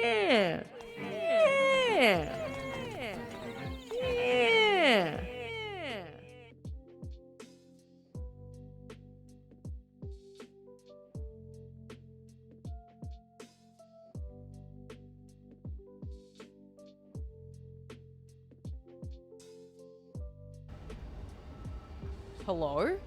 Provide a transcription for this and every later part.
Yeah. Yeah. Yeah. Hello?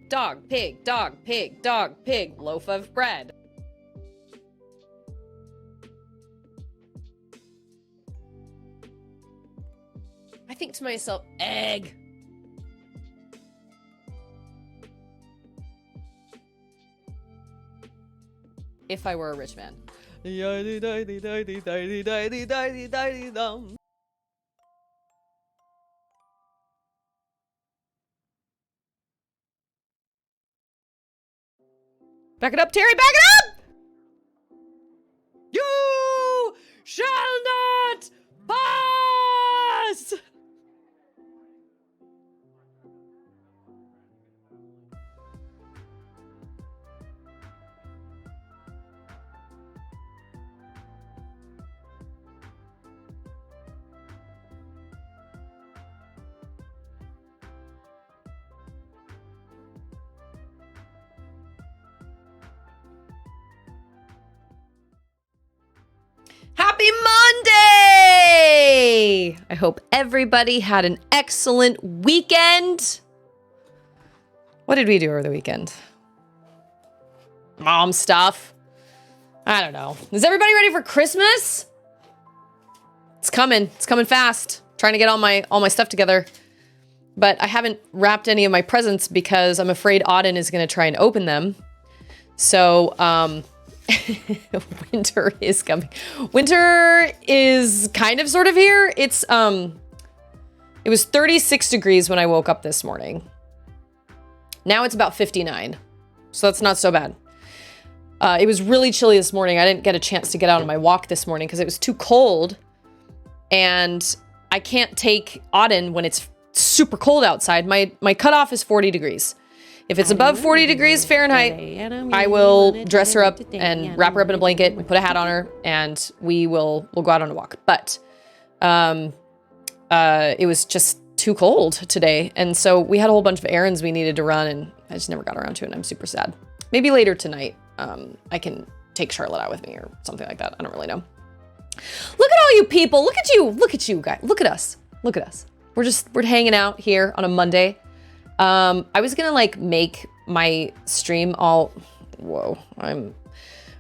Dog, pig, dog, pig, dog, pig, loaf of bread. I think to myself, egg. If I were a rich man. Back it up, Terry, back it up! You shall not pass! Happy Monday! I hope everybody had an excellent weekend. What did we do over the weekend? Mom stuff. I don't know. Is everybody ready for Christmas? It's coming. It's coming fast. Trying to get all my stuff together. But I haven't wrapped any of my presents because I'm afraid Auden is going to try and open them. So, winter is coming. Winter is kind of sort of here. It was 36 degrees when I woke up this morning. Now it's about 59. So that's not so bad. It was really chilly this morning. I didn't get a chance to get out on my walk this morning because it was too cold. And I can't take Auden when it's super cold outside. My cutoff is 40 degrees. If it's above 40 degrees Fahrenheit, I will dress her up and wrap her up in a blanket and put a hat on her, and we'll go out on a walk. But it was just too cold today, and so we had a whole bunch of errands we needed to run, and I just never got around to it, and I'm super sad. Maybe later tonight, I can take Charlotte out with me or something like that. I don't really know. Look at all you people. Look at you guys. Look at us. Look at us. We're hanging out here on a Monday. I was gonna like make my stream all, I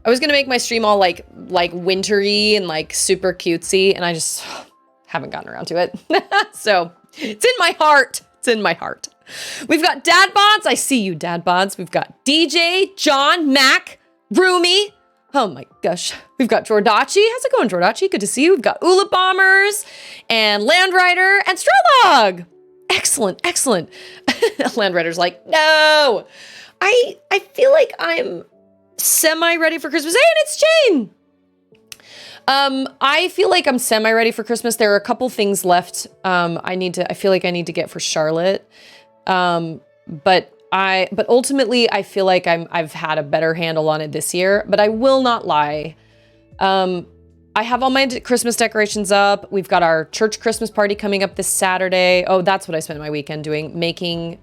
was gonna make my stream all like wintry and like super cutesy, and I just haven't gotten around to it. So it's in my heart. It's in my heart. We've got dad bods. I see you, dad bods. We've got DJ, John, Mac, Roomy. Oh my gosh. We've got Jordachi. How's it going, Jordachi? Good to see you. We've got Ula Bombers and Land Rider and Strelog. Excellent, excellent. Landwriter's like, no, I feel like I'm semi-ready for Christmas. Hey, and it's Jane. I feel like I'm semi-ready for Christmas. There are a couple things left. I feel like I need to get for Charlotte. But ultimately I feel like I've had a better handle on it this year, but I will not lie. I have all my Christmas decorations up. We've got our church Christmas party coming up this Saturday. Oh, that's what I spent my weekend doing, making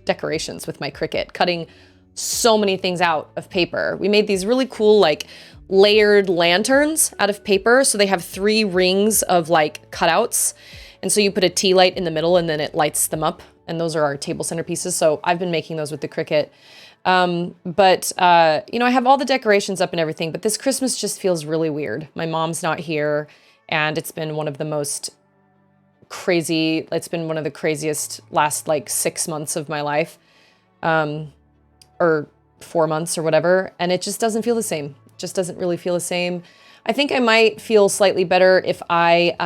decorations with my Cricut, cutting so many things out of paper. We made these really cool, like, layered lanterns out of paper. So they have 3 rings of like cutouts. And so you put a tea light in the middle and then it lights them up. And those are our table centerpieces. So I've been making those with the Cricut. You know, I have all the decorations up and everything, but this Christmas just feels really weird. My mom's not here, and it's been one of the most crazy, it's been one of the craziest last like 6 months of my life, or 4 months or whatever. And it just doesn't feel the same. It just doesn't really feel the same. I think I might feel slightly better if I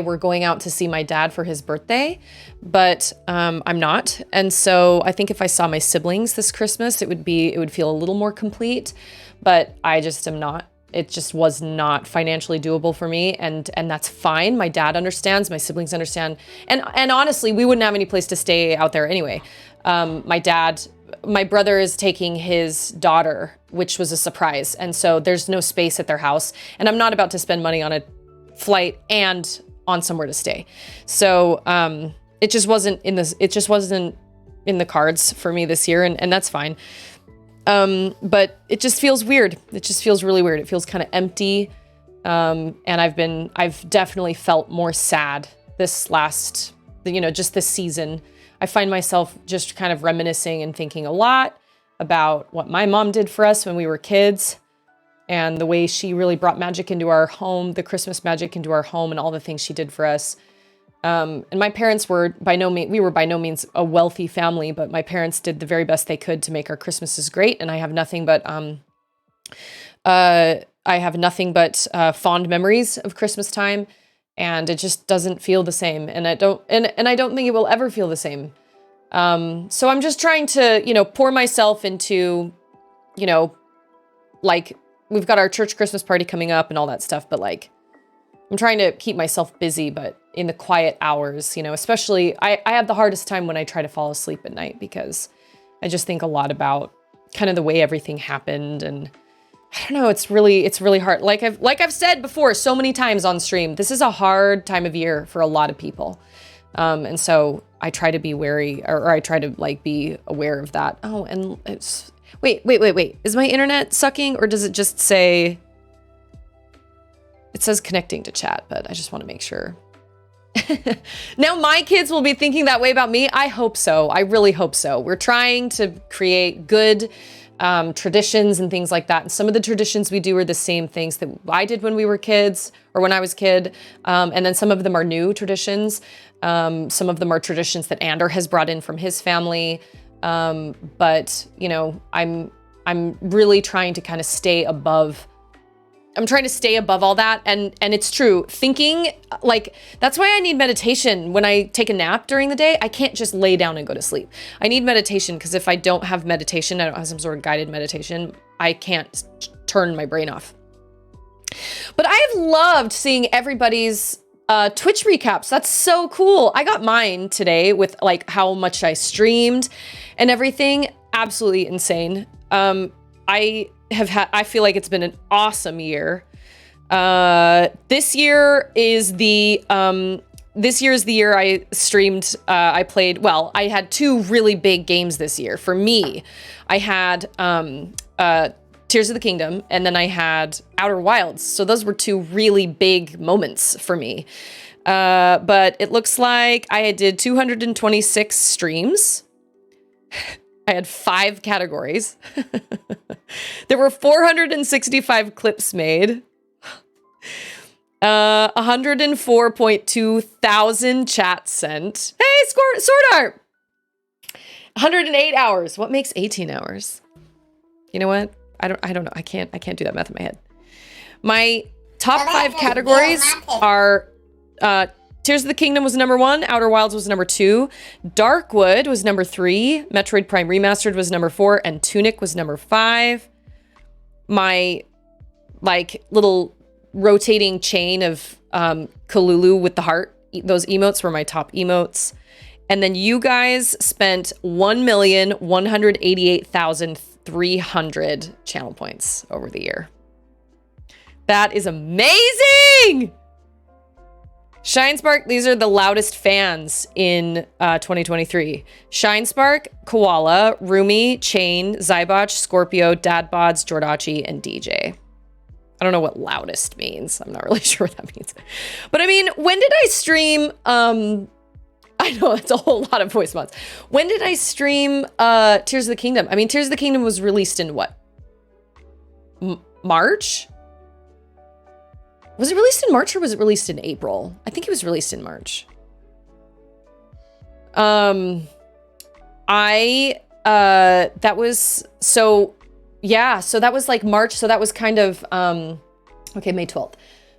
were going out to see my dad for his birthday, but I'm not. And so I think if I saw my siblings this Christmas, it would feel a little more complete, but I just am not. It just was not financially doable for me, and that's fine. My dad understands, my siblings understand. And honestly, we wouldn't have any place to stay out there anyway. My brother is taking his daughter, which was a surprise. And so there's no space at their house, and I'm not about to spend money on a flight and on somewhere to stay. So it just wasn't in the cards for me this year, and that's fine. But it just feels weird. It just feels really weird. It feels kind of empty. And I've definitely felt more sad this last, just this season. I find myself just kind of reminiscing and thinking a lot about what my mom did for us when we were kids, and the way she really brought magic into our home, the Christmas magic into our home, and all the things she did for us. And my parents were by no means a wealthy family, but my parents did the very best they could to make our Christmases great. And I have nothing but fond memories of Christmas time, and it just doesn't feel the same. And I don't think it will ever feel the same. So I'm just trying to, pour myself into, like, we've got our church Christmas party coming up and all that stuff, but like, I'm trying to keep myself busy, but in the quiet hours, especially I have the hardest time when I try to fall asleep at night, because I just think a lot about kind of the way everything happened. And I don't know, it's really hard. Like I've said before so many times on stream, this is a hard time of year for a lot of people. And so I try to be wary, or I try to like be aware of that. Oh, and it's, wait. Is my internet sucking, or does it just say, it says connecting to chat, but I just want to make sure. Now my kids will be thinking that way about me. I hope so. I really hope so. We're trying to create good traditions and things like that. And some of the traditions we do are the same things that I did when we were kids, or when I was a kid. And then some of them are new traditions. Some of them are traditions that Ander has brought in from his family. But I'm really trying to kind of stay above all that. And it's true. Thinking, like, that's why I need meditation. When I take a nap during the day, I can't just lay down and go to sleep. I need meditation, because if I don't have meditation, I don't have some sort of guided meditation, I can't turn my brain off. But I have loved seeing everybody's Twitch recaps. That's so cool. I got mine today with like how much I streamed and everything. Absolutely insane. I feel like it's been an awesome year. This year is the year I streamed, I had 2 really big games this year. For me, I had Tears of the Kingdom, and then I had Outer Wilds. So those were 2 really big moments for me. But it looks like I did 226 streams. I had 5 categories. There were 465 clips made. 104.2 thousand chats sent. Hey, Sword Art! 108 hours. What makes 18 hours? You know what? I don't know. I can't do that math in my head. My top 5 categories are Tears of the Kingdom was number 1. Outer Wilds was number 2. Darkwood was number 3. Metroid Prime Remastered was number 4. And Tunic was number 5. My, like, little rotating chain of Kalulu with the heart, those emotes were my top emotes. And then you guys spent 1,188,300 channel points over the year. That is amazing! Shinespark, these are the loudest fans in 2023. Shinespark, Koala, Rumi, Chain, Zybotch, Scorpio, Dadbods, Jordachi, and DJ. I don't know what loudest means. I'm not really sure what that means. But I mean, when did I stream... I know it's a whole lot of voice mods. When did I stream Tears of the Kingdom? I mean, Tears of the Kingdom was released in what? March? Was it released in March or was it released in April? I think it was released in March. That was, so yeah, so that was like March. So that was kind of, okay, May 12th.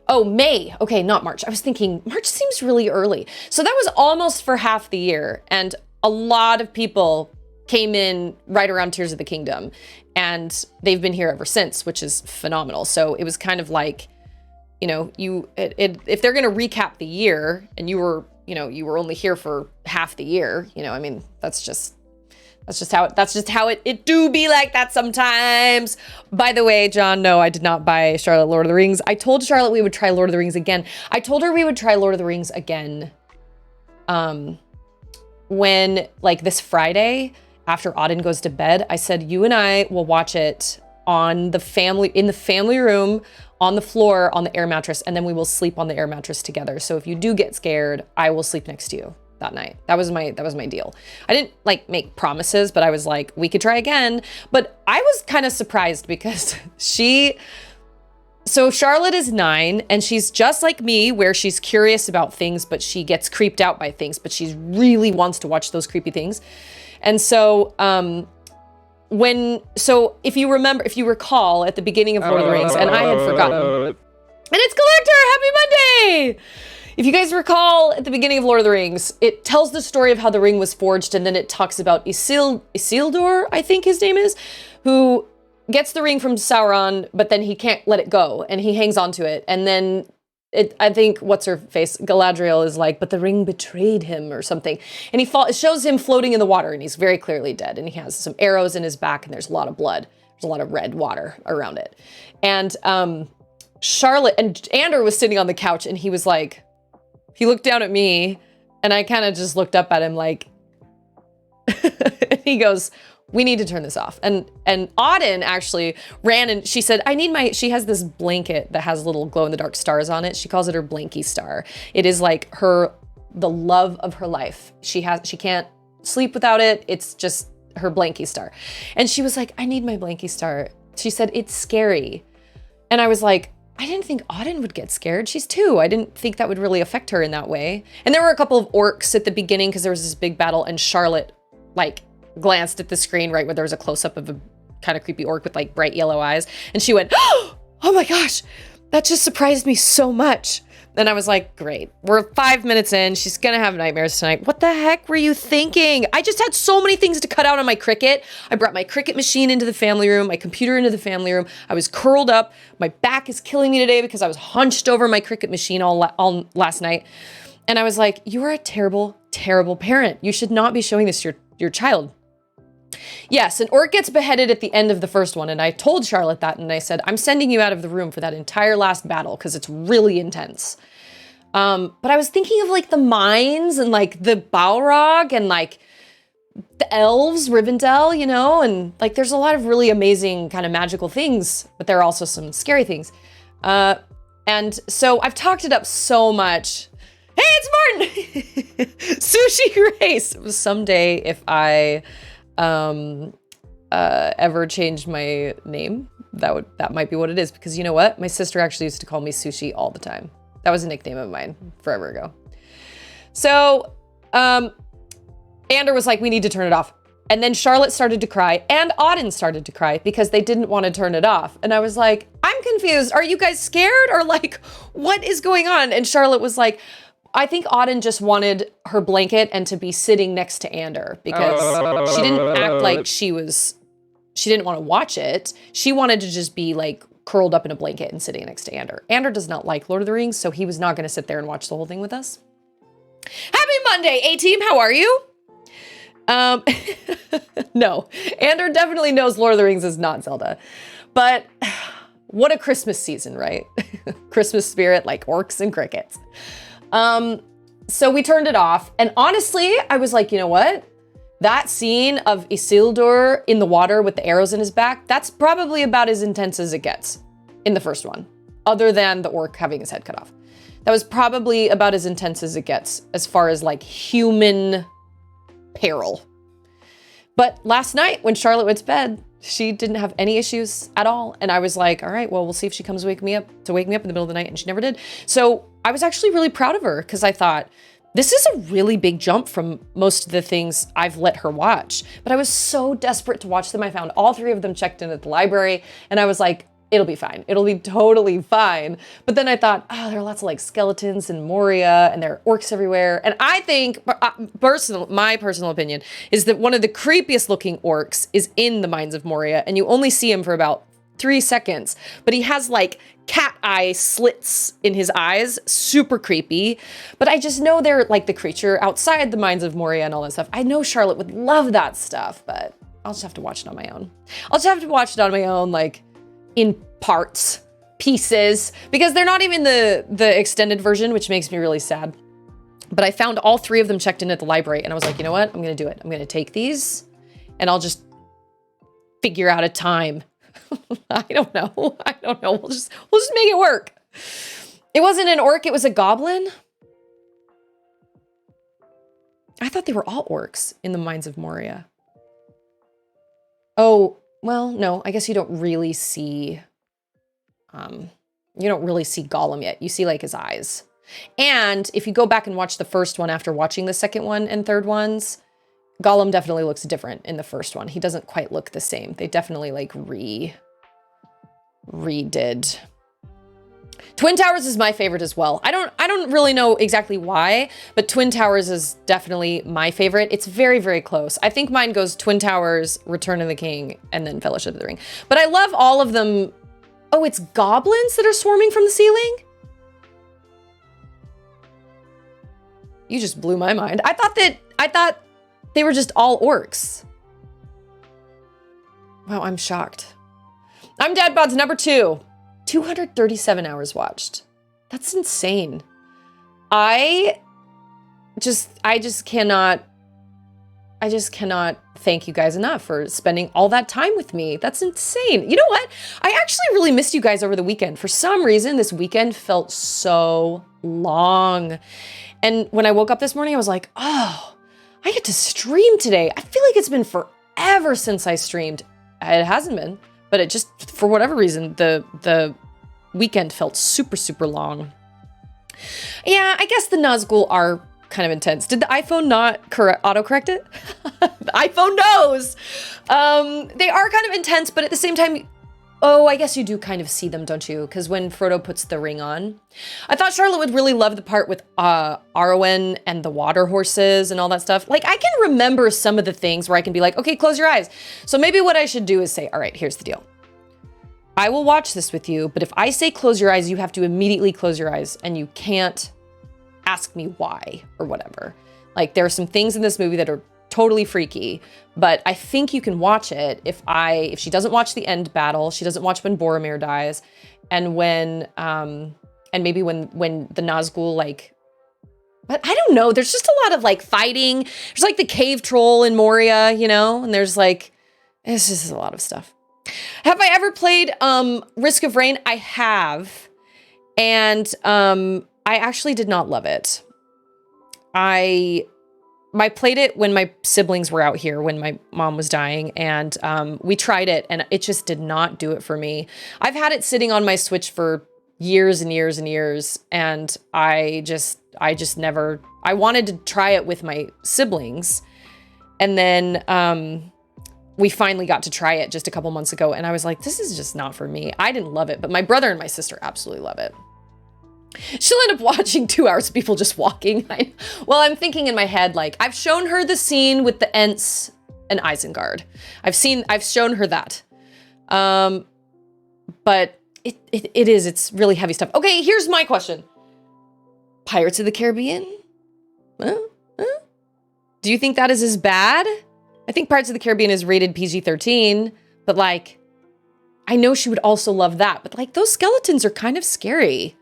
Oh, May. Okay, not March. I was thinking March seems really early. So that was almost for half the year. And a lot of people came in right around Tears of the Kingdom. And they've been here ever since, which is phenomenal. So it was kind of like, you know, if they're going to recap the year and you were only here for half the year, you know, I mean, that's just how it do be like that sometimes. By the way, John, no, I did not buy Charlotte Lord of the Rings. I told Charlotte we would try Lord of the Rings again. I told her we would try Lord of the Rings again when, like, this Friday after Auden goes to bed. I said, you and I will watch it in the family room, on the floor, on the air mattress, and then we will sleep on the air mattress together. So if you do get scared, I will sleep next to you that night. That was my deal. I didn't like make promises, but I was like, we could try again. But I was kind of surprised because so Charlotte is 9 and she's just like me where she's curious about things, but she gets creeped out by things, but she really wants to watch those creepy things. And so, if you recall at the beginning of Lord of the Rings, and I had forgotten, and it's Collector, happy Monday! If you guys recall at the beginning of Lord of the Rings, it tells the story of how the ring was forged, and then it talks about Isildur, I think his name is, who gets the ring from Sauron, but then he can't let it go, and he hangs on to it, and then I think what's-her-face, Galadriel is like, but the ring betrayed him or something. And it shows him floating in the water and he's very clearly dead. And he has some arrows in his back and there's a lot of blood. There's a lot of red water around it. And Charlotte and Andrew was sitting on the couch and he was like, he looked down at me and I kind of just looked up at him like, and he goes, we need to turn this off. And Auden actually ran and she said, she has this blanket that has little glow in the dark stars on it. She calls it her blankie star. It is like the love of her life. She can't sleep without it. It's just her blankie star. And she was like, I need my blankie star. She said, it's scary. And I was like, I didn't think Auden would get scared. She's 2. I didn't think that would really affect her in that way. And there were a couple of orcs at the beginning because there was this big battle and Charlotte like glanced at the screen right where there was a close-up of a kind of creepy orc with like bright yellow eyes. And she went, oh my gosh, that just surprised me so much. And I was like, great, we're 5 minutes in. She's gonna have nightmares tonight. What the heck were you thinking? I just had so many things to cut out on my Cricut. I brought my Cricut machine into the family room, my computer into the family room. I was curled up. My back is killing me today because I was hunched over my Cricut machine all last night. And I was like, you are a terrible, terrible parent. You should not be showing this to your child. Yes, an orc gets beheaded at the end of the first one, and I told Charlotte that, and I said, I'm sending you out of the room for that entire last battle, because it's really intense. But I was thinking of, like, the mines, and, like, the Balrog, and, like, the elves, Rivendell, you know, and, like, there's a lot of really amazing kind of magical things, but there are also some scary things. And so I've talked it up so much. Hey, it's Martin! Sushi Grace! Someday, if I ever changed my name, that might be what it is, because you know what? My sister actually used to call me Sushi all the time. That was a nickname of mine forever ago. So, Ander was like, we need to turn it off. And then Charlotte started to cry and Auden started to cry because they didn't want to turn it off. And I was like, I'm confused. Are you guys scared or like, what is going on? And Charlotte was like, I think Auden just wanted her blanket and to be sitting next to Ander because she didn't act like she didn't want to watch it. She wanted to just be like curled up in a blanket and sitting next to Ander. Ander does not like Lord of the Rings, so he was not going to sit there and watch the whole thing with us. Happy Monday, A-Team. How are you? No, Ander definitely knows Lord of the Rings is not Zelda, but what a Christmas season, right? Christmas spirit, like orcs and crickets. So we turned it off, and honestly, I was like, you know what? That scene of Isildur in the water with the arrows in his back, that's probably about as intense as it gets in the first one, other than the orc having his head cut off. That was probably about as intense as it gets as far as like human peril. But last night when Charlotte went to bed, she didn't have any issues at all. And I was like, all right, well, we'll see if she comes wake me up in the middle of the night. And she never did. So I was actually really proud of her because I thought, this is a really big jump from most of the things I've let her watch. But I was so desperate to watch them. I found all 3 of them checked in at the library. And I was like, it'll be fine. It'll be totally fine. But then I thought, oh, there are lots of like skeletons in Moria and there are orcs everywhere. And I think, my personal opinion is that one of the creepiest looking orcs is in the Mines of Moria. And you only see him for about 3 seconds, but he has like cat eye slits in his eyes, super creepy. But I just know they're like the creature outside the Mines of Moria and all that stuff. I know Charlotte would love that stuff, but I'll just have to watch it on my own. I'll just have to watch it on my own, like in parts, pieces, because they're not even the extended version, which makes me really sad. But I found all 3 of them checked in at the library and I was like, you know what? I'm going to do it. I'm going to take these and I'll just figure out a time. I don't know. We'll just make it work. It wasn't an orc. It was a goblin. I thought they were all orcs in the Mines of Moria. Oh, well, no, I guess you don't really see, Gollum yet. You see like his eyes. And if you go back and watch the first one after watching the second one and third ones, Gollum definitely looks different in the first one. He doesn't quite look the same. They definitely like redid. Twin Towers is my favorite as well. I don't really know exactly why, but Twin Towers is definitely my favorite. It's very, very close. I think mine goes Twin Towers, Return of the King, and then Fellowship of the Ring. But I love all of them. Oh, it's goblins that are swarming from the ceiling? You just blew my mind. I thought they were just all orcs. Wow, I'm shocked. I'm Dadbods number 2. 237 hours watched. That's insane. I just cannot thank you guys enough for spending all that time with me. That's insane. You know what? I actually really missed you guys over the weekend. For some reason, this weekend felt so long. And when I woke up this morning, I was like, oh, I get to stream today. I feel like it's been forever since I streamed. It hasn't been, but it just, for whatever reason, the weekend felt super, super long. Yeah, I guess the Nazgul are kind of intense. Did the iPhone not autocorrect it? The iPhone knows. They are kind of intense, but at the same time, oh, I guess you do kind of see them, don't you? Because when Frodo puts the ring on, I thought Charlotte would really love the part with Arwen and the water horses and all that stuff. Like, I can remember some of the things where I can be like, okay, close your eyes. So maybe what I should do is say, all right, here's the deal. I will watch this with you, but if I say close your eyes, you have to immediately close your eyes and you can't ask me why or whatever. Like, there are some things in this movie that are totally freaky, but I think you can watch it if she doesn't watch the end battle, she doesn't watch when Boromir dies, and when and maybe when the Nazgul, like, but I don't know, there's just a lot of like fighting. There's like the cave troll in Moria, you know, and there's like, it's just a lot of stuff. Have I ever played Risk of Rain? I have, and I actually did not love it. I played it when my siblings were out here, when my mom was dying, and we tried it, and it just did not do it for me. I've had it sitting on my Switch for years and years and years, and I just never, I wanted to try it with my siblings, and then we finally got to try it just a couple months ago, and I was like, this is just not for me. I didn't love it, but my brother and my sister absolutely love it. She'll end up watching 2 hours of people just walking. Well, I'm thinking in my head, like, I've shown her the scene with the Ents and Isengard. I've shown her that. But it's really heavy stuff. Okay, here's my question. Pirates of the Caribbean? Do you think that is as bad? I think Pirates of the Caribbean is rated PG-13, but like, I know she would also love that, but like, those skeletons are kind of scary.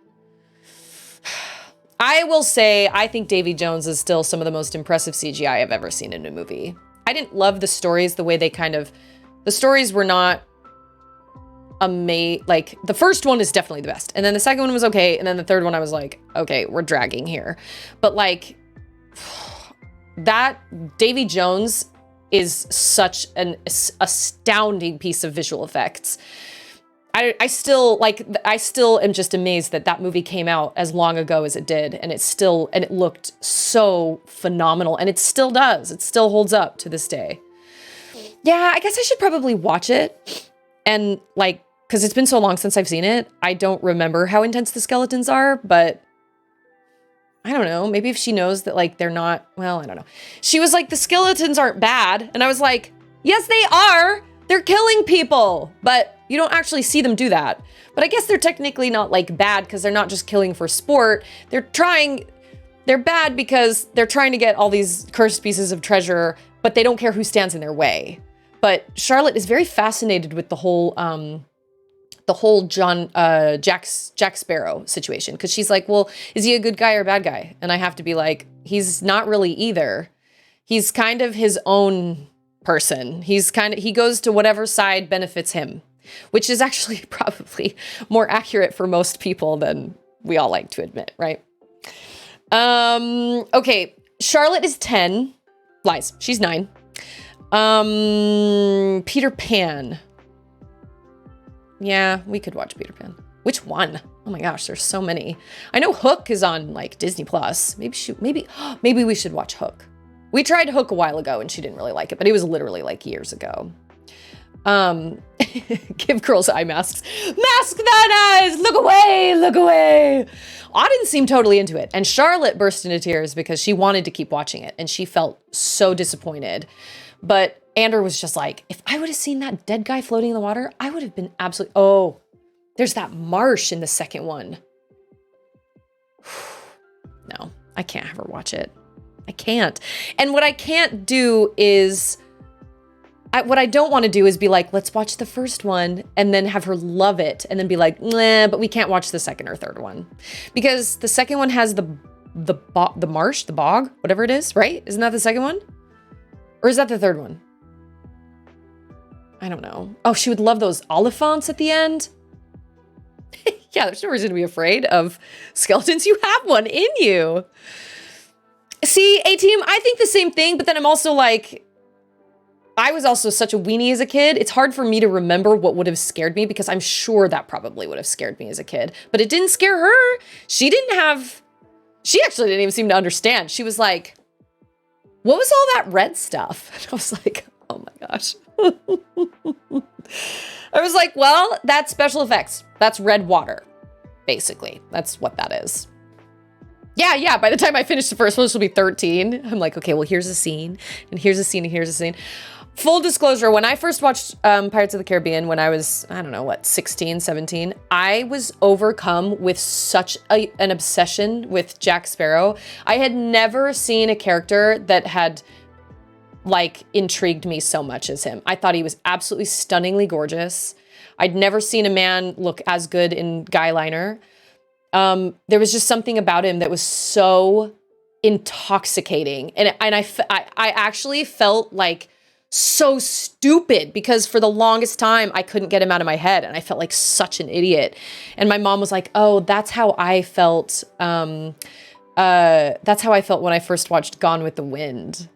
I will say, I think Davy Jones is still some of the most impressive CGI I've ever seen in a movie. I didn't love the stories, the way they the stories were not amazing. Like, the first one is definitely the best. And then the second one was okay. And then the third one, I was like, okay, we're dragging here. But like, that Davy Jones is such an astounding piece of visual effects. I still am just amazed that that movie came out as long ago as it did, and it looked so phenomenal, and it still does. It still holds up to this day. Yeah, I guess I should probably watch it, and like, because it's been so long since I've seen it, I don't remember how intense the skeletons are, but I don't know. Maybe if she knows that like they're not, well, I don't know. She was like, the skeletons aren't bad, and I was like, yes, they are. They're killing people, but you don't actually see them do that. But I guess they're technically not like bad because they're not just killing for sport. They're bad because they're trying to get all these cursed pieces of treasure, but they don't care who stands in their way. But Charlotte is very fascinated with the whole Jack Sparrow situation. Cause she's like, well, is he a good guy or a bad guy? And I have to be like, he's not really either. He's kind of his own person. He goes to whatever side benefits him, which is actually probably more accurate for most people than we all like to admit, right? Okay, Charlotte is 10. Lies. She's 9. Peter Pan. Yeah, we could watch Peter Pan. Which one? Oh my gosh, there's so many. I know Hook is on like Disney Plus. Maybe we should watch Hook. We tried Hook a while ago and she didn't really like it, but it was literally like years ago. Give girls eye masks. Mask thine eyes! Look away! Look away! Auden seemed totally into it. And Charlotte burst into tears because she wanted to keep watching it and she felt so disappointed. But Andrew was just like, if I would have seen that dead guy floating in the water, I would have been absolutely... Oh, there's that marsh in the second one. No, I can't have her watch it. I can't. And what I can't do is... what I don't want to do is be like, let's watch the first one and then have her love it and then be like, nah, but we can't watch the second or third one. Because the second one has the marsh, the bog, whatever it is, right? Isn't that the second one? Or is that the third one? I don't know. Oh, she would love those olifants at the end. Yeah, there's no reason to be afraid of skeletons. You have one in you. See, A-Team, I think the same thing, but then I'm also like, I was also such a weenie as a kid. It's hard for me to remember what would have scared me because I'm sure that probably would have scared me as a kid, but it didn't scare her. She actually didn't even seem to understand. She was like, what was all that red stuff? And I was like, oh my gosh. I was like, well, that's special effects. That's red water, basically. That's what that is. Yeah, by the time I finish the first one, this will be 13. I'm like, okay, well, here's a scene, and here's a scene, and here's a scene. Full disclosure, when I first watched Pirates of the Caribbean, when I was, I don't know, what, 16, 17, I was overcome with such an obsession with Jack Sparrow. I had never seen a character that had, like, intrigued me so much as him. I thought he was absolutely stunningly gorgeous. I'd never seen a man look as good in guy liner. There was just something about him that was so intoxicating. And I actually felt like so stupid because for the longest time I couldn't get him out of my head and I felt like such an idiot. And my mom was like, oh, that's how I felt. That's how I felt when I first watched Gone with the Wind.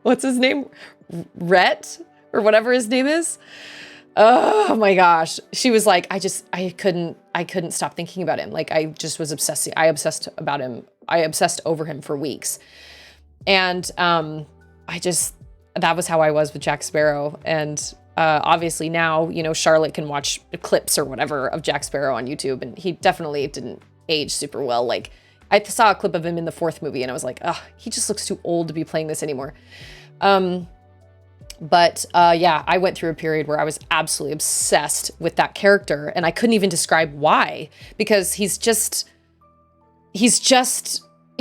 What's his name? Rhett or whatever his name is. Oh my gosh. She was like, I couldn't stop thinking about him. Like I just was obsessing. I obsessed about him. I obsessed over him for weeks. And that was how I was with Jack Sparrow. And obviously now, you know, Charlotte can watch clips or whatever of Jack Sparrow on YouTube. And he definitely didn't age super well. Like, I saw a clip of him in the 4th movie and I was like, ugh, he just looks too old to be playing this anymore. Yeah, I went through a period where I was absolutely obsessed with that character and I couldn't even describe why, because he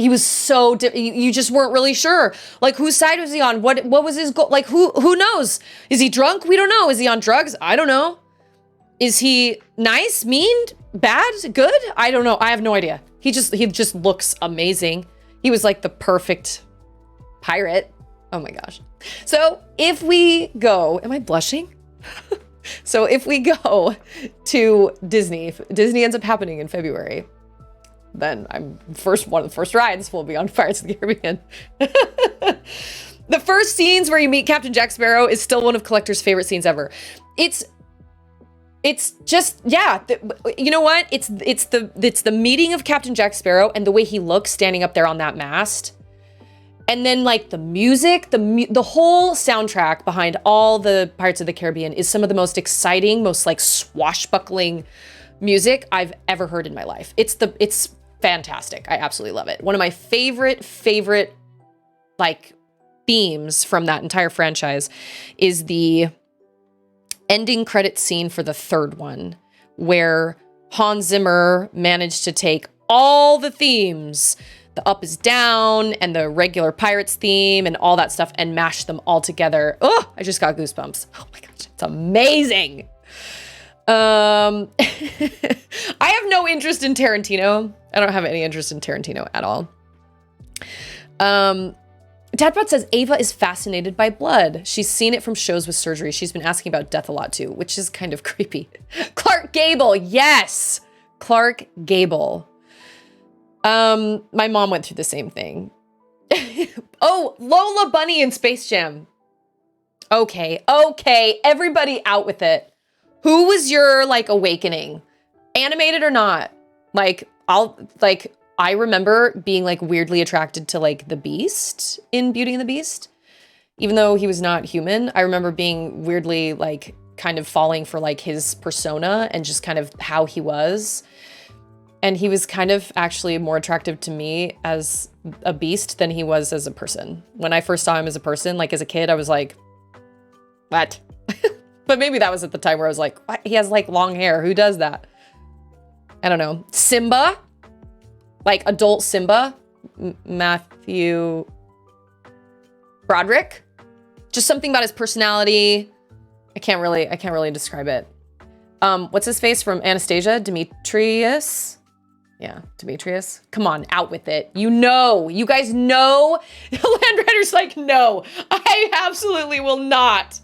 was so, you just weren't really sure. Like, whose side was he on? What was his goal? Like, who knows? Is he drunk? We don't know. Is he on drugs? I don't know. Is he nice, mean, bad, good? I don't know. I have no idea. He just looks amazing. He was like the perfect pirate. Oh my gosh. So if we go, am I blushing? So if we go to Disney, if Disney ends up happening in February, then one of the first rides will be on Pirates of the Caribbean. The first scenes where you meet Captain Jack Sparrow is still one of Collector's favorite scenes ever. It's just, yeah, you know what? It's the meeting of Captain Jack Sparrow and the way he looks standing up there on that mast. And then like the music, the whole soundtrack behind all the Pirates of the Caribbean is some of the most exciting, most like swashbuckling music I've ever heard in my life. It's fantastic. I absolutely love it. One of my favorite like themes from that entire franchise is the ending credit scene for the 3rd one, where Hans Zimmer managed to take all the themes, the Up is Down and the regular Pirates theme and all that stuff, and mash them all together. Oh, I just got goosebumps. Oh my gosh, it's amazing. I have no interest in Tarantino. I don't have any interest in Tarantino at all. Dadbot says Ava is fascinated by blood. She's seen it from shows with surgery. She's been asking about death a lot too, which is kind of creepy. Clark Gable, yes! Clark Gable. My mom went through the same thing. Oh, Lola Bunny in Space Jam. Okay, everybody out with it. Who was your, like, awakening? Animated or not? Like, I remember being, like, weirdly attracted to, like, the Beast in Beauty and the Beast. Even though he was not human, I remember being weirdly, like, kind of falling for, like, his persona and just kind of how he was. And he was kind of actually more attractive to me as a beast than he was as a person. When I first saw him as a person, like, as a kid, I was like, what? But maybe that was at the time where I was like, what? He has, like, long hair. Who does that? I don't know. Simba? Like, adult Simba? Matthew Broderick? Just something about his personality. I can't really describe it. What's his face from Anastasia? Demetrius? Yeah, Demetrius. Come on, out with it. You know, you guys know. Land Rider's like, no, I absolutely will not.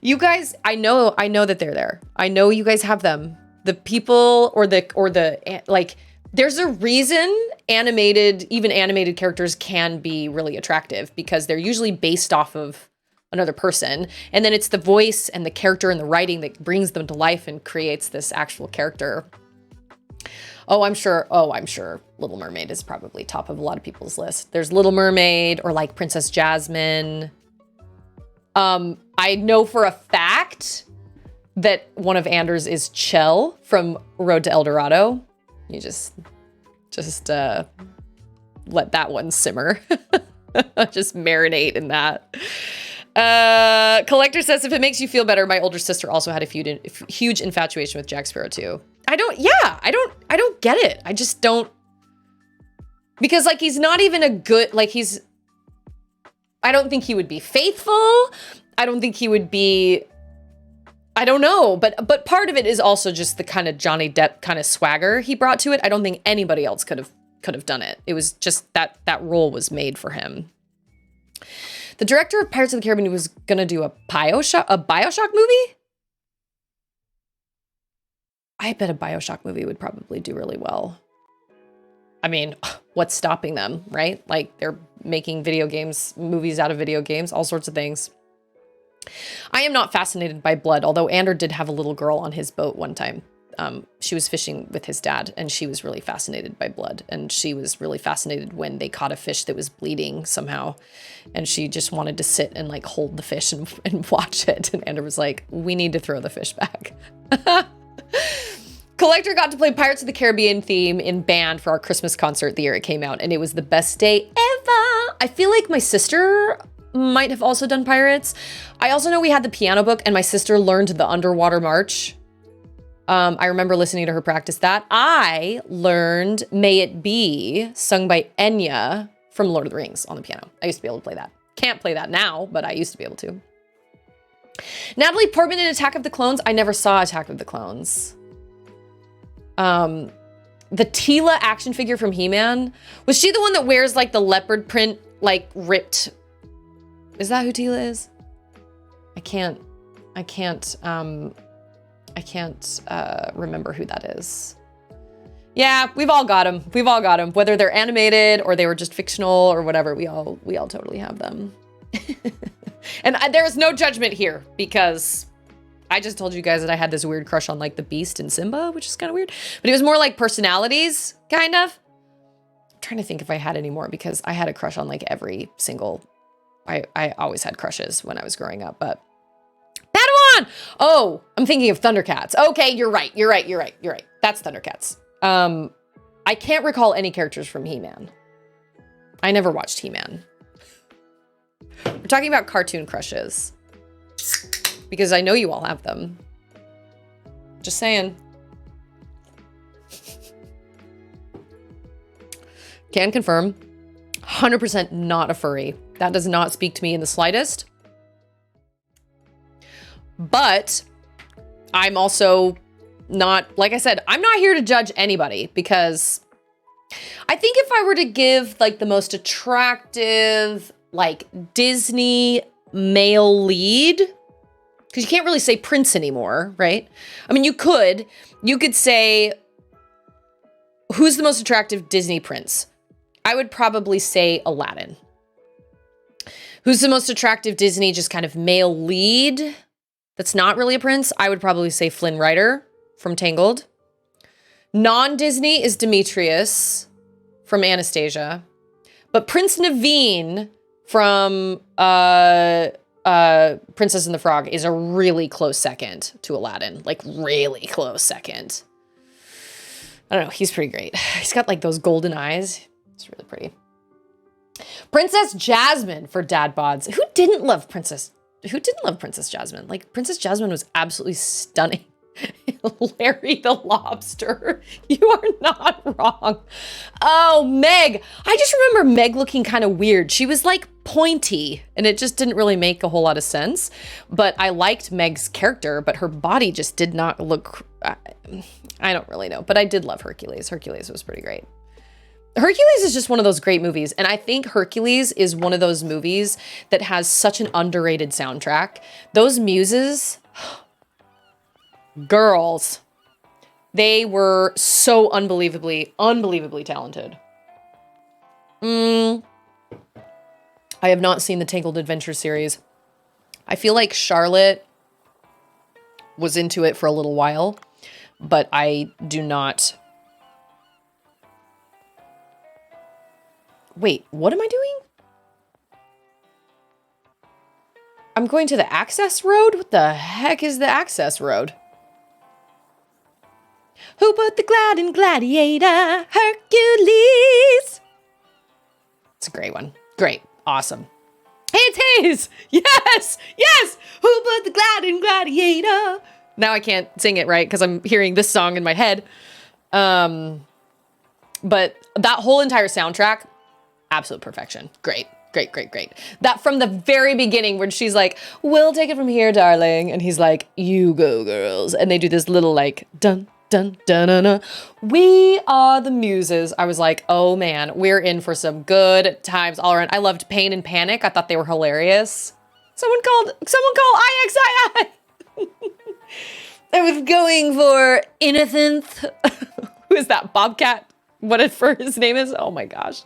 You guys, I know that they're there. I know you guys have them. The people or the like, there's a reason even animated characters can be really attractive, because they're usually based off of another person. And then it's the voice and the character and the writing that brings them to life and creates this actual character. I'm sure Little Mermaid is probably top of a lot of people's list. There's Little Mermaid or like Princess Jasmine. I know for a fact that one of Anders is Chell from Road to El Dorado. You just let that one simmer. Just marinate in that. Collector says, if it makes you feel better, my older sister also had a huge infatuation with Jack Sparrow too. I don't get it. I just don't, because like, he's not even a good, like I don't think he would be faithful. I don't think he would be, I don't know, but part of it is also just the kind of Johnny Depp kind of swagger he brought to it. I don't think anybody else could have done it. It was just that role was made for him. The director of Pirates of the Caribbean was gonna do a Bioshock movie? I bet a Bioshock movie would probably do really well. I mean, what's stopping them, right? Like, they're making movies out of video games, all sorts of things. I am not fascinated by blood, although Ander did have a little girl on his boat one time. She was fishing with his dad, and she was really fascinated by blood. And she was really fascinated when they caught a fish that was bleeding somehow. And she just wanted to sit and like hold the fish and watch it. And Ander was like, we need to throw the fish back. Collector got to play Pirates of the Caribbean theme in band for our Christmas concert the year it came out, and it was the best day ever. I feel like my sister might have also done Pirates. I also know we had the piano book, and my sister learned the Underwater March. I remember listening to her practice that. I learned May It Be, sung by Enya from Lord of the Rings on the piano. I used to be able to play that. Can't play that now, but I used to be able to. Natalie Portman in Attack of the Clones. I never saw Attack of the Clones. The Tila action figure from He-Man. Was she the one that wears like the leopard print, like ripped? Is that who Tila is? I can't remember who that is. Yeah, we've all got them. We've all got them. Whether they're animated or they were just fictional or whatever, we all totally have them. And there's no judgment here because I just told you guys that I had this weird crush on like the Beast and Simba, which is kind of weird. But it was more like personalities, kind of. I'm trying to think if I had any more because I had a crush on like every single... I always had crushes when I was growing up, but... Padawan! Oh, I'm thinking of Thundercats. Okay, you're right. That's Thundercats. I can't recall any characters from He-Man. I never watched He-Man. We're talking about cartoon crushes. Because I know you all have them. Just saying. Can confirm. 100% not a furry. That does not speak to me in the slightest. But I'm also not, like I said, I'm not here to judge anybody because I think if I were to give like the most attractive, like Disney male lead, because you can't really say prince anymore, right? I mean, you could say, who's the most attractive Disney prince? I would probably say Aladdin. Who's the most attractive Disney just kind of male lead that's not really a prince? I would probably say Flynn Rider from Tangled. Non-Disney is Demetrius from Anastasia. But Prince Naveen from Princess and the Frog is a really close second to Aladdin. Like, really close second. I don't know. He's pretty great. He's got, like, those golden eyes. It's really pretty. Princess Jasmine for dad bods. Who didn't love Princess Jasmine? Like, Princess Jasmine was absolutely stunning. Larry the Lobster. You are not wrong. Oh, Meg. I just remember Meg looking kind of weird. She was like pointy and it just didn't really make a whole lot of sense. But I liked Meg's character, but her body just did not look... I don't really know, but I did love Hercules. Hercules was pretty great. Hercules is just one of those great movies. And I think Hercules is one of those movies that has such an underrated soundtrack. Those muses... Girls, they were so unbelievably talented. I have not seen the Tangled Adventure series. I feel like Charlotte was into it for a little while, but I do not. Wait, what am I doing? I'm going to the access road? What the heck is the access road? Who put the glad in Gladiator? Hercules. It's a great one. Great. Awesome. Hey, it's his. Yes. Yes. Who put the glad in Gladiator? Now I can't sing it right because I'm hearing this song in my head. But that whole entire soundtrack, absolute perfection. Great. Great, great, great. That from the very beginning when she's like, we'll take it from here, darling. And he's like, you go, girls. And they do this little like, dun, dun, dun, dun, dun. We are the muses. I was like, oh man, we're in for some good times all around. I loved Pain and Panic. I thought they were hilarious. Someone called IXII. I was going for Innocent. Who is that? Bobcat? Whatever his name is. Oh my gosh.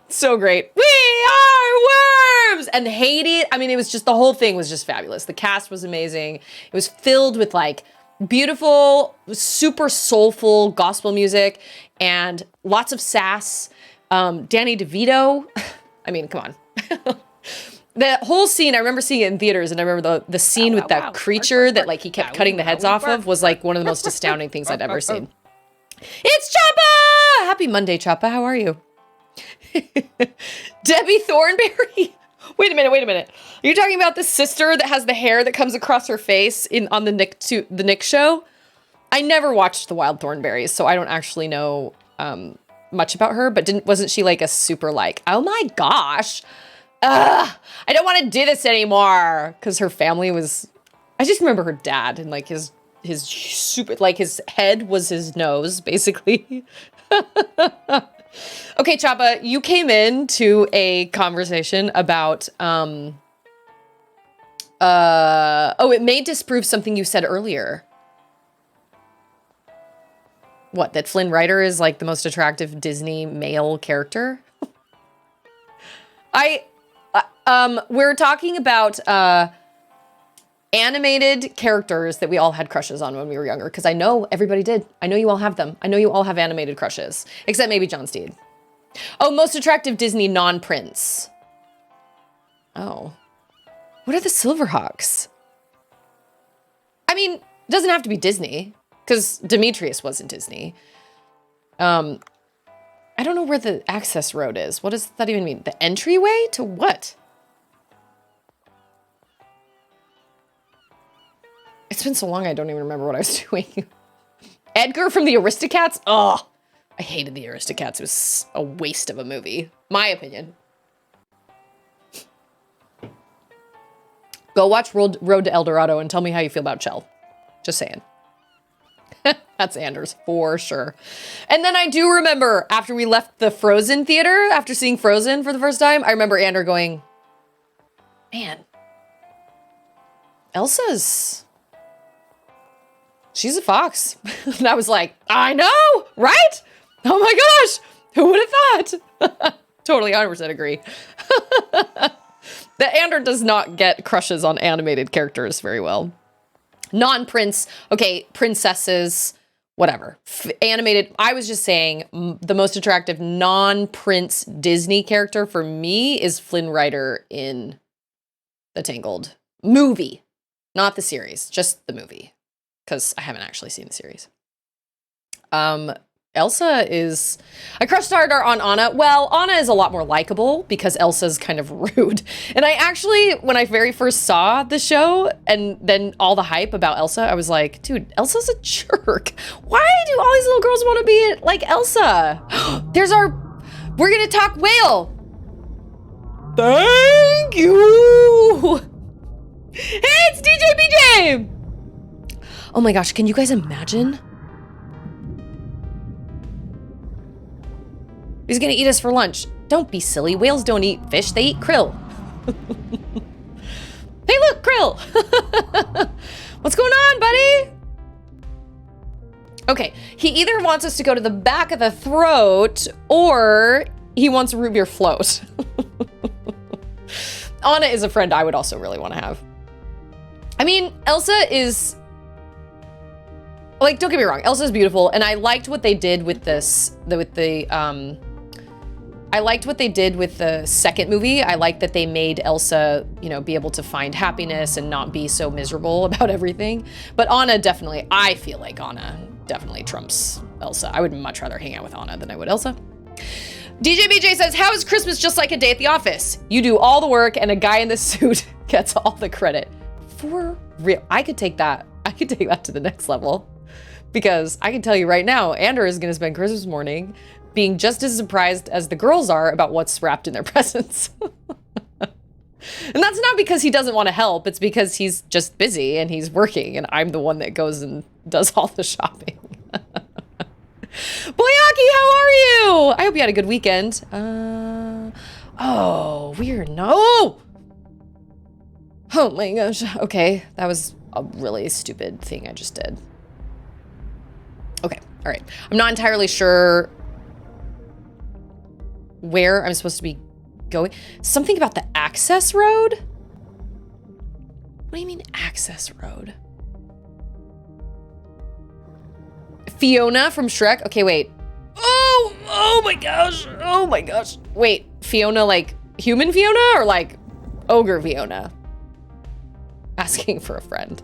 So great. We are worms! And Haiti, I mean, it was just, the whole thing was just fabulous. The cast was amazing. It was filled with like beautiful, super soulful gospel music and lots of sass. Danny DeVito. I mean, come on. The whole scene, I remember seeing it in theaters, and I remember the scene with that creature that like he kept cutting the heads off of was like one of the most astounding things I'd ever seen. It's Choppa! Happy Monday, Choppa. How are you? Debbie Thornberry? Wait a minute. Are you talking about the sister that has the hair that comes across her face on the Nick show? I never watched The Wild Thornberries, so I don't actually know much about her, but wasn't she like a super like, oh my gosh, I don't want to do this anymore, because her family was, I just remember her dad and like his super, like his head was his nose, basically. Okay, Choppa, you came into a conversation about, it may disprove something you said earlier. What, that Flynn Rider is like the most attractive Disney male character? We're talking about, animated characters that we all had crushes on when we were younger, because I know everybody did. I know you all have them. I know you all have animated crushes, except maybe John Steed. Oh, most attractive Disney non-prince. Oh. What are the Silverhawks? I mean, it doesn't have to be Disney, because Demetrius wasn't Disney. I don't know where the access road is. What does that even mean? The entryway to what? It's been so long I don't even remember what I was doing. Edgar from the Aristocats? Oh, I hated the Aristocats. It was a waste of a movie. My opinion. Go watch Road to El Dorado and tell me how you feel about Chell. Just saying. That's Anders, for sure. And then I do remember after we left the Frozen theater, after seeing Frozen for the first time, I remember Ander going, man, she's a fox. And I was like, I know, right? Oh my gosh, who would have thought? Totally 100% agree. The Ander does not get crushes on animated characters very well. Non-prince, okay, princesses, whatever. Animated, I was just saying the most attractive non-prince Disney character for me is Flynn Rider in the Tangled movie. Not the series, just the movie. Because I haven't actually seen the series. Elsa is... I crushed harder on Anna. Well, Anna is a lot more likable because Elsa's kind of rude. And I actually, when I very first saw the show and then all the hype about Elsa, I was like, dude, Elsa's a jerk. Why do all these little girls want to be like Elsa? There's our... We're gonna talk whale. Thank you. Hey, it's DJ BJ. Oh my gosh, can you guys imagine? He's gonna eat us for lunch. Don't be silly. Whales don't eat fish, they eat krill. Hey, look, krill. What's going on, buddy? Okay, he either wants us to go to the back of the throat or he wants a root beer float. Anna is a friend I would also really want to have. I mean, Elsa is... Like, don't get me wrong, Elsa's beautiful, and I liked what they did with this, I liked what they did with the second movie. I liked that they made Elsa, you know, be able to find happiness and not be so miserable about everything. But Anna definitely, I feel like Anna definitely trumps Elsa. I would much rather hang out with Anna than I would Elsa. DJ BJ says, how is Christmas just like a day at the office? You do all the work and a guy in the suit gets all the credit. For real, I could take that to the next level. Because I can tell you right now, Ander is gonna spend Christmas morning being just as surprised as the girls are about what's wrapped in their presents. And that's not because he doesn't want to help, it's because he's just busy and he's working and I'm the one that goes and does all the shopping. Boyaki, how are you? I hope you had a good weekend. Oh, weird, no! Oh my gosh, okay, that was a really stupid thing I just did. Okay, all right. I'm not entirely sure where I'm supposed to be going. Something about the access road? What do you mean access road? Fiona from Shrek? Okay, wait. Oh my gosh. Oh my gosh. Wait, Fiona like human Fiona or like Ogre Fiona. Asking for a friend.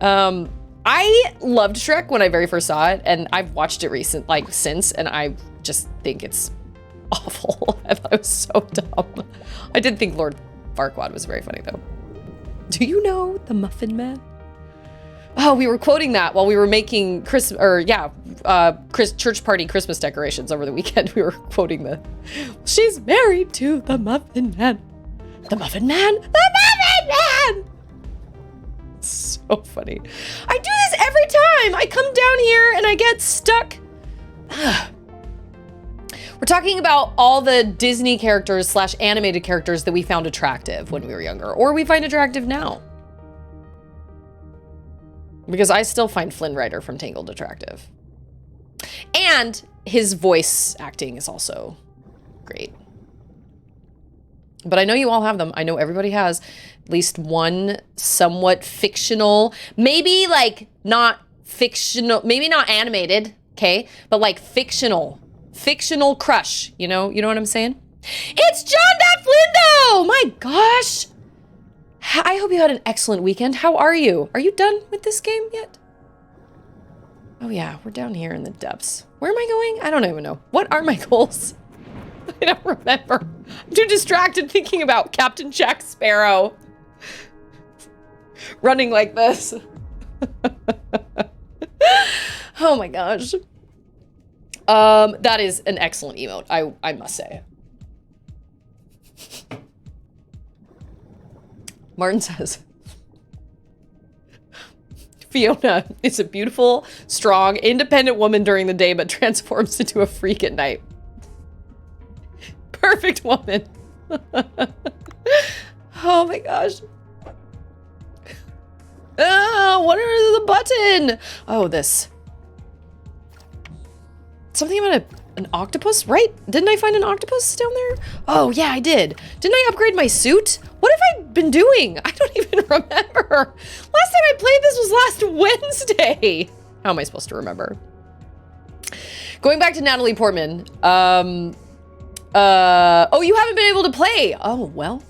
I loved Shrek when I very first saw it, and I've watched it since, and I just think it's awful. I thought it was so dumb. I did think Lord Farquaad was very funny though. Do you know the Muffin Man? Oh, we were quoting that while we were making church party Christmas decorations over the weekend. We were quoting she's married to the Muffin Man. The Muffin Man? The Muffin Man! So funny. I do this every time. I come down here and I get stuck. We're talking about all the Disney characters / animated characters that we found attractive when we were younger, or we find attractive now. Because I still find Flynn Rider from Tangled attractive. And his voice acting is also great. But I know you all have them. I know everybody has at least one somewhat fictional, maybe like not fictional, maybe not animated, okay? But like fictional crush, you know what I'm saying? It's John.Flindo! My gosh. I hope you had an excellent weekend. How are you? Are you done with this game yet? Oh yeah, we're down here in the depths. Where am I going? I don't even know. What are my goals? I don't remember. I'm too distracted thinking about Captain Jack Sparrow running like this. Oh my gosh. That is an excellent emote, I must say. Martin says, Fiona is a beautiful, strong, independent woman during the day, but transforms into a freak at night. Perfect woman. Oh my gosh. What are the button? Oh, this. Something about an octopus, right? Didn't I find an octopus down there? Oh yeah, I did. Didn't I upgrade my suit? What have I been doing? I don't even remember. Last time I played this was last Wednesday. How am I supposed to remember? Going back to Natalie Portman. Oh, you haven't been able to play. Oh, well.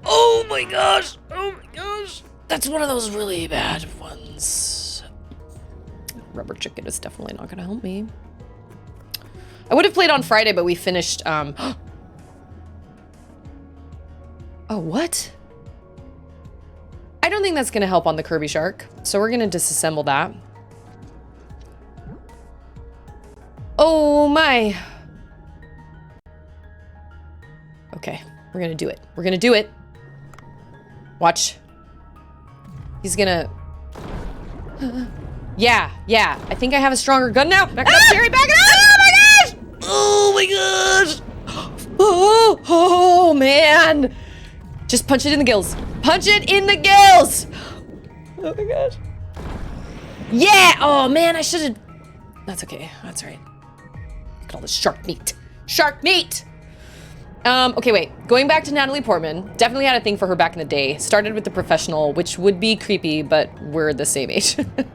Oh my gosh. Oh my gosh. That's one of those really bad ones. Rubber chicken is definitely not gonna help me. I would have played on Friday, but we finished, oh, what? I don't think that's gonna help on the Kirby Shark, so we're gonna disassemble that. Oh my. Okay, we're gonna do it. We're gonna do it. Watch. He's gonna... Yeah. I think I have a stronger gun now. Back it up, Jerry, back it up! Oh my gosh! Oh, man! Just punch it in the gills. Punch it in the gills! Oh my gosh. Yeah! Oh man, I should have... That's okay, that's all right. Look at all this shark meat. Shark meat! Okay, wait. Going back to Natalie Portman, definitely had a thing for her back in the day. Started with The Professional, which would be creepy, but we're the same age. What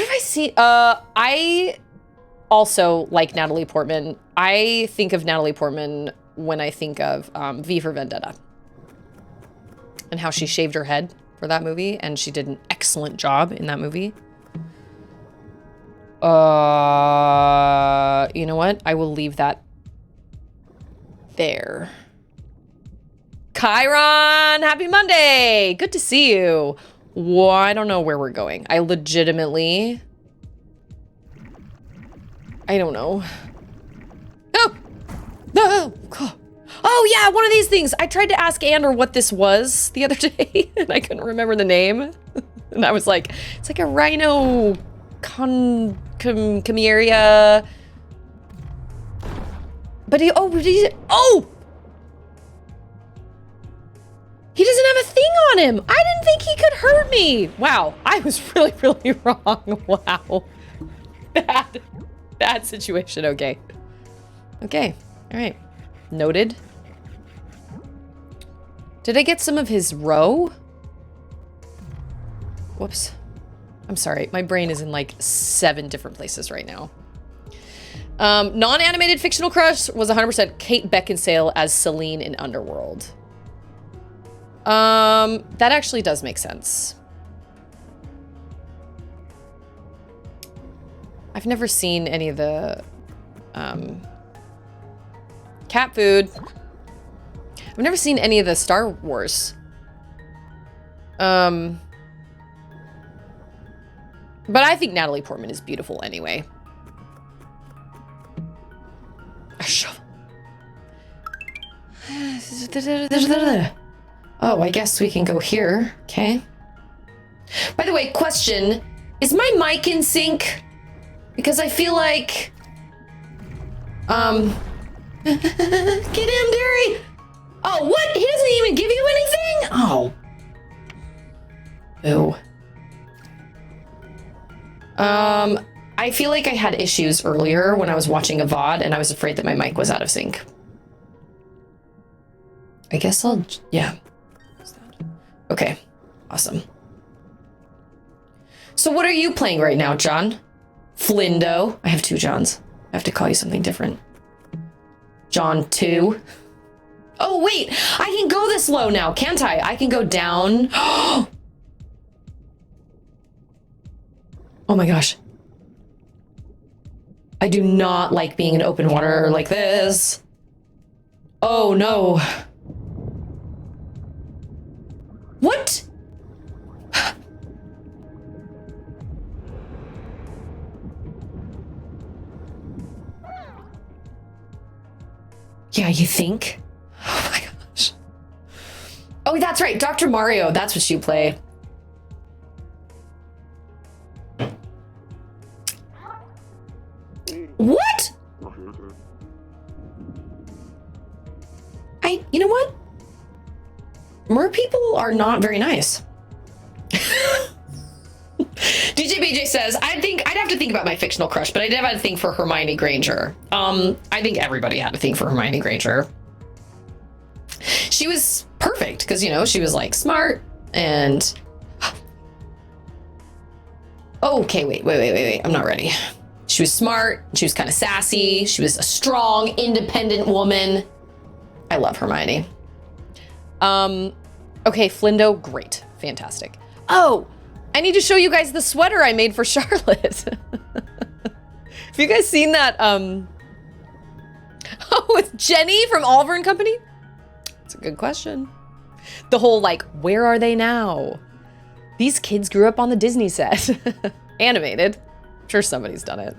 have I seen? I also like Natalie Portman. I think of Natalie Portman when I think of V for Vendetta. And how she shaved her head for that movie, and she did an excellent job in that movie. You know what? I will leave that there. Chiron, happy Monday. Good to see you. Well, I don't know where we're going. I legitimately... I don't know. Oh! No! Oh yeah, one of these things. I tried to ask Ander what this was the other day, and I couldn't remember the name. And I was like, it's like a rhino chimeria. But he doesn't have a thing on him. I didn't think he could hurt me. Wow, I was really, really wrong. Wow. Bad situation, okay. Okay, all right. Noted. Did I get some of his roe? Whoops. I'm sorry, my brain is in like 7 different places right now. Non-animated fictional crush was 100% Kate Beckinsale as Celine in Underworld. That actually does make sense. I've never seen any of the, cat food. I've never seen any of the Star Wars. But I think Natalie Portman is beautiful anyway. A shovel. Oh, I guess we can go here. Okay. By the way, question. Is my mic in sync? Because I feel like... Get him, Derry! Oh, what? He doesn't even give you anything? Oh. Ew. I feel like I had issues earlier when I was watching a VOD and I was afraid that my mic was out of sync. I guess I'll, yeah. Okay, awesome. So what are you playing right now, John? Flindo. I have two Johns. I have to call you something different. John 2. Oh, wait, I can go this low now, can't I? I can go down. Oh my gosh. I do not like being in open water like this. Oh no. What? Yeah, you think? Oh my gosh. Oh, that's right, Dr. Mario, that's what you play. What? You know what? Mer people are not very nice. DJ BJ says, I'd have to think about my fictional crush, but I did have a thing for Hermione Granger. I think everybody had a thing for Hermione Granger. She was perfect because, you know, she was like smart and... Okay, wait. I'm not ready. She was smart. She was kind of sassy. She was a strong, independent woman. I love Hermione. Okay, Flindo, great. Fantastic. Oh, I need to show you guys the sweater I made for Charlotte. Have you guys seen that, oh, with Jenny from Oliver and Company? That's a good question. The whole, like, where are they now? These kids grew up on the Disney set. Animated. I'm sure somebody's done it.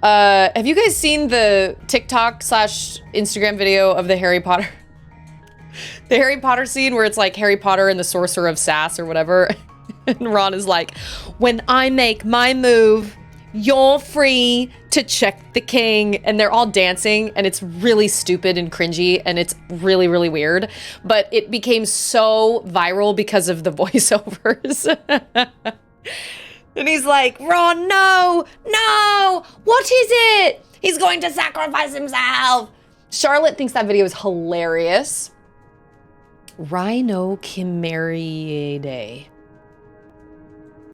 Have you guys seen the TikTok / Instagram video of the Harry Potter? The Harry Potter scene where it's like Harry Potter and the Sorcerer of Sass or whatever. And Ron is like, when I make my move, you're free to check the king. And they're all dancing and it's really stupid and cringy and it's really, really weird. But it became so viral because of the voiceovers. And he's like, Ron, no, what is it? He's going to sacrifice himself. Charlotte thinks that video is hilarious. Rhinocimeridae.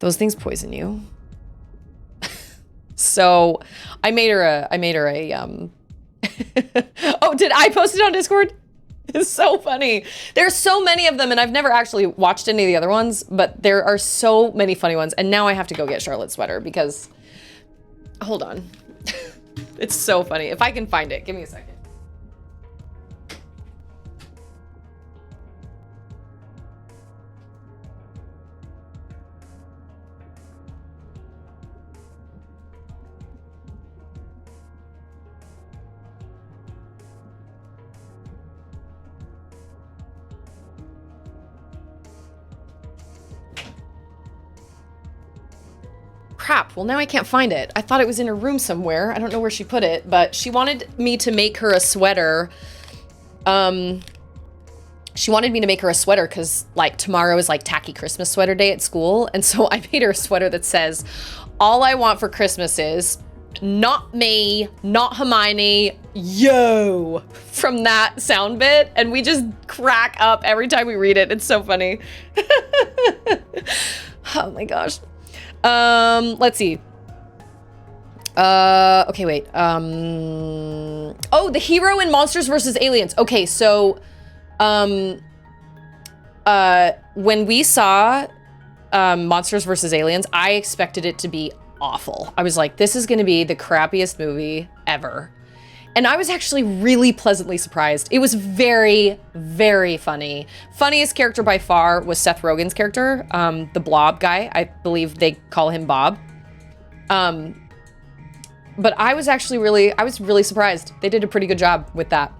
Those things poison you. So I made her a oh, did I post it on Discord? It's so funny. There's so many of them and I've never actually watched any of the other ones, but there are so many funny ones. And now I have to go get Charlotte's sweater because, hold on. It's so funny. If I can find it, give me a second. Crap, well now I can't find it. I thought it was in her room somewhere. I don't know where she put it, but she wanted me to make her a sweater. She wanted me to make her a sweater because like tomorrow is like tacky Christmas sweater day at school. And so I made her a sweater that says, all I want for Christmas is not me, not Hermione, yo, from that sound bit. And we just crack up every time we read it. It's so funny. Oh my gosh. Let's see. Okay, wait. Oh, the hero in Monsters vs. Aliens. Okay, so, when we saw, Monsters vs. Aliens, I expected it to be awful. I was like, this is gonna be the crappiest movie ever. And I was actually really pleasantly surprised. It was very, very funny. Funniest character by far was Seth Rogen's character, the Blob guy. I believe they call him Bob. But I was actually really surprised. They did a pretty good job with that.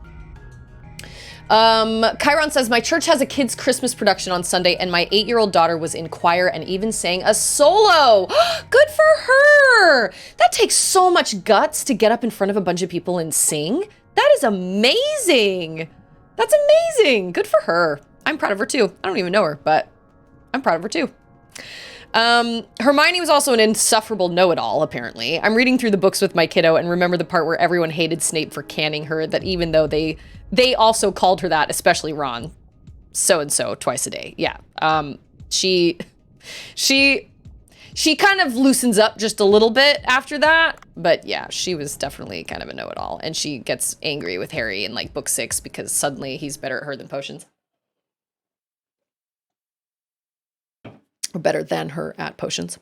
Chiron says, my church has a kids' Christmas production on Sunday, and my 8-year-old daughter was in choir and even sang a solo. Good for her. That takes so much guts to get up in front of a bunch of people and sing. That is amazing. That's amazing. Good for her. I'm proud of her too. I don't even know her, but I'm proud of her too. Hermione was also an insufferable know-it-all, apparently. I'm reading through the books with my kiddo and remember the part where everyone hated Snape for canning her, that even though they also called her that, especially Ron, so-and-so twice a day. Yeah. She kind of loosens up just a little bit after that, but yeah, she was definitely kind of a know-it-all, and she gets angry with Harry in like book 6 because suddenly he's better at her than potions. Or better than her at potions.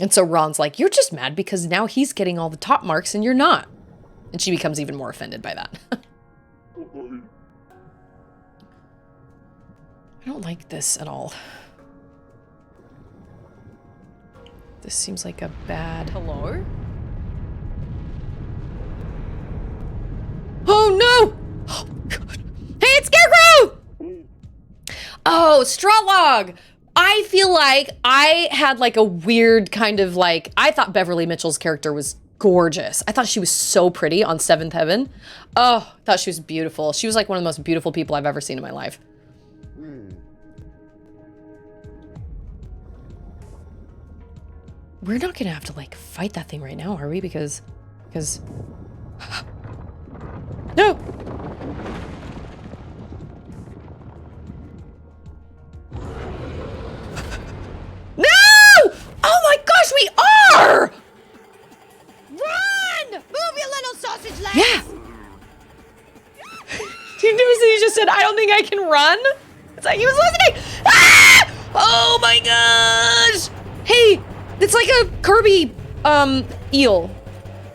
And so Ron's like, you're just mad because now he's getting all the top marks and you're not. And she becomes even more offended by that. I don't like this at all. This seems like a bad... Hello? Oh no! Oh god! Hey, it's Scarecrow! Oh, Strawlog! I feel like I had like a weird kind of like, I thought Beverly Mitchell's character was gorgeous. I thought she was so pretty on Seventh Heaven. Oh, I thought she was beautiful. She was like one of the most beautiful people I've ever seen in my life. We're not gonna have to like fight that thing right now, are we? Because... No! No! Oh my gosh, we are! Run! Move, you little sausage legs! Yeah. You just said, I don't think I can run? It's like he was listening. Ah! Oh my gosh! Hey, it's like a Kirby, eel.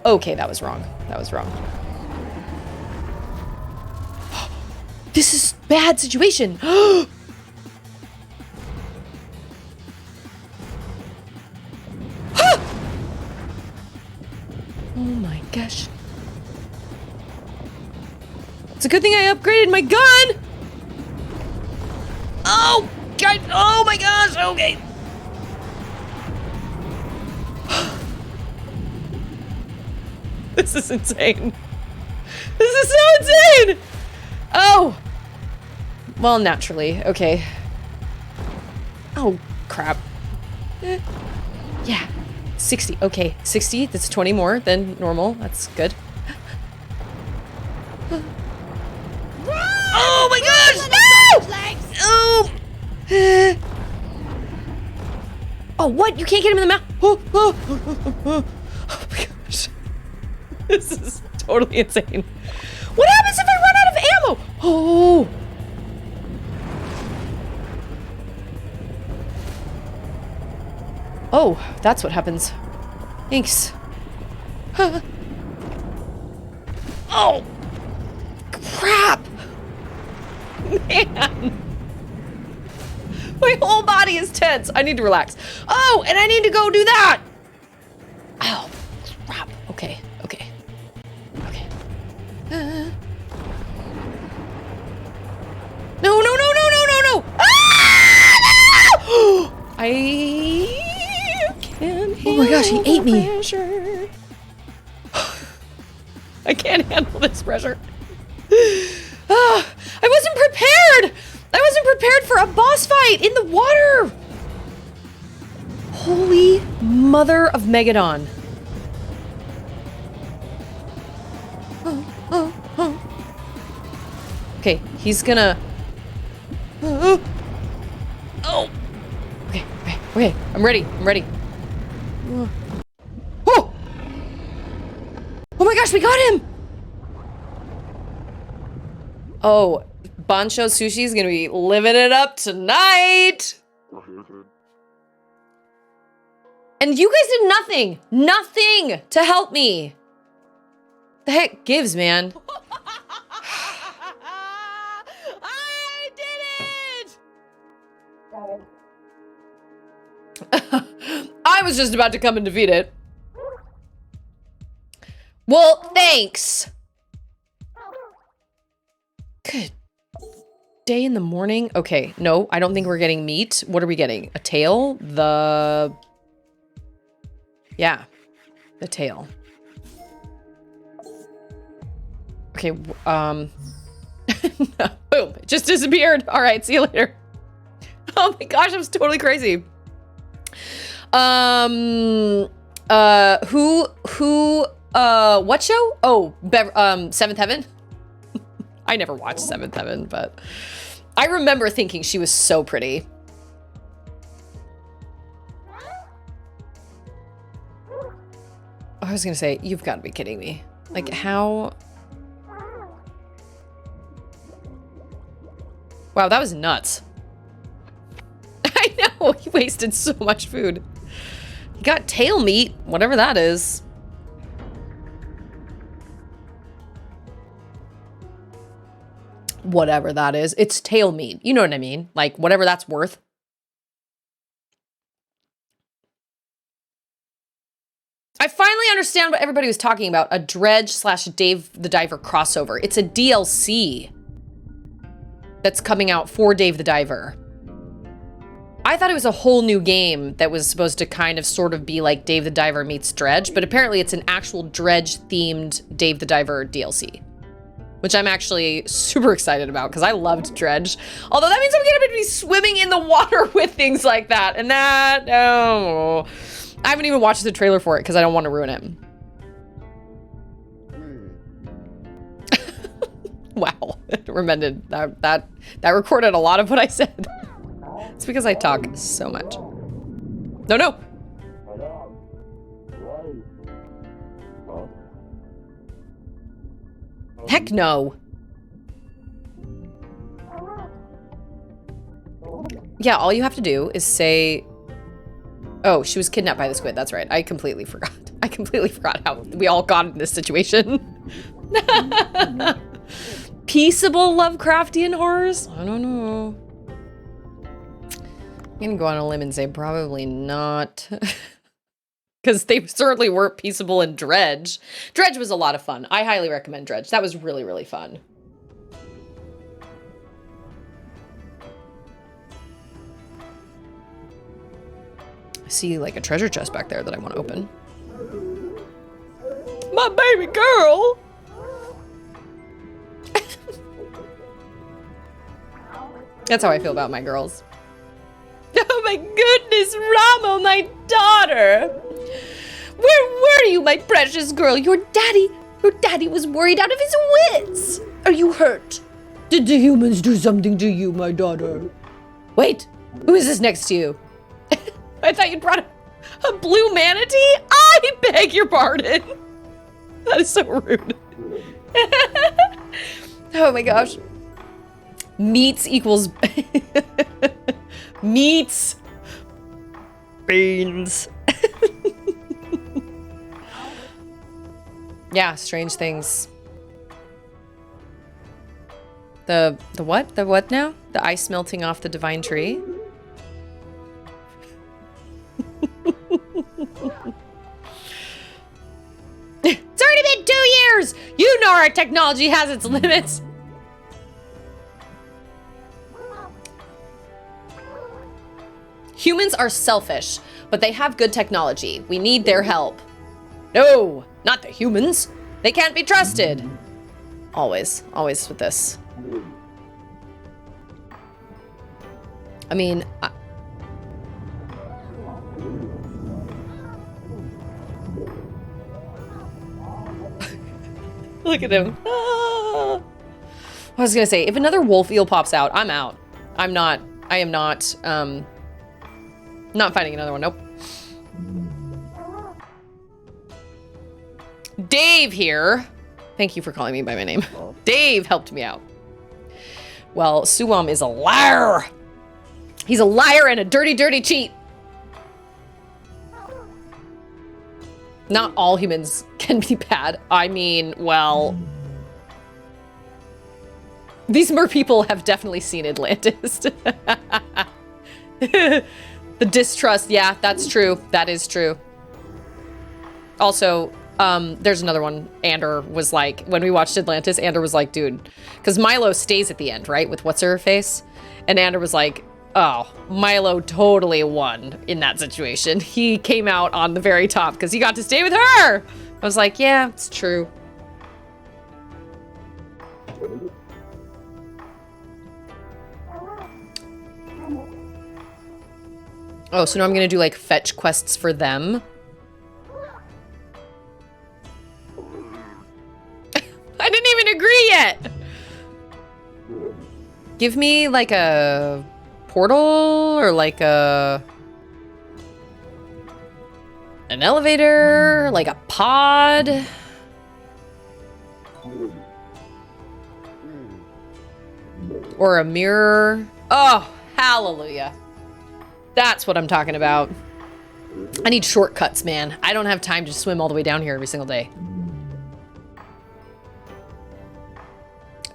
Okay, that was wrong. That was wrong. This is bad situation. Oh my gosh. It's a good thing I upgraded my gun! Oh, God, oh my gosh, okay. This is insane. This is so insane! Oh! Well, naturally, okay. Oh, crap. Yeah. 60, okay, 60, that's 20 more than normal, that's good. Oh my gosh, no! Oh! Oh, what? You can't get him in the mouth? Oh my gosh. This is totally insane. What happens if I run out of ammo? Oh! Oh, that's what happens. Thanks. Huh. Oh! Crap! Man! My whole body is tense. I need to relax. Oh, and I need to go do that! Oh, crap. Okay, okay. Okay. No, no, no, no, no, no, no! Ah! No! I can't handle. Oh my gosh, he ate me. Pressure. I can't handle this pressure. I wasn't prepared! I wasn't prepared for a boss fight in the water! Holy mother of Megadon. Okay, he's gonna... Oh! Okay, okay, okay. I'm ready, I'm ready. Oh! my gosh, we got him! Oh, Bancho Sushi is gonna be living it up tonight! And you guys did nothing! Nothing to help me! The heck gives, man? I did it! I was just about to come and defeat it. Well, thanks. Good day in the morning. Okay, no, I don't think we're getting meat. What are we getting? A tail? Yeah, the tail. Okay, boom, it just disappeared. All right, see you later. Oh my gosh, I was totally crazy. What show? Oh, Seventh Heaven? I never watched Seventh Heaven, but I remember thinking she was so pretty. I was gonna say, you've got to be kidding me. Like, how? Wow, that was nuts. I know, he wasted so much food. He got tail meat, whatever that is. Whatever that is. It's tail meat. You know what I mean? Like, whatever that's worth. I finally understand what everybody was talking about. A Dredge / Dave the Diver crossover. It's a DLC that's coming out for Dave the Diver. I thought it was a whole new game that was supposed to kind of sort of be like Dave the Diver meets Dredge, but apparently it's an actual Dredge-themed Dave the Diver DLC, which I'm actually super excited about because I loved Dredge. Although that means I'm gonna be swimming in the water with things like that, and that, oh. I haven't even watched the trailer for it because I don't want to ruin it. Wow, remembered that recorded a lot of what I said. It's because I talk so much. No. Heck no. Yeah, all you have to do is say, oh, she was kidnapped by the squid. That's right. I completely forgot. I completely forgot how we all got in this situation. Peaceable Lovecraftian horrors? I don't know. I'm gonna go on a limb and say probably not. Because they certainly weren't peaceable in Dredge. Dredge was a lot of fun. I highly recommend Dredge. That was really, really fun. I see like a treasure chest back there that I want to open. My baby girl! That's how I feel about my girls. Oh my goodness, Ramo, my daughter! Where were you, my precious girl? Your daddy was worried out of his wits! Are you hurt? Did the humans do something to you, my daughter? Wait, who is this next to you? I thought you brought a blue manatee? I beg your pardon! That is so rude. Oh my gosh. Meats equals... Meats. Beans. Yeah, strange things. The what? The what now? The ice melting off the divine tree? It's already been 2 years! You know our technology has its limits. Humans are selfish, but they have good technology. We need their help. No, not the humans. They can't be trusted. Always with this. I mean, look at him. Ah. I was gonna say, if another wolf eel pops out, I'm out. I am not, not fighting another one, nope. Dave here. Thank you for calling me by my name. Dave helped me out. Well, Suwam is a liar. He's a liar and a dirty, dirty cheat. Not all humans can be bad. I mean, well... These mer people have definitely seen Atlantis. The distrust, yeah, that's true. That is true. Also, there's another one. Ander was like, when we watched Atlantis, Ander was like, dude, because Milo stays at the end, right? With what's her face? And Ander was like, oh, Milo totally won in that situation. He came out on the very top because he got to stay with her. I was like, yeah, it's true. Oh, so now I'm gonna do like fetch quests for them. I didn't even agree yet. Give me like a portal or like an elevator, like a pod. Or a mirror. Oh, hallelujah. That's what I'm talking about. I need shortcuts, man. I don't have time to swim all the way down here every single day.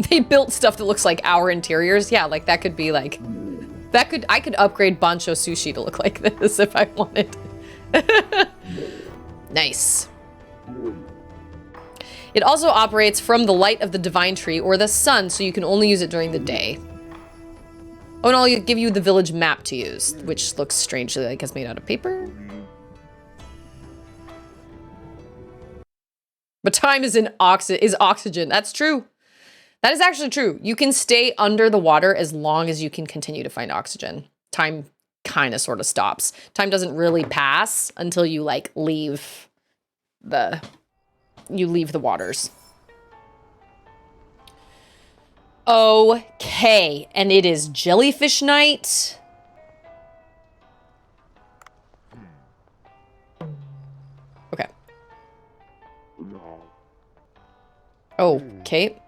They built stuff that looks like our interiors. Yeah, like that could be like... I could upgrade Bancho Sushi to look like this if I wanted. Nice. It also operates from the light of the divine tree or the sun, so you can only use it during the day. Oh, and I'll give you the village map to use, which looks strangely like it's made out of paper. But time is oxygen. That's true. That is actually true. You can stay under the water as long as you can continue to find oxygen. Time kind of sort of stops. Time doesn't really pass until you like leave the waters. Okay, and it is jellyfish night. Okay. Okay.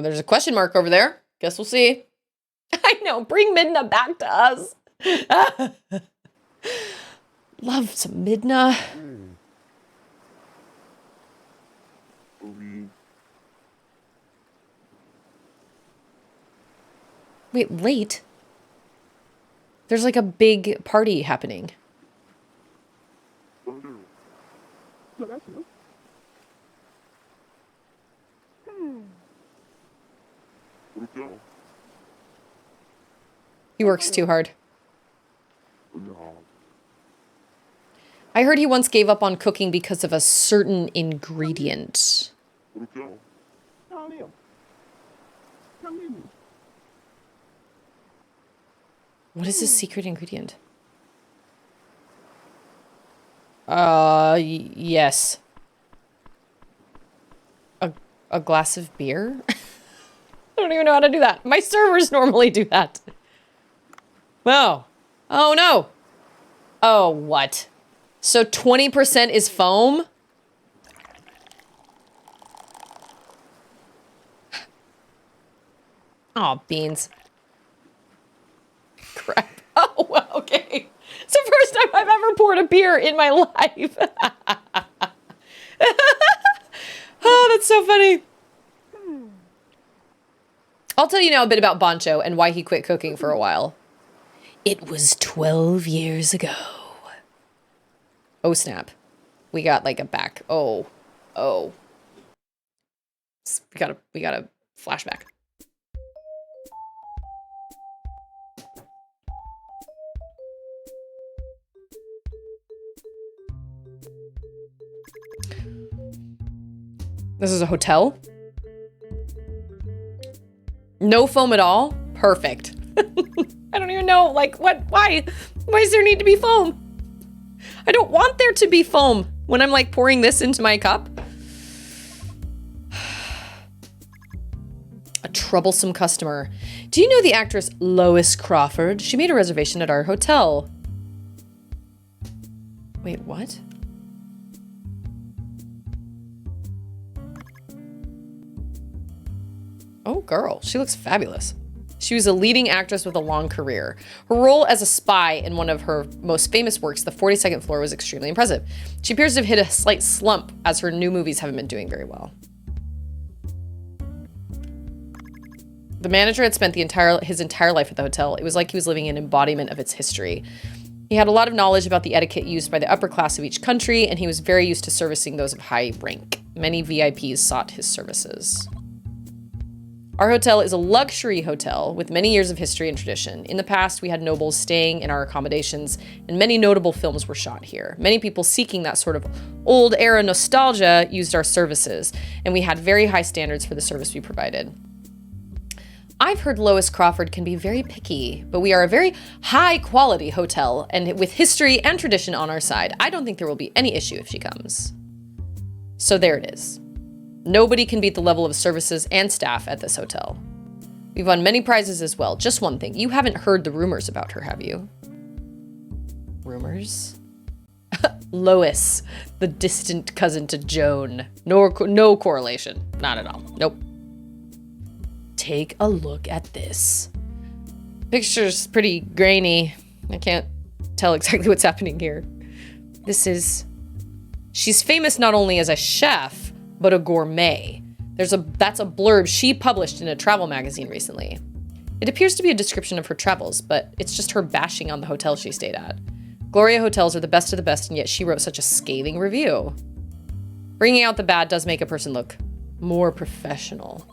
There's a question mark over there. Guess we'll see. I know, bring Midna back to us. Love some Midna. Wait, late? There's like a big party happening. He works too hard. I heard he once gave up on cooking because of a certain ingredient. What is his secret ingredient? Yes. A glass of beer? I don't even know how to do that. My servers normally do that. Oh. Oh no. Oh, what? So 20% is foam? Oh, beans. Crap. Oh, well, okay. It's the first time I've ever poured a beer in my life. Oh, that's so funny. I'll tell you now a bit about Bancho and why he quit cooking for a while. It was 12 years ago. Oh, snap. We got like a back. Oh. We got a flashback. This is a hotel. No foam at all? Perfect. I don't even know, like, what, why? Why does there need to be foam? I don't want there to be foam when I'm, like, pouring this into my cup. A troublesome customer. Do you know the actress Lois Crawford? She made a reservation at our hotel. Wait, what? Oh, girl, she looks fabulous. She was a leading actress with a long career. Her role as a spy in one of her most famous works, The 42nd Floor, was extremely impressive. She appears to have hit a slight slump as her new movies haven't been doing very well. The manager had spent his entire life at the hotel. It was like he was living an embodiment of its history. He had a lot of knowledge about the etiquette used by the upper class of each country, and he was very used to servicing those of high rank. Many VIPs sought his services. Our hotel is a luxury hotel with many years of history and tradition. In the past, we had nobles staying in our accommodations, and many notable films were shot here. Many people seeking that sort of old era nostalgia used our services, and we had very high standards for the service we provided. I've heard Lois Crawford can be very picky, but we are a very high quality hotel, and with history and tradition on our side, I don't think there will be any issue if she comes. So there it is. Nobody can beat the level of services and staff at this hotel. We've won many prizes as well. Just one thing, you haven't heard the rumors about her, have you? Rumors? Lois, the distant cousin to Joan. No correlation. Not at all. Nope. Take a look at this. Picture's pretty grainy. I can't tell exactly what's happening here. She's famous not only as a chef, but a gourmet. That's a blurb she published in a travel magazine recently. It appears to be a description of her travels, but it's just her bashing on the hotel she stayed at. Gloria hotels are the best of the best, and yet she wrote such a scathing review. Bringing out the bad does make a person look more professional.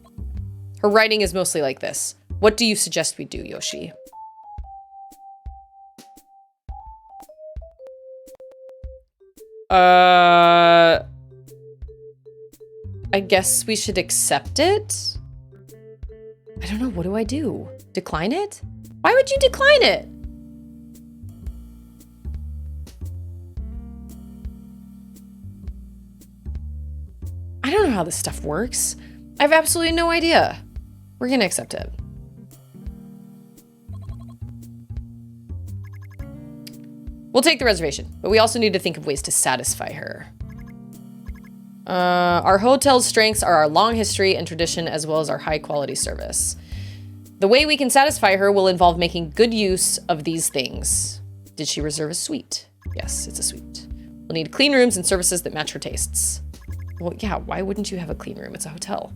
Her writing is mostly like this. What do you suggest we do, Yoshi? I guess we should accept it? I don't know, what do I do? Decline it? Why would you decline it? I don't know how this stuff works. I have absolutely no idea. We're gonna accept it. We'll take the reservation, but we also need to think of ways to satisfy her. Our hotel's strengths are our long history and tradition, as well as our high quality service. The way we can satisfy her will involve making good use of these things. Did she reserve a suite? Yes, it's a suite. We'll need clean rooms and services that match her tastes. Well, yeah, why wouldn't you have a clean room? It's a hotel.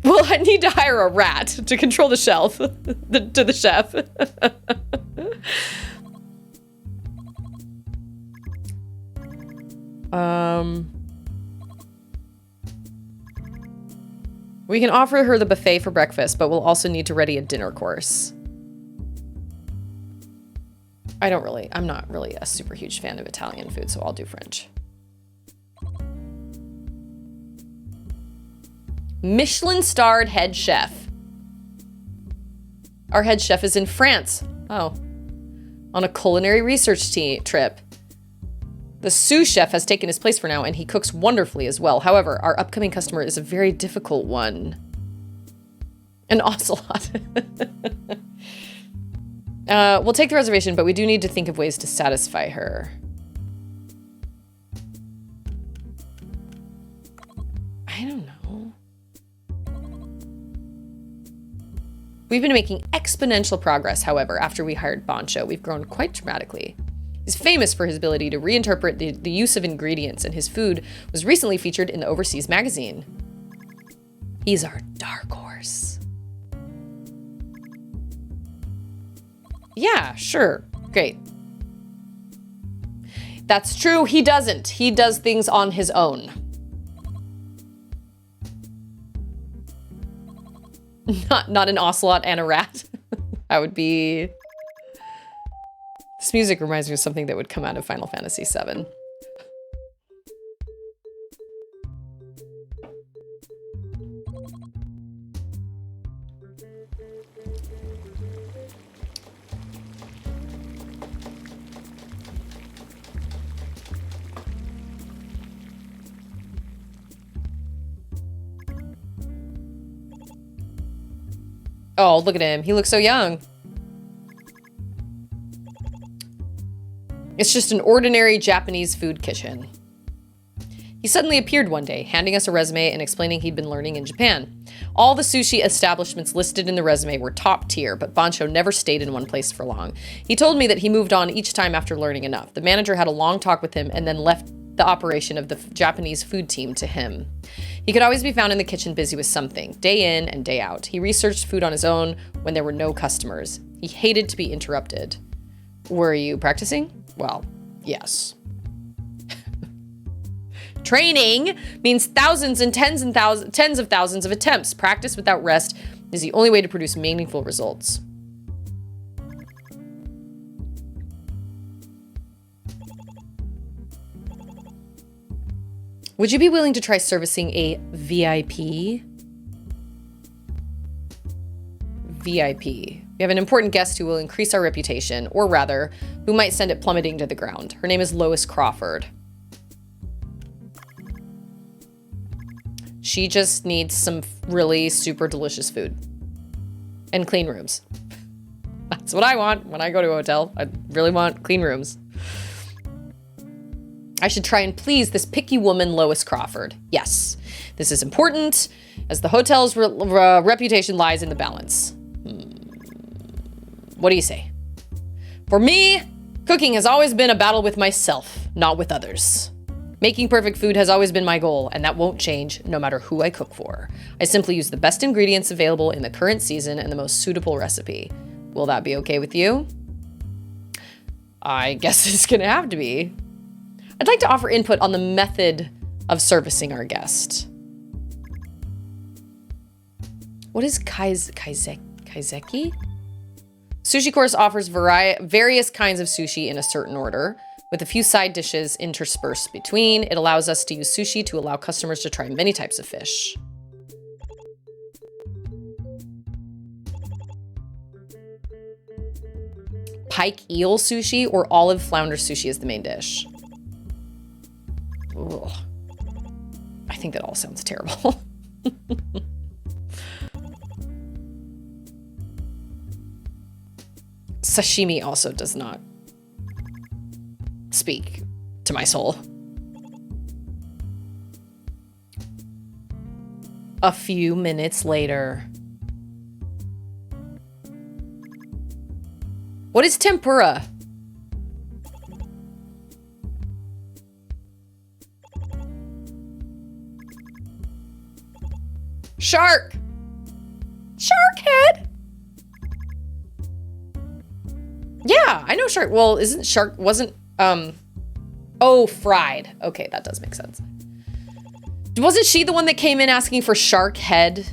Well, I need to hire a rat to control the shelf, to the chef. We can offer her the buffet for breakfast, but we'll also need to ready a dinner course. I'm not really a super huge fan of Italian food, so I'll do French. Michelin-starred head chef. Our head chef is in France. Oh. On a culinary research trip. The sous chef has taken his place for now, and he cooks wonderfully as well. However, our upcoming customer is a very difficult one. An ocelot. We'll take the reservation, but we do need to think of ways to satisfy her. I don't know. We've been making exponential progress, however, after we hired Boncho. We've grown quite dramatically. He's famous for his ability to reinterpret the use of ingredients, and his food was recently featured in the Overseas magazine. He's our dark horse. Yeah, sure. Great. That's true. He doesn't. He does things on his own. Not an ocelot and a rat. That would be... This music reminds me of something that would come out of Final Fantasy VII. Oh, look at him. He looks so young. It's just an ordinary Japanese food kitchen. He suddenly appeared one day, handing us a resume and explaining he'd been learning in Japan. All the sushi establishments listed in the resume were top tier, but Bancho never stayed in one place for long. He told me that he moved on each time after learning enough. The manager had a long talk with him and then left the operation of the Japanese food team to him. He could always be found in the kitchen busy with something, day in and day out. He researched food on his own when there were no customers. He hated to be interrupted. Were you practicing? Well, yes. Training means thousands and tens of thousands of attempts. Practice without rest is the only way to produce meaningful results. Would you be willing to try servicing a VIP? VIP. We have an important guest who will increase our reputation, or rather, who might send it plummeting to the ground. Her name is Lois Crawford. She just needs some really super delicious food. And clean rooms. That's what I want when I go to a hotel. I really want clean rooms. I should try and please this picky woman, Lois Crawford. Yes, this is important, as the hotel's reputation lies in the balance. What do you say? For me, cooking has always been a battle with myself, not with others. Making perfect food has always been my goal, and that won't change no matter who I cook for. I simply use the best ingredients available in the current season and the most suitable recipe. Will that be okay with you? I guess it's gonna have to be. I'd like to offer input on the method of servicing our guest. What is kaiseki? Sushi Course offers various kinds of sushi in a certain order, with a few side dishes interspersed between. It allows us to use sushi to allow customers to try many types of fish. Pike eel sushi or olive flounder sushi is the main dish. Ugh. I think that all sounds terrible. Sashimi also does not speak to my soul. A few minutes later. What is tempura? Shark! Shark head! Yeah, I know shark. Well, wasn't oh, fried. Okay, that does make sense. Wasn't she the one that came in asking for shark head?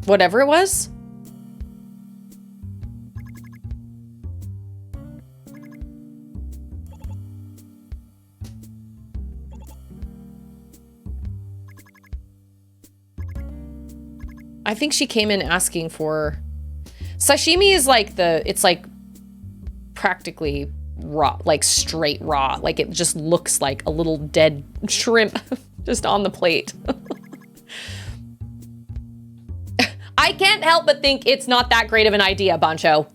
Whatever it was? I think she came in asking for... Sashimi is like it's like practically raw, like straight raw. Like it just looks like a little dead shrimp just on the plate. I can't help but think it's not that great of an idea, Bancho.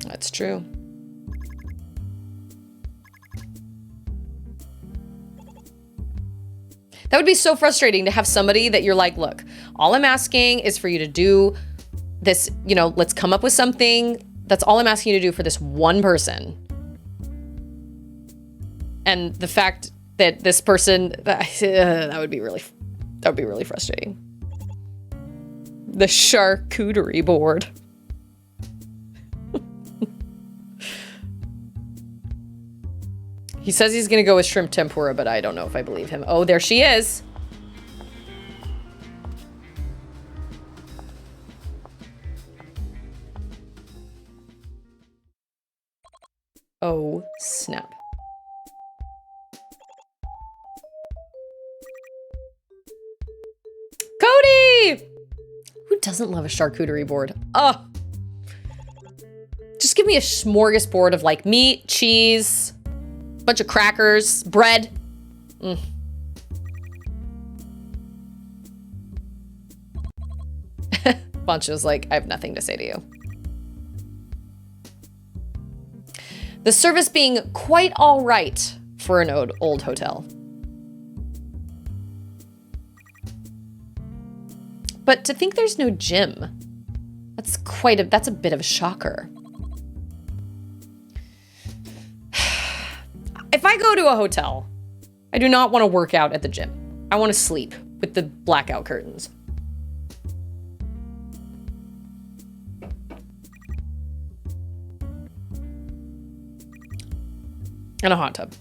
That's true. That would be so frustrating to have somebody that you're like, look, all I'm asking is for you to do this, you know, let's come up with something. That's all I'm asking you to do for this one person. And the fact that this person, that would be really frustrating. The charcuterie board. He says he's gonna go with shrimp tempura, but I don't know if I believe him. Oh, there she is. Oh, snap. Cody! Who doesn't love a charcuterie board? Oh. Just give me a smorgasbord of like meat, cheese, bunch of crackers, bread. Bancho's like, I have nothing to say to you. The service being quite all right for an old hotel. But to think there's no gym, that's a bit of a shocker. If I go to a hotel, I do not want to work out at the gym. I want to sleep with the blackout curtains. And a hot tub.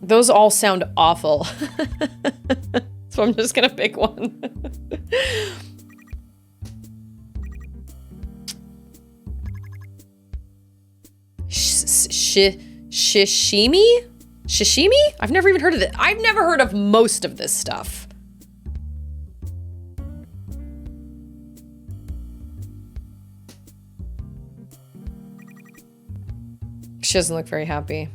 Those all sound awful. So I'm just gonna pick one. Shishimi? Shishimi? I've never even heard of it. I've never heard of most of this stuff. She doesn't look very happy.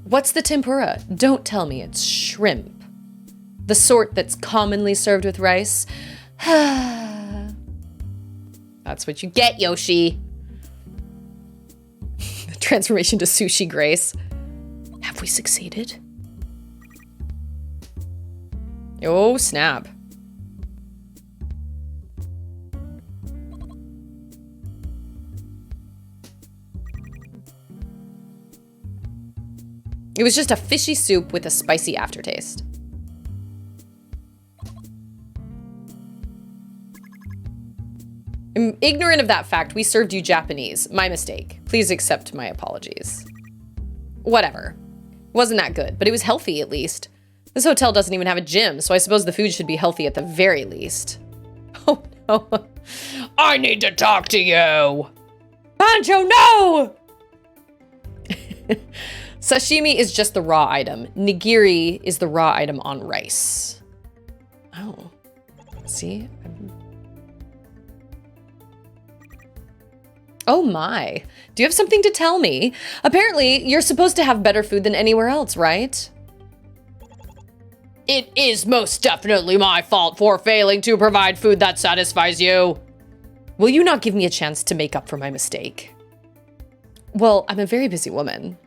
What's the tempura? Don't tell me it's shrimp. The sort that's commonly served with rice. That's what you get, Yoshi. The transformation to sushi grace. Have we succeeded? Oh, snap. It was just a fishy soup with a spicy aftertaste. I'm ignorant of that fact. We served you Japanese. My mistake. Please accept my apologies. Whatever. It wasn't that good, but it was healthy at least. This hotel doesn't even have a gym, so I suppose the food should be healthy at the very least. Oh no. I need to talk to you. Bancho, no! Sashimi is just the raw item. Nigiri is the raw item on rice. Oh. See? Oh my. Do you have something to tell me? Apparently, you're supposed to have better food than anywhere else, right? It is most definitely my fault for failing to provide food that satisfies you. Will you not give me a chance to make up for my mistake? Well, I'm a very busy woman.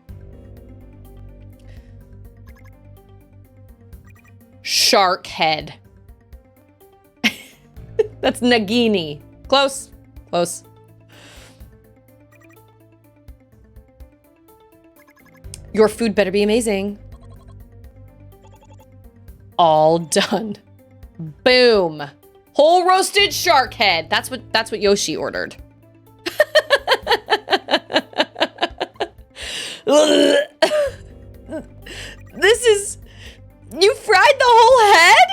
Shark head. That's nagini. Close. Close. Your food better be amazing. All done. Boom. Whole roasted shark head. That's what Yoshi ordered. This is... You fried the whole head?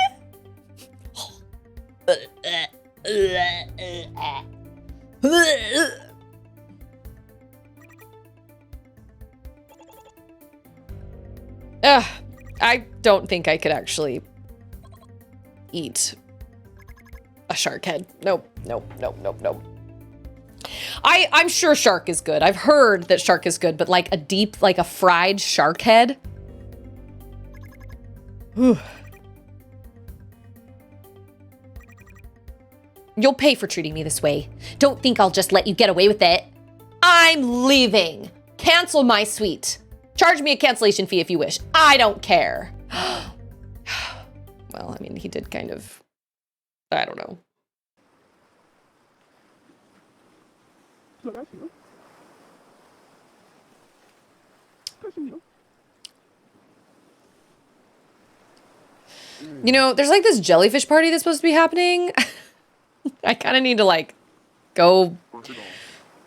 I don't think I could actually eat a shark head. Nope, nope, nope, nope, nope. I'm sure shark is good. I've heard that shark is good, but like a fried shark head? Whew. You'll pay for treating me this way. Don't think I'll just let you get away with it. I'm leaving. Cancel my suite. Charge me a cancellation fee if you wish. I don't care. Well, I mean, he did kind of, I don't know. You know, there's like this jellyfish party that's supposed to be happening. I kind of need to like go.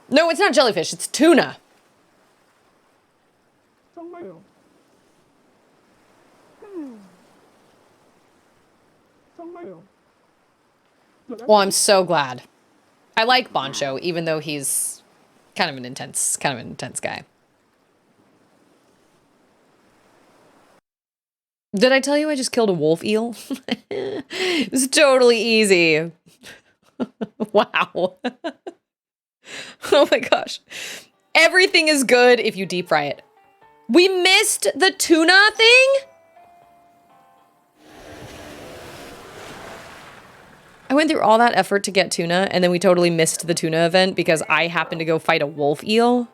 No, it's not jellyfish. It's tuna. Well, I'm so glad. I like Bancho, even though he's kind of an intense guy. Did I tell you I just killed a wolf eel? It was totally easy. Wow. Oh my gosh. Everything is good if you deep fry it. We missed the tuna thing? I went through all that effort to get tuna, and then we totally missed the tuna event because I happened to go fight a wolf eel.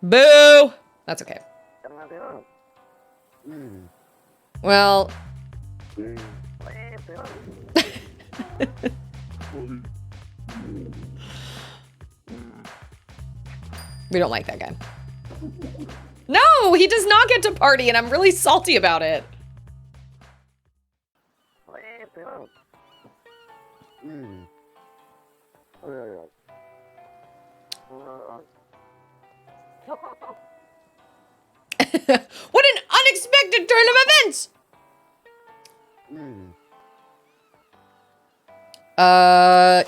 Boo! That's okay. Well... we don't like that guy. No, he does not get to party, and I'm really salty about it. What an unexpected turn of events!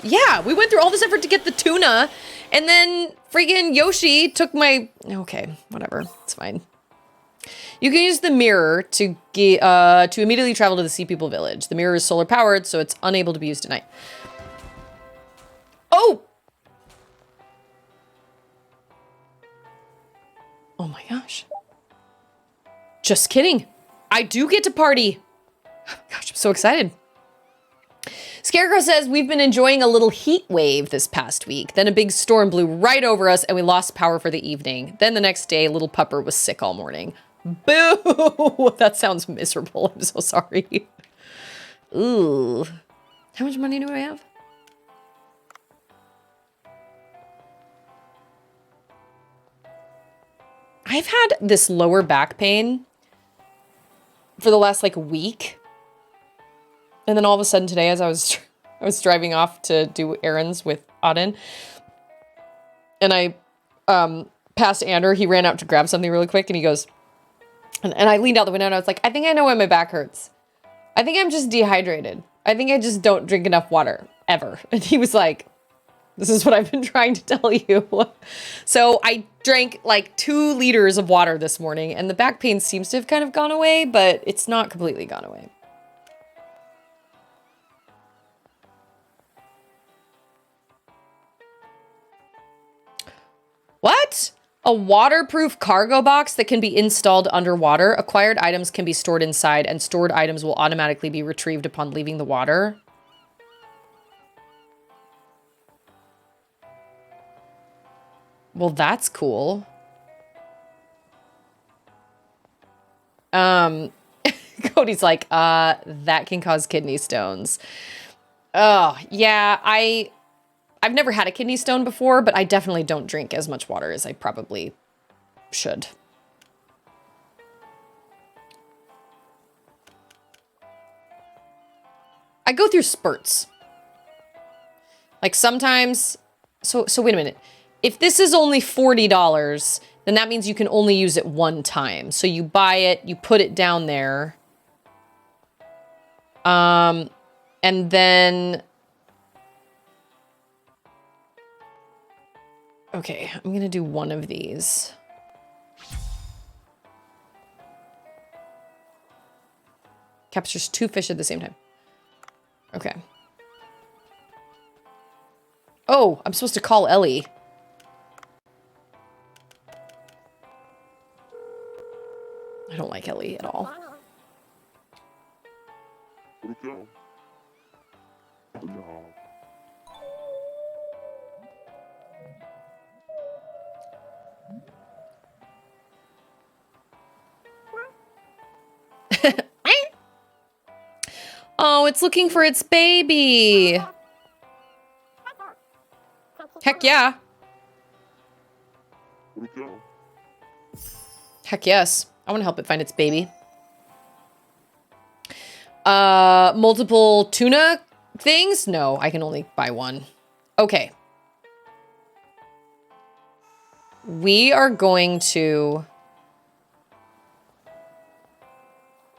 Yeah, we went through all this effort to get the tuna, and then friggin' Yoshi took my... Okay, whatever, it's fine. You can use the mirror to immediately travel to the Sea People Village. The mirror is solar powered, so it's unable to be used at night. Oh! Oh my gosh. Just kidding. I do get to party. Gosh, I'm so excited. Scarecrow says, we've been enjoying a little heat wave this past week. Then a big storm blew right over us and we lost power for the evening. Then the next day, little pupper was sick all morning. Boo! That sounds miserable. I'm so sorry. Ooh. How much money do I have? I've had this lower back pain for the last like week. And then all of a sudden today, as I was driving off to do errands with Auden, and I passed Ander. He ran out to grab something really quick, and he goes, and I leaned out the window, and I was like, I think I know why my back hurts. I think I'm just dehydrated. I think I just don't drink enough water, ever. And he was like, this is what I've been trying to tell you. So I drank like 2 liters of water this morning, and the back pain seems to have kind of gone away, but it's not completely gone away. What? A waterproof cargo box that can be installed underwater. Acquired items can be stored inside, and stored items will automatically be retrieved upon leaving the water. Well, that's cool. Cody's like, that can cause kidney stones. Oh, yeah, I've never had a kidney stone before, but I definitely don't drink as much water as I probably should. I go through spurts. Like sometimes, so wait a minute. If this is only $40, then that means you can only use it one time. So you buy it, you put it down there. And then... Okay, I'm gonna do one of these. Captures 2 fish at the same time. Okay. Oh, I'm supposed to call Ellie. I don't like Ellie at all. Oh, it's looking for its baby. Heck yeah. Heck yes. I want to help it find its baby. Multiple tuna things? No, I can only buy one. Okay. We are going to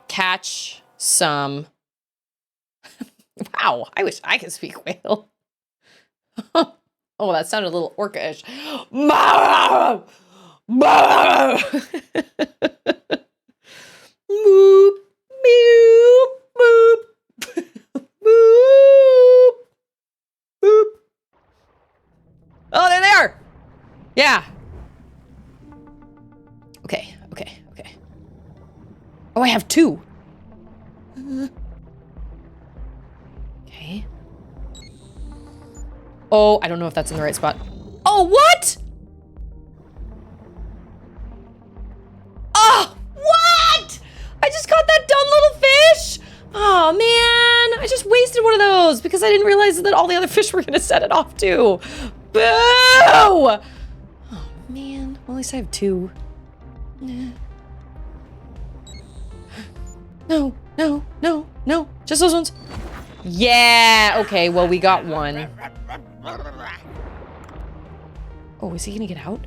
catch some... Wow, I wish I could speak whale. Oh, that sounded a little orca-ish. Boop, boop, boop, boop, boop. Oh, there they are. Yeah. Okay, okay, okay. Oh, I have 2. Okay. Oh, I don't know if that's in the right spot. Oh, what? Oh, what? I just caught that dumb little fish. Oh, man. I just wasted one of those because I didn't realize that all the other fish were going to set it off, too. Boo! Oh, man. Well, at least I have 2. No, no, no, no. Just those ones. Yeah. Okay, well, we got 1. Oh, is he going to get out?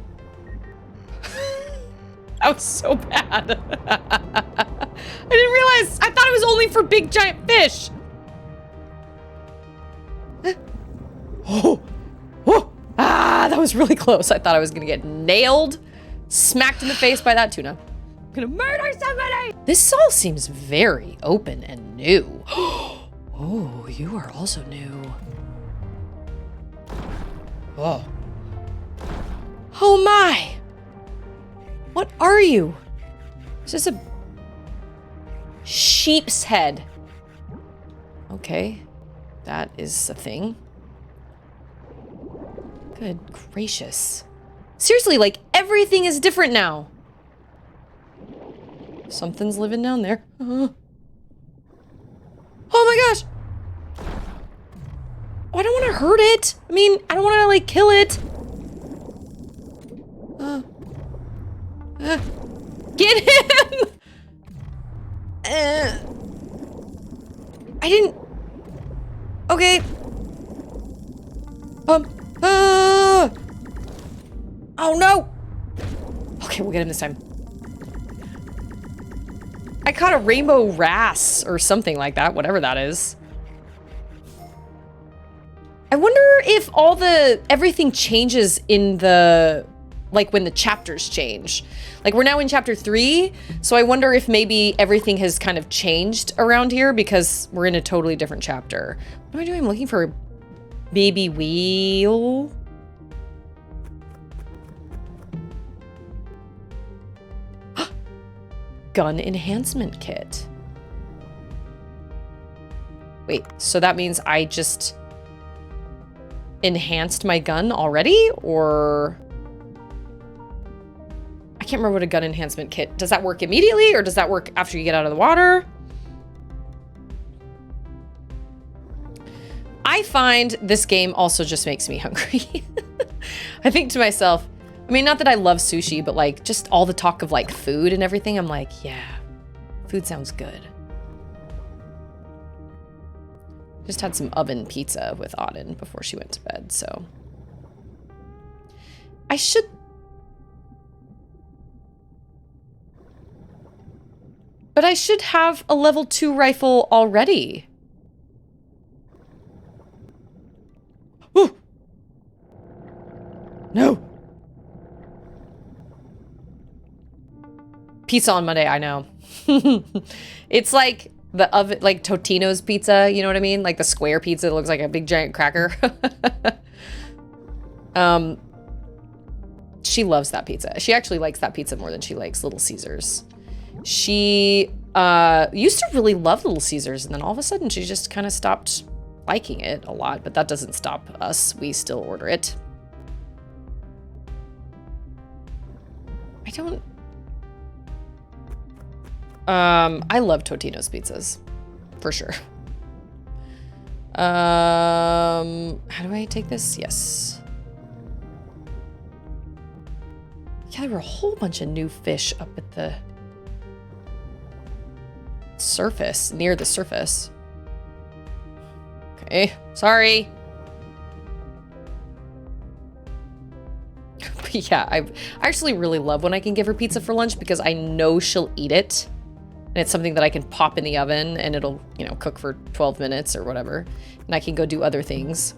That was so bad. I didn't realize. I thought it was only for big giant fish. Oh, oh, ah, that was really close. I thought I was gonna get nailed, smacked in the face by that tuna. I'm gonna murder somebody. This all seems very open and new. Oh, you are also new. Oh. Oh my. What are you? Is this a sheep's head? Okay, that is a thing. Good gracious. Seriously, like everything is different now. Something's living down there. Oh my gosh. Oh, I don't want to hurt it. I mean, I don't want to like kill it. Get him! I didn't... Okay. Oh no! Okay, we'll get him this time. I caught a rainbow wrasse or something like that, whatever that is. I wonder if everything changes in the... like when the chapters change. Like we're now in chapter 3, so I wonder if maybe everything has kind of changed around here because we're in a totally different chapter. What am I doing? I'm looking for a baby wheel. Gun enhancement kit. Wait, so that means I just enhanced my gun already, or... I can't remember what a gun enhancement kit. Does that work immediately or does that work after you get out of the water? I find this game also just makes me hungry. I think to myself, I mean, not that I love sushi, but like just all the talk of like food and everything. I'm like, yeah, food sounds good. Just had some oven pizza with Auden before she went to bed, so. I should... But I should have a level 2 rifle already. Ooh. No. Pizza on Monday, I know. It's like the oven, like Totino's pizza, you know what I mean? Like the square pizza that looks like a big giant cracker. She loves that pizza. She actually likes that pizza more than she likes Little Caesars. She used to really love Little Caesars, and then all of a sudden she just kind of stopped liking it a lot, but that doesn't stop us. We still order it. I don't... I love Totino's pizzas, for sure. How do I take this? Yes. Yeah, there were a whole bunch of new fish up at the surface, near the surface. Okay, sorry. But yeah, I actually really love when I can give her pizza for lunch because I know she'll eat it. And it's something that I can pop in the oven and it'll, you know, cook for 12 minutes or whatever. And I can go do other things.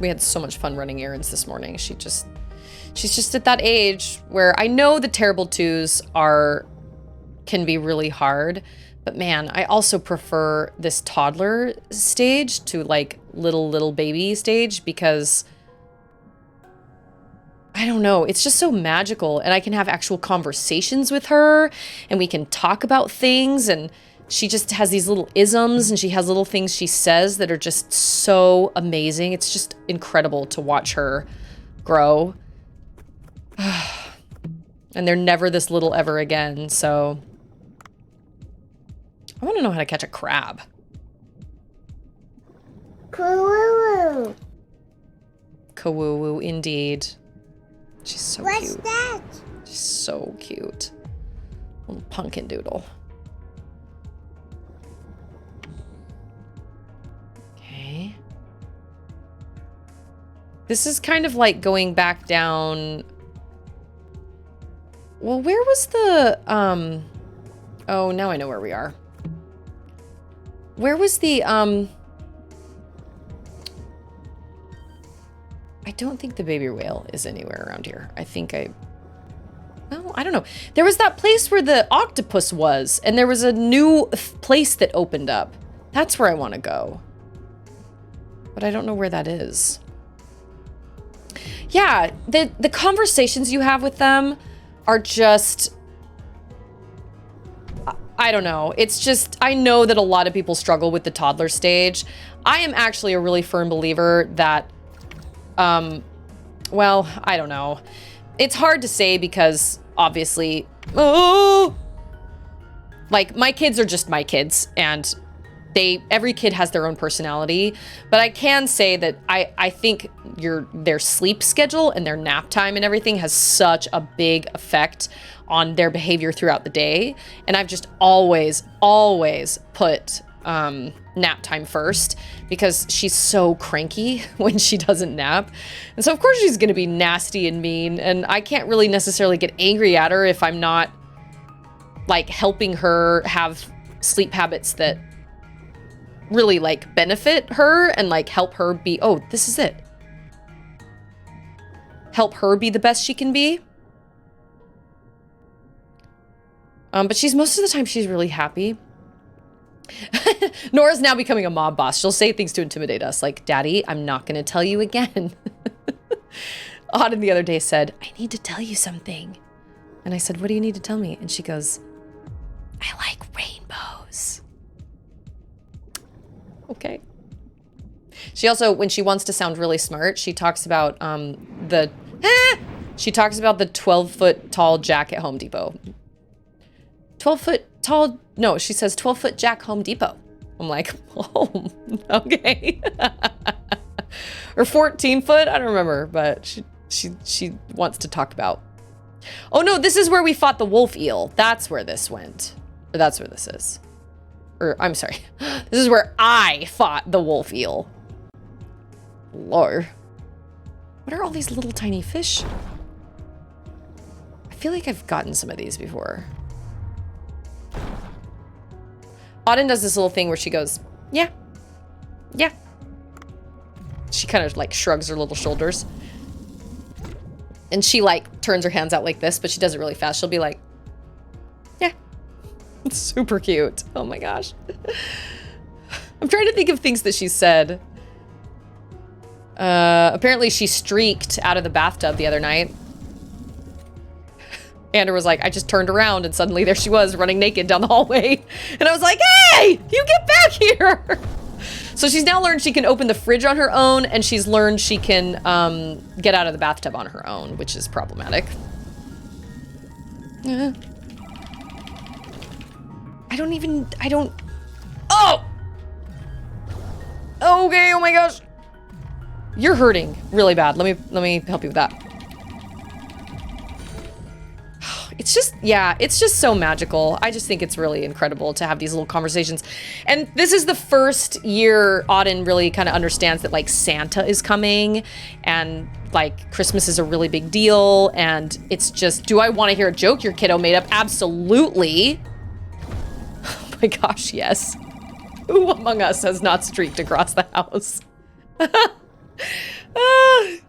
We had so much fun running errands this morning. She's just at that age where I know the terrible twos can be really hard, But man, I also prefer this toddler stage to like little baby stage because I don't know, it's just so magical and I can have actual conversations with her and we can talk about things and she just has these little isms and she has little things she says that are just so amazing. It's just incredible to watch her grow. And they're never this little ever again, so I want to know how to catch a crab. Kawoo. Kawoo, indeed. She's so cute. What's that? She's so cute. Little pumpkin doodle. Okay. This is kind of like going back down. Well, where was the, oh, now I know where we are. Where was the, I don't think the baby whale is anywhere around here. I think well, I don't know. There was that place where the octopus was, and there was a new place that opened up. That's where I want to go. But I don't know where that is. Yeah, the conversations you have with them are just, I don't know. It's just, I know that a lot of people struggle with the toddler stage. I am actually a really firm believer that, well, I don't know. It's hard to say because obviously, like my kids are just my kids and every kid has their own personality, but I can say that I think their sleep schedule and their nap time and everything has such a big effect on their behavior throughout the day. And I've just always put nap time first because she's so cranky when she doesn't nap. And so of course she's going to be nasty and mean, and I can't really necessarily get angry at her if I'm not like helping her have sleep habits that really like benefit her and like help her be, oh, this is it. Help her be the best she can be. But most of the time she's really happy. Nora's now becoming a mob boss. She'll say things to intimidate us like, Daddy, I'm not going to tell you again. Auden the other day said, I need to tell you something. And I said, what do you need to tell me? And she goes, I like rainbows. Okay. She also, when she wants to sound really smart, she talks about the 12-foot tall Jack at Home Depot. 12-foot tall, no, she says 12-foot Jack Home Depot. I'm like, oh, okay. Or 14-foot, I don't remember, but she wants to talk about. Oh no, this is where we fought the wolf eel. That's where this went. Or that's where this is. Or, I'm sorry. This is where I fought the wolf eel. Lord. What are all these little tiny fish? I feel like I've gotten some of these before. Auden does this little thing where she goes, yeah. Yeah. She kind of like shrugs her little shoulders. And she like turns her hands out like this, but she does it really fast. She'll be like, yeah. It's super cute. Oh my gosh. I'm trying to think of things that she said. Apparently she streaked out of the bathtub the other night. Andrew was like, I just turned around and suddenly there she was running naked down the hallway. And I was like, hey, you get back here. So she's now learned she can open the fridge on her own, and she's learned she can get out of the bathtub on her own, which is problematic. Yeah. Oh! Okay, oh my gosh. You're hurting really bad. Let me help you with that. It's just, yeah, it's just so magical. I just think it's really incredible to have these little conversations. And this is the first year Auden really kind of understands that like Santa is coming and like Christmas is a really big deal. And it's just, do I want to hear a joke your kiddo made up? Absolutely. Oh my gosh, yes. Who among us has not streaked across the house?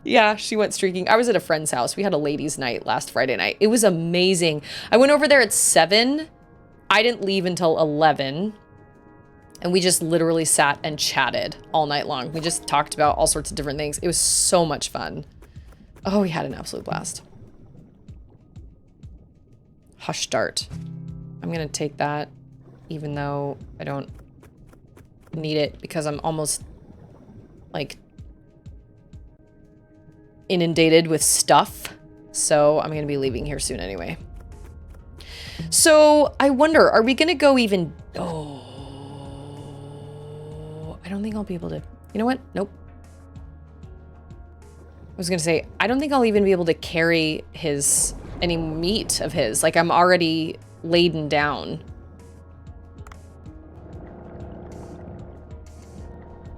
Yeah, she went streaking. I was at a friend's house. We had a ladies' night last Friday night. It was amazing. I went over there at 7 I didn't leave until 11. And we just literally sat and chatted all night long. We just talked about all sorts of different things. It was so much fun. Oh, we had an absolute blast. Hush start. I'm gonna take that, even though I don't need it because I'm almost like inundated with stuff. So I'm gonna be leaving here soon anyway. So I wonder, are we gonna go even? Oh, I don't think I'll be able to. You know what? Nope. I was gonna say, I don't think I'll even be able to carry any meat of his. Like, I'm already laden down.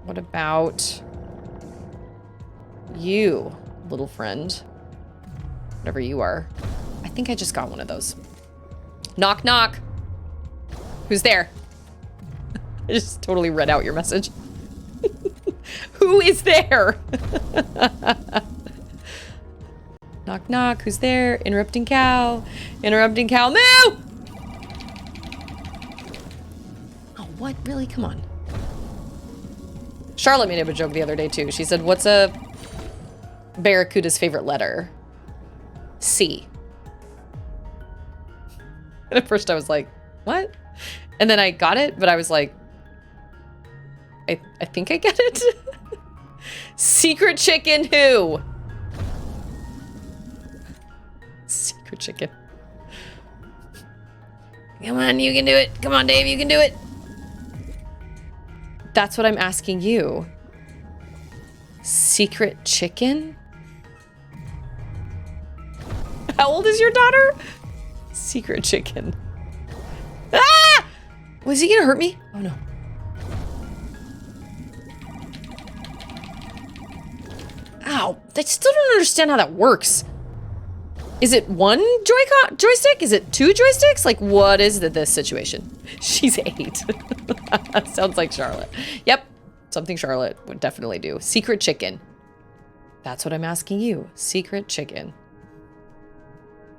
What about you, little friend? Whatever you are. I think I just got one of those. Knock, knock. Who's there? I just totally read out your message. Who is there? Knock, knock. Who's there? Interrupting cow. Interrupting cow. Moo! Oh, what? Really? Come on. Charlotte made up a joke the other day, too. She said, what's a barracuda's favorite letter? C. And at first I was like, what? And then I got it, but I was like, I think I get it. Secret chicken who? Secret chicken. Come on, you can do it. Come on, Dave, you can do it. That's what I'm asking you. Secret chicken? How old is your daughter? Secret chicken. Ah! Was he gonna hurt me? Oh no. Ow, I still don't understand how that works. Is it one joystick? Is it two joysticks? Like, what is this situation? She's 8. Sounds like Charlotte. Yep, something Charlotte would definitely do. Secret chicken. That's what I'm asking you. Secret chicken.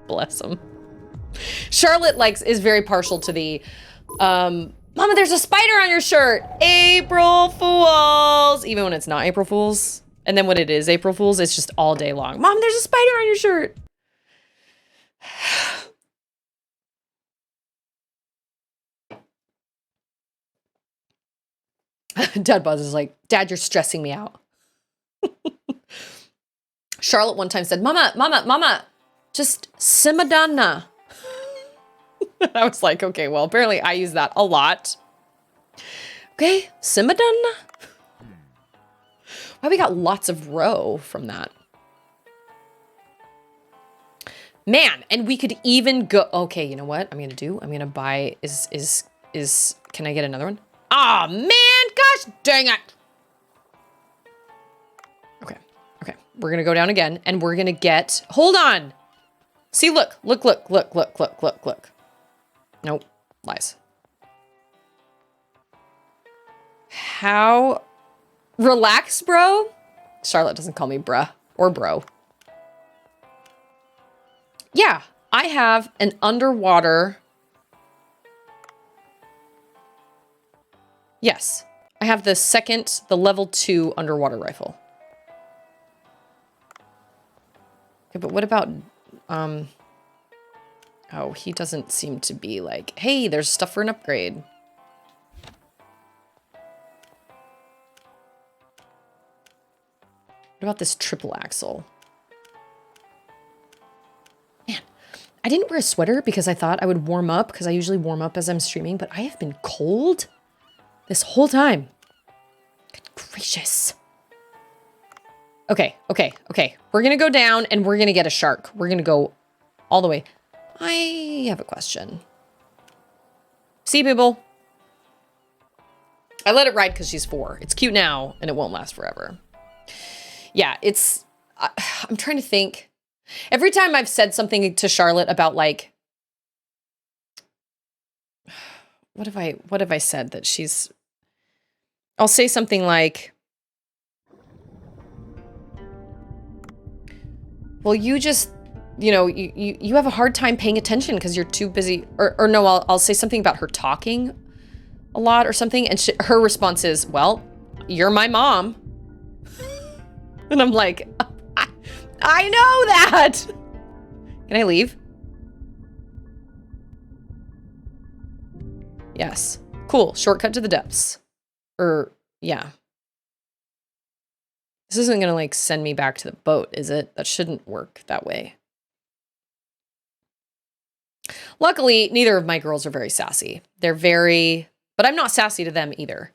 Bless him. Charlotte is very partial to the, Mama, there's a spider on your shirt. April Fools. Even when it's not April Fools. And then when it is April Fools, it's just all day long. Mom, there's a spider on your shirt. Dad Buzz is like, Dad, you're stressing me out. Charlotte one time said, Mama, just simadana. I was like, okay, well, apparently I use that a lot. Okay, simadana. Wow, we got lots of row from that. Man, and we could even go, okay, you know what I'm gonna do? I'm gonna buy, can I get another one? Ah, man, gosh dang it. Okay, we're gonna go down again and we're gonna get, hold on. See, look. Nope, lies. How, relax, bro. Charlotte doesn't call me bruh or bro. Yeah, I have an underwater. Yes, I have the level 2 underwater rifle. Okay, but what about, oh, he doesn't seem to be like, hey, there's stuff for an upgrade. What about this triple axle? Man, I didn't wear a sweater because I thought I would warm up because I usually warm up as I'm streaming, but I have been cold this whole time. Good gracious. Okay. We're gonna go down and we're gonna get a shark. We're gonna go all the way. I have a question. See, Bibble? I let it ride because she's 4. It's cute now and it won't last forever. Yeah, I'm trying to think. Every time I've said something to Charlotte about like, what have I said that she's, I'll say something like, well, you just you know, you have a hard time paying attention because you're too busy. Or no, I'll say something about her talking a lot or something. And her response is, well, you're my mom. And I'm like, I know that. Can I leave? Yes. Cool. Shortcut to the depths. Yeah. This isn't gonna like send me back to the boat, is it? That shouldn't work that way. Luckily, neither of my girls are very sassy. But I'm not sassy to them either.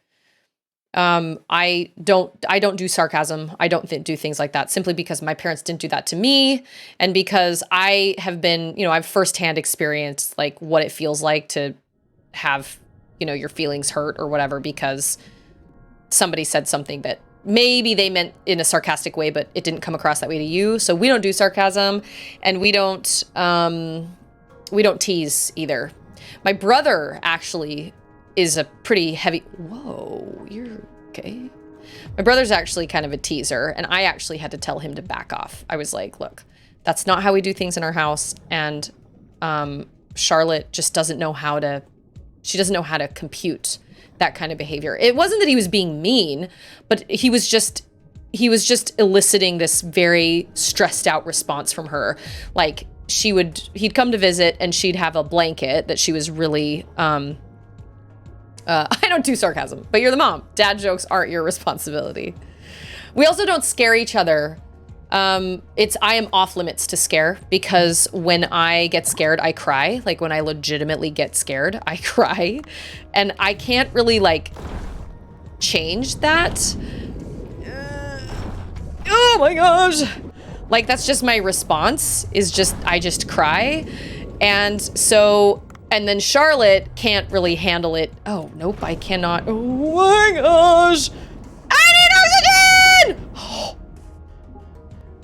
I don't do sarcasm. I don't do things like that simply because my parents didn't do that to me. And because I have been, I've firsthand experienced like what it feels like to have, your feelings hurt or whatever, because somebody said something that maybe they meant in a sarcastic way, but it didn't come across that way to you. So we don't do sarcasm, and we don't tease either. My brother actually is a pretty heavy, whoa, you're okay. My brother's actually kind of a teaser, and I actually had to tell him to back off. I was like, look, that's not how we do things in our house. And Charlotte just doesn't know how to compute that kind of behavior. It wasn't that he was being mean, but he was just eliciting this very stressed out response from her. Like he'd come to visit and she'd have a blanket that she was really, I don't do sarcasm, but you're the mom. Dad jokes aren't your responsibility. We also don't scare each other. I am off limits to scare, because when I get scared, I cry. Like when I legitimately get scared, I cry, and I can't really like change that. Oh my gosh. Like that's just my response, I just cry. And then Charlotte can't really handle it. Oh, nope, I cannot. Oh my gosh. I need oxygen!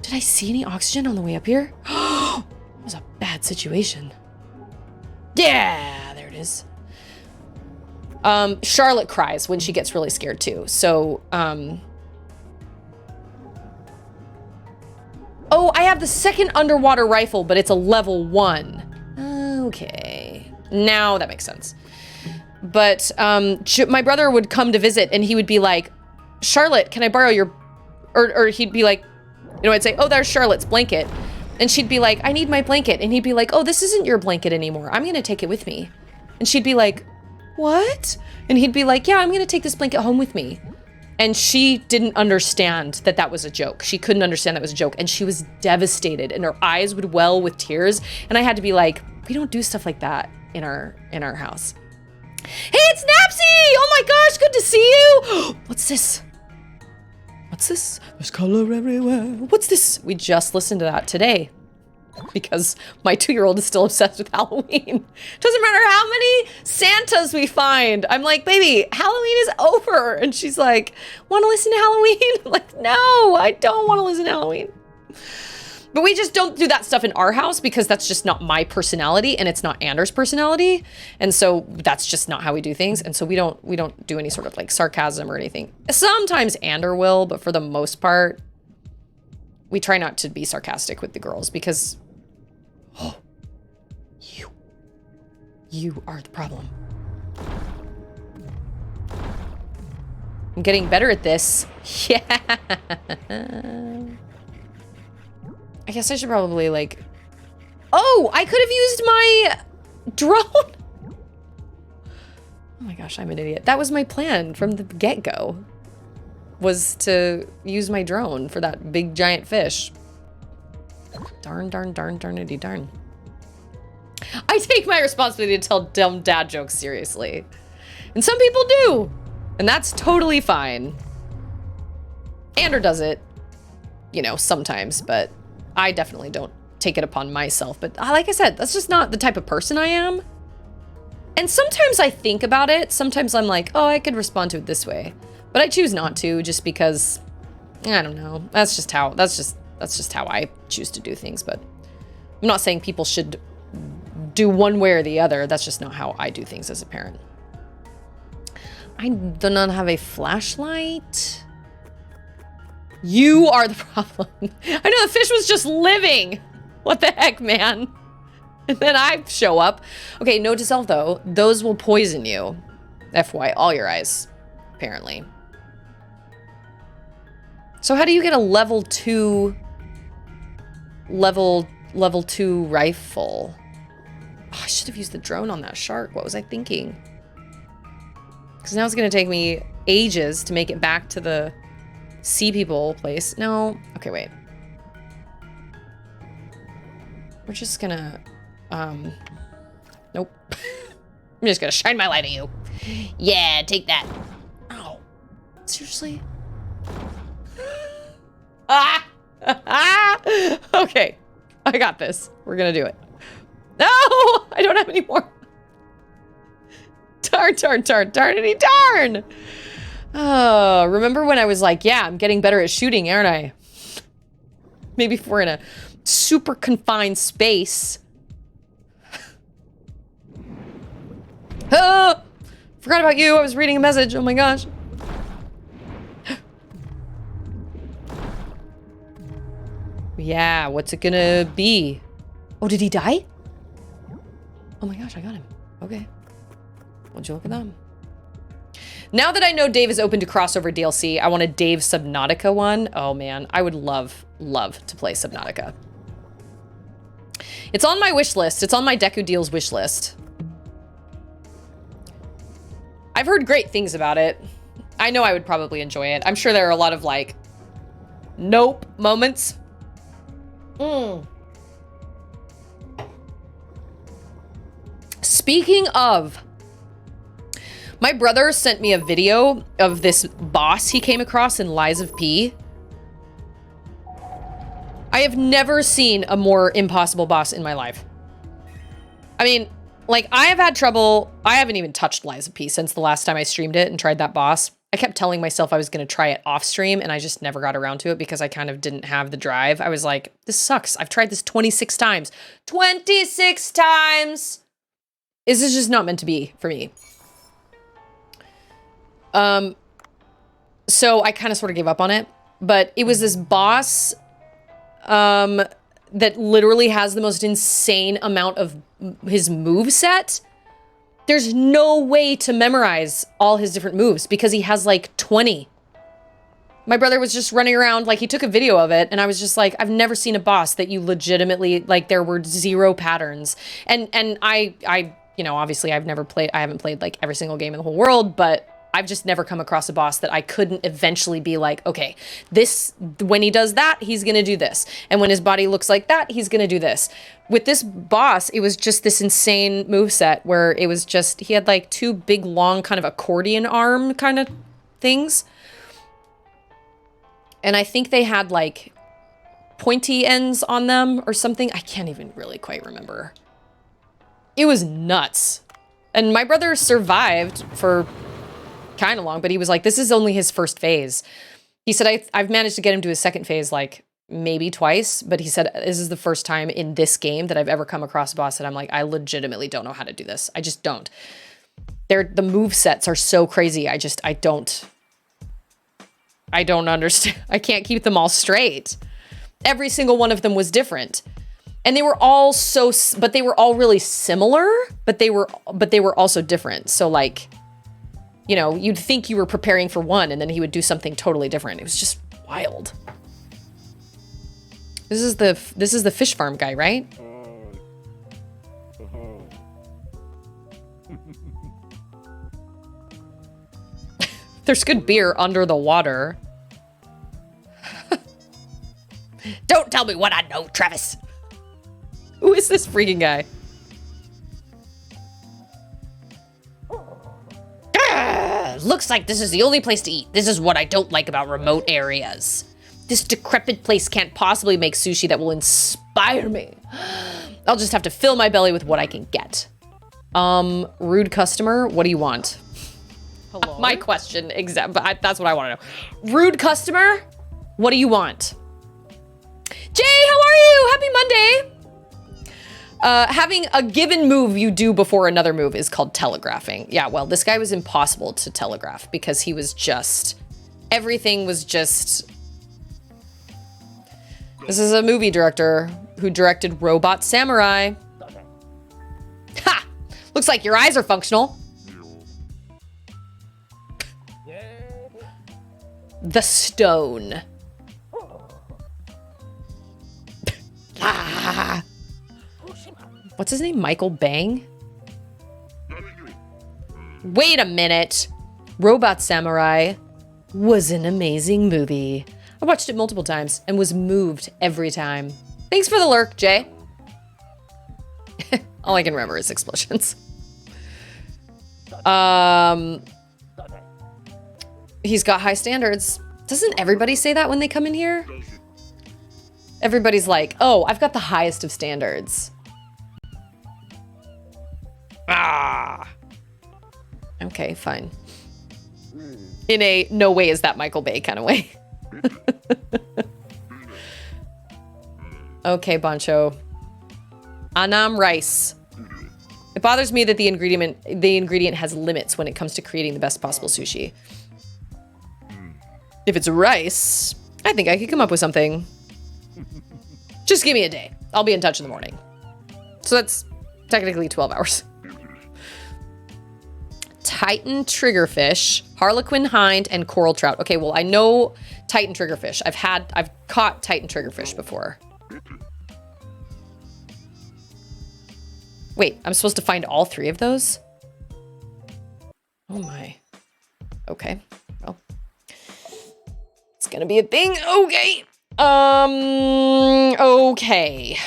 Did I see any oxygen on the way up here? It was a bad situation. Yeah, there it is. Charlotte cries when she gets really scared too. So, oh, I have the second underwater rifle, but it's a level 1. Okay. Now that makes sense. But, my brother would come to visit and he would be like, Charlotte, can I borrow your, or he'd be like, I'd say, oh, there's Charlotte's blanket. And she'd be like, I need my blanket. And he'd be like, oh, this isn't your blanket anymore. I'm going to take it with me. And she'd be like, what? And he'd be like, yeah, I'm going to take this blanket home with me. And she didn't understand that was a joke. She couldn't understand that was a joke. And she was devastated and her eyes would well with tears. And I had to be like, we don't do stuff like that in our house. Hey, it's Napsy! Oh my gosh, good to see you. What's this? What's this? There's color everywhere. What's this? We just listened to that today because my 2-year-old is still obsessed with Halloween. Doesn't matter how many Santas we find. I'm like, baby, Halloween is over. And she's like, want to listen to Halloween? I'm like, no, I don't want to listen to Halloween. But we just don't do that stuff in our house because that's just not my personality and it's not Anders' personality. And so that's just not how we do things. And so we don't do any sort of like sarcasm or anything. Sometimes Ander will, but for the most part, we try not to be sarcastic with the girls because, oh, you are the problem. I'm getting better at this. Yeah. I guess I should probably like, oh, I could have used my drone. Oh my gosh, I'm an idiot. That was my plan from the get-go, was to use my drone for that big giant fish. Darnity darn. I take my responsibility to tell dumb dad jokes seriously. And some people do. And that's totally fine. Ander does it, sometimes, but I definitely don't take it upon myself. But like I said, that's just not the type of person I am. And sometimes I think about it. Sometimes I'm like, oh, I could respond to it this way. But I choose not to just because, I don't know. That's just how I choose to do things. But I'm not saying people should do one way or the other. That's just not how I do things as a parent. I do not have a flashlight. You are the problem. I know the fish was just living. What the heck, man? And then I show up. Okay, note to self though, those will poison you. FY, all your eyes, apparently. So how do you get a level 2 rifle? Oh, I should have used the drone on that shark. What was I thinking? Because now it's going to take me ages to make it back to the sea people place. No. Okay, wait. We're just going to... Nope. I'm just going to shine my light at you. Yeah, take that. Ow. Seriously? Ah! Okay. I got this. We're going to do it. No! I don't have any more. Darn, darn, darn, darnity darn! Oh, remember when I was like, yeah, I'm getting better at shooting, aren't I? Maybe if we're in a super confined space. Ah! Forgot about you. I was reading a message. Oh my gosh. Yeah, what's it gonna be? Oh, did he die? Oh my gosh, I got him. Okay. Would you look at that? Now that I know Dave is open to crossover DLC, I want a Dave Subnautica one. Oh man, I would love to play Subnautica. It's on my wish list. It's on my Deku Deals wish list. I've heard great things about it. I know I would probably enjoy it. I'm sure there are a lot of like, nope moments. Speaking of, my brother sent me a video of this boss he came across in Lies of P. I have never seen a more impossible boss in my life. I mean, like, I have had trouble. I haven't even touched Lies of P since the last time I streamed it and tried that boss. I kept telling myself I was going to try it off stream, and I just never got around to it because I kind of didn't have the drive. I was like, this sucks. I've tried this 26 times. 26 times! This is just not meant to be for me. So I kind of sort of gave up on it, but it was this boss, that literally has the most insane amount of his moveset. There's no way to memorize all his different moves because he has like 20. My brother was just running around, like he took a video of it, and I was just like, I've never seen a boss that you legitimately, like there were 0 patterns. And I, you know, obviously I haven't played like every single game in the whole world, but I've just never come across a boss that I couldn't eventually be like, okay, this, when he does that, he's gonna do this. And when his body looks like that, he's gonna do this. With this boss, it was just this insane moveset where it was just, he had like 2 big, long kind of accordion arm kind of things. And I think they had like pointy ends on them or something. I can't even really quite remember. It was nuts. And my brother survived for kind of long, but he was like, this is only his first phase. He said, I've managed to get him to his second phase like maybe twice, but he said, this is the first time in this game that I've ever come across a boss that I'm like, I legitimately don't know how to do this. I just don't. The move sets are so crazy. I don't understand. I can't keep them all straight. Every single one of them was different. And they were all but they were all really similar, but they were also different. So like, you know, you'd think you were preparing for one and then he would do something totally different. It was just wild. This is the fish farm guy, right? There's good beer under the water. Don't tell me what I know, Travis. Who is this freaking guy? Looks like this is the only place to eat. This is what I don't like about remote areas. This decrepit place can't possibly make sushi that will inspire me. I'll just have to fill my belly with what I can get. Rude customer, what do you want? Hello? My question, that's what I want to know. Rude customer, what do you want? Jay, how are you? Happy Monday. Having a given move you do before another move is called telegraphing. Yeah, well, this guy was impossible to telegraph because he was just, everything was just, This is a movie director who directed Robot Samurai. Ha! Looks like your eyes are functional. The Stone. Ah. What's his name? Michael Bang? Wait a minute. Robot Samurai was an amazing movie. I watched it multiple times and was moved every time. Thanks for the lurk, Jay. All I can remember is explosions. He's got high standards. Doesn't everybody say that when they come in here? Everybody's like, oh, I've got the highest of standards. Ah. Okay, fine. In a no way is that Michael Bay kind of way. Okay, Bancho. Anam rice. It bothers me that the ingredient has limits when it comes to creating the best possible sushi. If it's rice, I think I could come up with something. Just give me a day. I'll be in touch in the morning. So that's technically 12 hours. Titan triggerfish, harlequin hind, and coral trout. Okay, well, I know Titan triggerfish. I've caught Titan triggerfish before. Wait, I'm supposed to find all 3 of those? Oh my. Okay, well. It's gonna be a thing. Okay. Okay.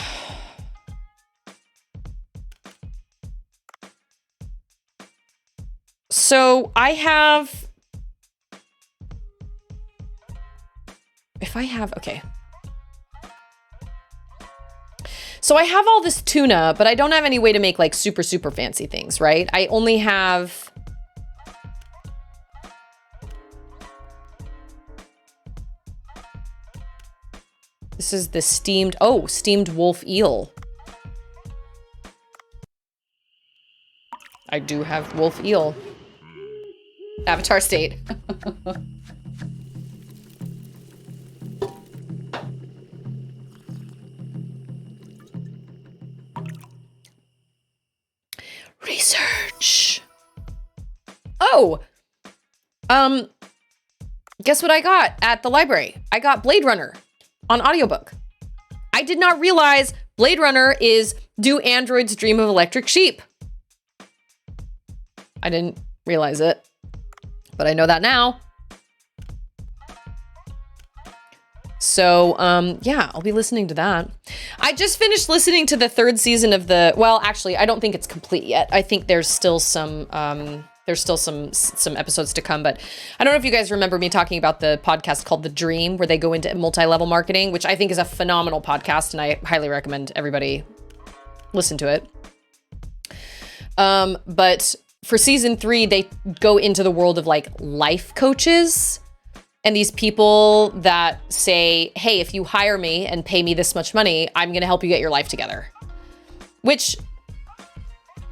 So I have, okay. So I have all this tuna, but I don't have any way to make like super, super fancy things, right? I only have, this is the steamed wolf eel. I do have wolf eel. Avatar state. Research. Oh, guess what I got at the library? I got Blade Runner on audiobook. I did not realize Blade Runner is Do Androids Dream of Electric Sheep? I didn't realize it, but I know that now. So, yeah, I'll be listening to that. I just finished listening to the 3rd season of well, actually, I don't think it's complete yet. I think there's still some episodes to come, but I don't know if you guys remember me talking about the podcast called The Dream, where they go into multi-level marketing, which I think is a phenomenal podcast, and I highly recommend everybody listen to it. But for season 3, they go into the world of like life coaches and these people that say, hey, if you hire me and pay me this much money, I'm going to help you get your life together, which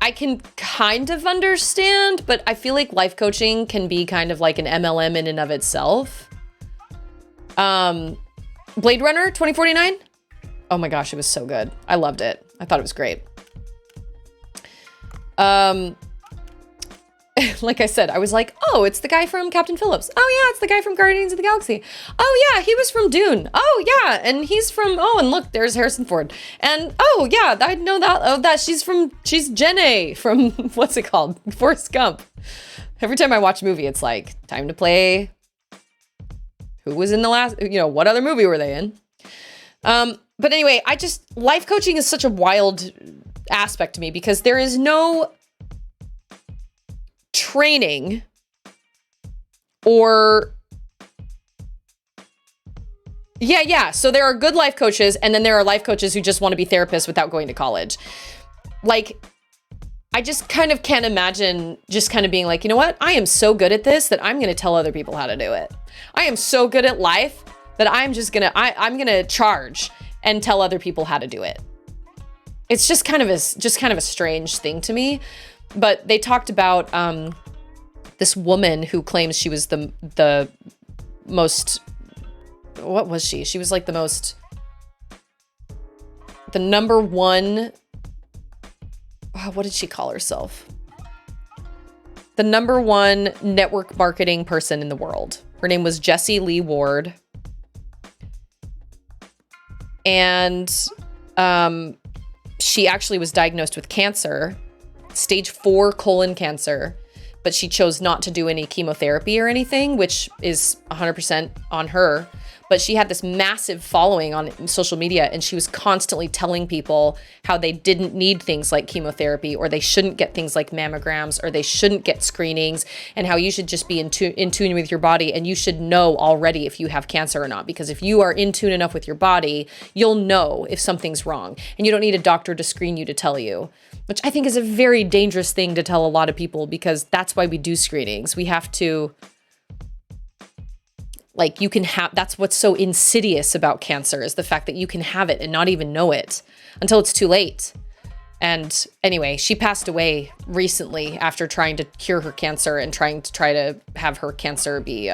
I can kind of understand, but I feel like life coaching can be kind of like an MLM in and of itself. Blade Runner 2049. Oh my gosh, it was so good. I loved it. I thought it was great. Like I said, I was like, oh, it's the guy from Captain Phillips. Oh yeah, it's the guy from Guardians of the Galaxy. Oh yeah, he was from Dune. Oh yeah, and he's from, oh, and look, there's Harrison Ford. And oh yeah, I know that, oh, she's Jenny from, what's it called? Forrest Gump. Every time I watch a movie, it's like, time to play. Who was in the last, what other movie were they in? But anyway, life coaching is such a wild aspect to me because there is no training or so there are good life coaches, and then there are life coaches who just want to be therapists without going to college. Like, I just kind of can't imagine just kind of being like, you know what, I am so good at this that I'm going to tell other people how to do it. I am so good at life that I'm just gonna I'm gonna charge and tell other people how to do it. It's just kind of a strange thing to me. But they talked about this woman who claims she was the most, what was she? She was like the most the number one, what did she call herself? The number one network marketing person in the world. Her name was Jessie Lee Ward. And she actually was diagnosed with cancer, stage 4 colon cancer, but she chose not to do any chemotherapy or anything, which is 100% on her. But she had this massive following on social media, and she was constantly telling people how they didn't need things like chemotherapy, or they shouldn't get things like mammograms, or they shouldn't get screenings, and how you should just be in tune with your body, and you should know already if you have cancer or not. Because if you are in tune enough with your body, you'll know if something's wrong, and you don't need a doctor to screen you to tell you, which I think is a very dangerous thing to tell a lot of people, because that's why we do screenings. We have to... Like, you can have, that's what's so insidious about cancer, is the fact that you can have it and not even know it until it's too late. And anyway, she passed away recently after trying to cure her cancer and trying to have her cancer be,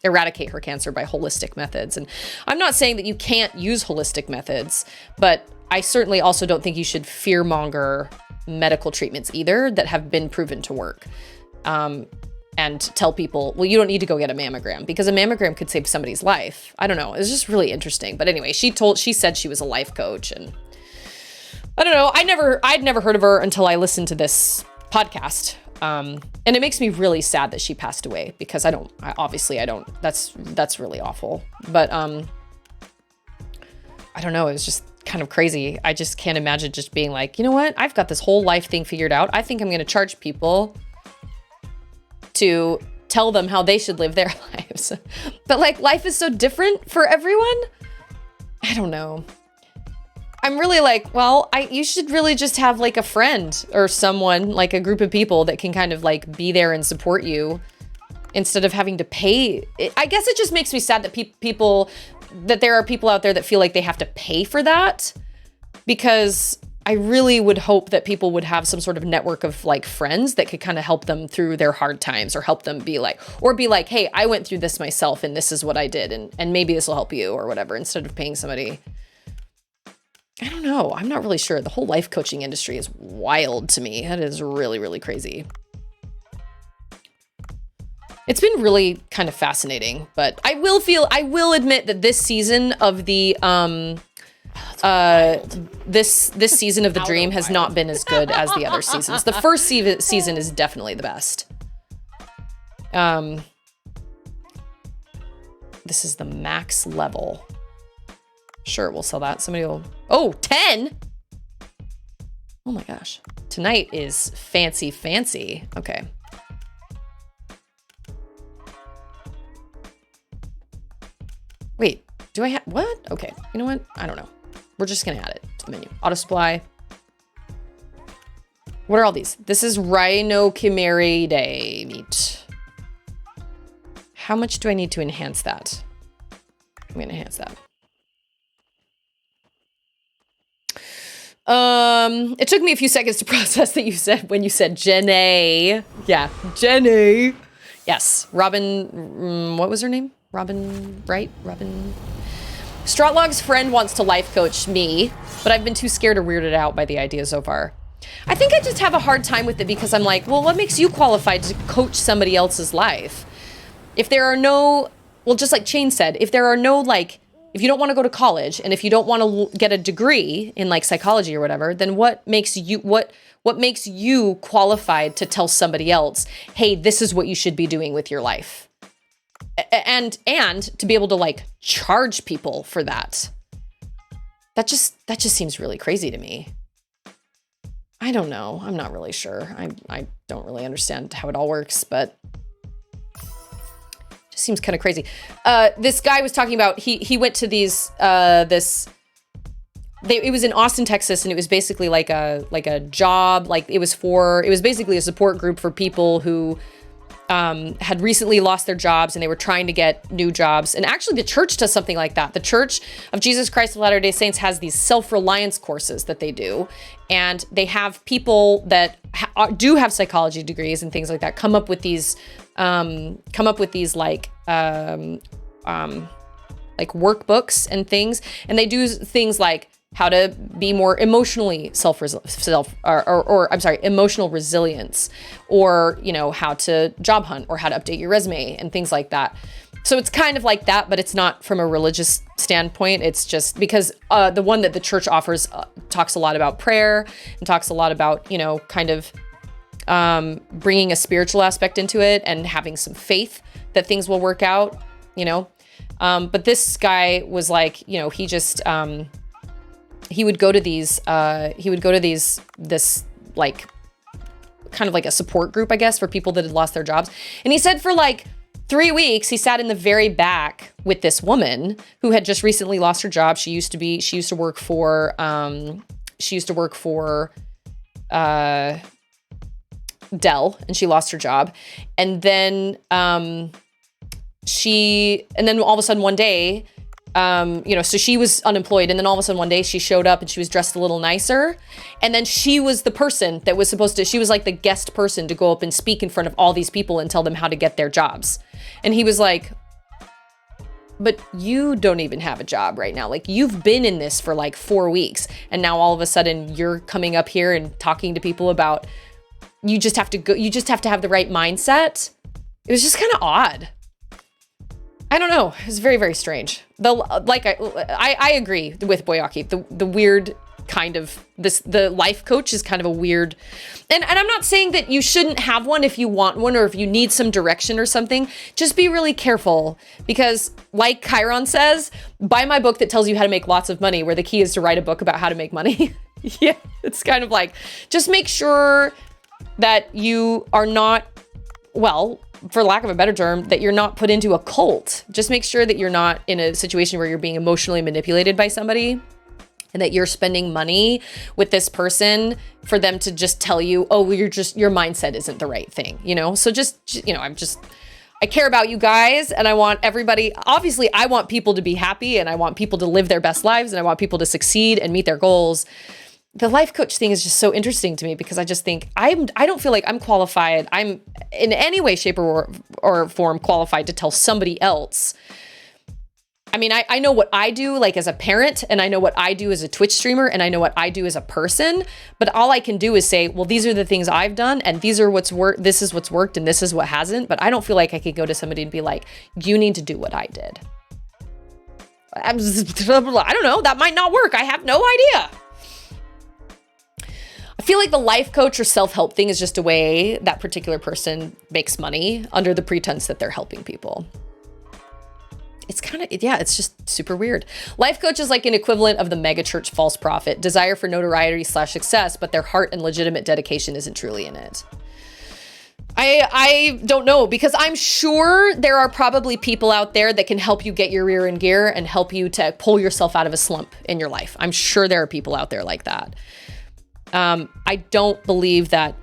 eradicate her cancer by holistic methods. And I'm not saying that you can't use holistic methods, but I certainly also don't think you should fearmonger medical treatments either that have been proven to work. And tell people, well, you don't need to go get a mammogram, because a mammogram could save somebody's life. I don't know. It's just really interesting. But anyway, she said she was a life coach, and I don't know. I'd never heard of her until I listened to this podcast. And it makes me really sad that she passed away, because I don't, that's really awful. But, I don't know. It was just kind of crazy. I just can't imagine just being like, you know what? I've got this whole life thing figured out. I think I'm going to charge people to tell them how they should live their lives. But like, life is so different for everyone. I don't know. I'm really like, well, you should really just have like a friend or someone, like a group of people that can kind of like be there and support you instead of having to pay. I guess it just makes me sad that that there are people out there that feel like they have to pay for that, because I really would hope that people would have some sort of network of like friends that could kind of help them through their hard times, or help them be like, hey, I went through this myself and this is what I did, and maybe this will help you or whatever, instead of paying somebody. I don't know. I'm not really sure. The whole life coaching industry is wild to me. That is really, really crazy. It's been really kind of fascinating, but I will admit that this season of the, this season of the dream has not been as good as the other seasons. The first season is definitely the best. This is the max level. Sure, we'll sell that. Somebody will... Oh, 10? Oh my gosh. Tonight is fancy, fancy. Okay. Wait, do I have... What? Okay, you know what? I don't know. We're just gonna add it to the menu. Auto supply. What are all these? This is rhinocimeridae meat. How much do I need to enhance that? I'm gonna enhance that. It took me a few seconds to process that you said, when you said Jenny. Yeah, Jenny. Yes, Robin, what was her name? Robin, right? Robin. Stroutlog's friend wants to life coach me, but I've been too scared or weirded out by the idea so far. I think I just have a hard time with it, because I'm like, well, what makes you qualified to coach somebody else's life? If there are no, well, just like Chain said, if there are no, like, if you don't want to go to college, and if you don't want to get a degree in like psychology or whatever, then what makes you qualified to tell somebody else, hey, this is what you should be doing with your life? And to be able to like charge people for that. That just seems really crazy to me. I don't know. I'm not really sure. I don't really understand how it all works, but it just seems kind of crazy. This guy was talking about, he went to these, it was in Austin, Texas, and it was basically like a job, like it was basically a support group for people who had recently lost their jobs and they were trying to get new jobs. And actually the church does something like that. The Church of Jesus Christ of Latter-day Saints has these self-reliance courses that they do. And they have people that do have psychology degrees and things like that come up with these like workbooks and things. And they do things like how to be more emotionally emotional resilience, or, you know, how to job hunt or how to update your resume and things like that. So it's kind of like that, but it's not from a religious standpoint. It's just because the one that the church offers talks a lot about prayer and talks a lot about, you know, kind of bringing a spiritual aspect into it and having some faith that things will work out, you know. But this guy was like, you know, he just, he would go to this like kind of like a support group, I guess, for people that had lost their jobs. And he said for like 3 weeks, he sat in the very back with this woman who had just recently lost her job. She used to work for Dell, and she lost her job. And then, all of a sudden one day, you know, so she was unemployed, and then all of a sudden one day she showed up and she was dressed a little nicer. And then she was the person that was she was like the guest person to go up and speak in front of all these people and tell them how to get their jobs. And he was like, but you don't even have a job right now. Like, you've been in this for like 4 weeks, and now all of a sudden you're coming up here and talking to people about, you just have to have the right mindset. It was just kind of odd. I don't know. It was very, very strange. I agree with Boyaki. The weird kind of the life coach is kind of a weird, and I'm not saying that you shouldn't have one if you want one or if you need some direction or something. Just be really careful, because like Chiron says, buy my book that tells you how to make lots of money, where the key is to write a book about how to make money. Yeah, it's kind of like, just make sure that you are not, well, for lack of a better term, that you're not put into a cult. Just make sure that you're not in a situation where you're being emotionally manipulated by somebody, and that you're spending money with this person for them to just tell you, oh, your mindset isn't the right thing, you know? So just, you know, I care about you guys, and I want everybody, obviously I want people to be happy, and I want people to live their best lives, and I want people to succeed and meet their goals. The life coach thing is just so interesting to me, because I just think I don't feel like I'm qualified. I'm in any way, shape, or form qualified to tell somebody else. I mean, I know what I do, like as a parent, and I know what I do as a Twitch streamer, and I know what I do as a person, but all I can do is say, well, these are the things I've done, and these are what's worked, this is what's worked, and this is what hasn't. But I don't feel like I could go to somebody and be like, you need to do what I did. I don't know, that might not work. I have no idea. I feel like the life coach or self-help thing is just a way that particular person makes money under the pretense that they're helping people. It's kind of, yeah, it's just super weird. Life coach is like an equivalent of the mega church false prophet, desire for notoriety / success, but their heart and legitimate dedication isn't truly in it. I don't know, because I'm sure there are probably people out there that can help you get your rear in gear and help you to pull yourself out of a slump in your life. I'm sure there are people out there like that. I don't believe that.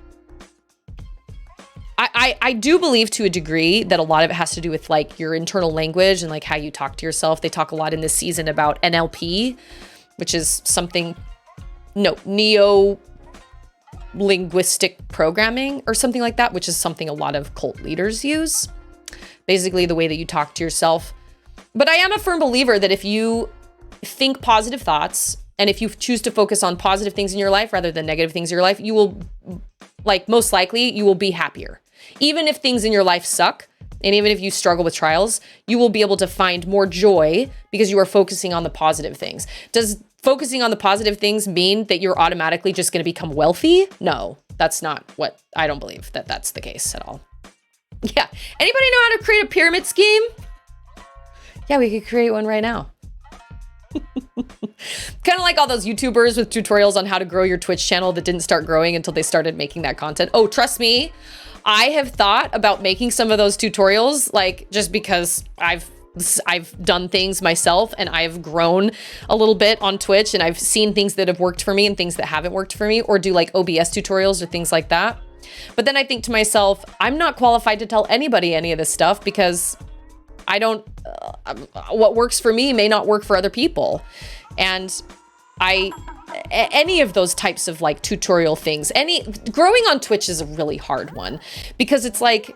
I do believe to a degree that a lot of it has to do with like your internal language and like how you talk to yourself. They talk a lot in this season about NLP, which is something, neo-linguistic programming or something like that, which is something a lot of cult leaders use. Basically the way that you talk to yourself. But I am a firm believer that if you think positive thoughts, and if you choose to focus on positive things in your life rather than negative things in your life, you will, like, most likely you will be happier. Even if things in your life suck, and even if you struggle with trials, you will be able to find more joy because you are focusing on the positive things. Does focusing on the positive things mean that you're automatically just going to become wealthy? No, that's not what, I don't believe that that's the case at all. Yeah. Anybody know how to create a pyramid scheme? Yeah, we could create one right now. Kind of like all those YouTubers with tutorials on how to grow your Twitch channel that didn't start growing until they started making that content. Oh, trust me, I have thought about making some of those tutorials, like, just because I've done things myself and I've grown a little bit on Twitch, and I've seen things that have worked for me and things that haven't worked for me, or do like OBS tutorials or things like that. But then I think to myself, I'm not qualified to tell anybody any of this stuff, because I don't, what works for me may not work for other people. And any of those types of like tutorial things, growing on Twitch is a really hard one, because it's like,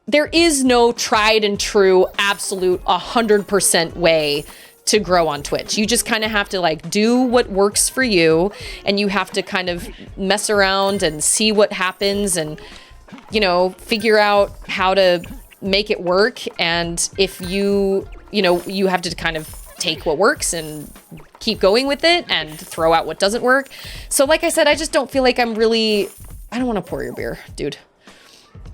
there is no tried and true, absolute 100% way to grow on Twitch. You just kind of have to like do what works for you, and you have to kind of mess around and see what happens and, you know, figure out how to make it work. And if you have to kind of take what works and keep going with it and throw out what doesn't work. So like I said, I just don't feel like I don't want to pour your beer, dude.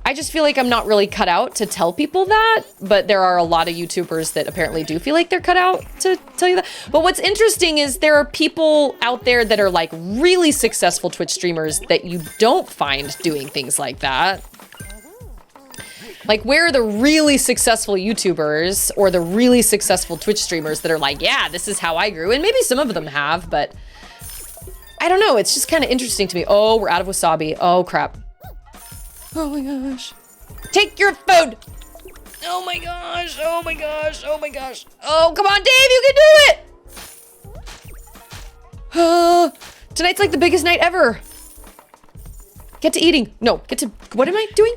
I just feel like I'm not really cut out to tell people that, but there are a lot of YouTubers that apparently do feel like they're cut out to tell you that. But what's interesting is there are people out there that are like really successful Twitch streamers that you don't find doing things like that. Like, where are the really successful YouTubers or the really successful Twitch streamers that are like, yeah, this is how I grew? And maybe some of them have, but I don't know. It's just kind of interesting to me. Oh, we're out of wasabi. Oh, crap. Oh my gosh. Take your food. Oh my gosh. Oh my gosh. Oh my gosh. Oh, come on, Dave. You can do it. Tonight's like the biggest night ever. Get to eating. No, what am I doing?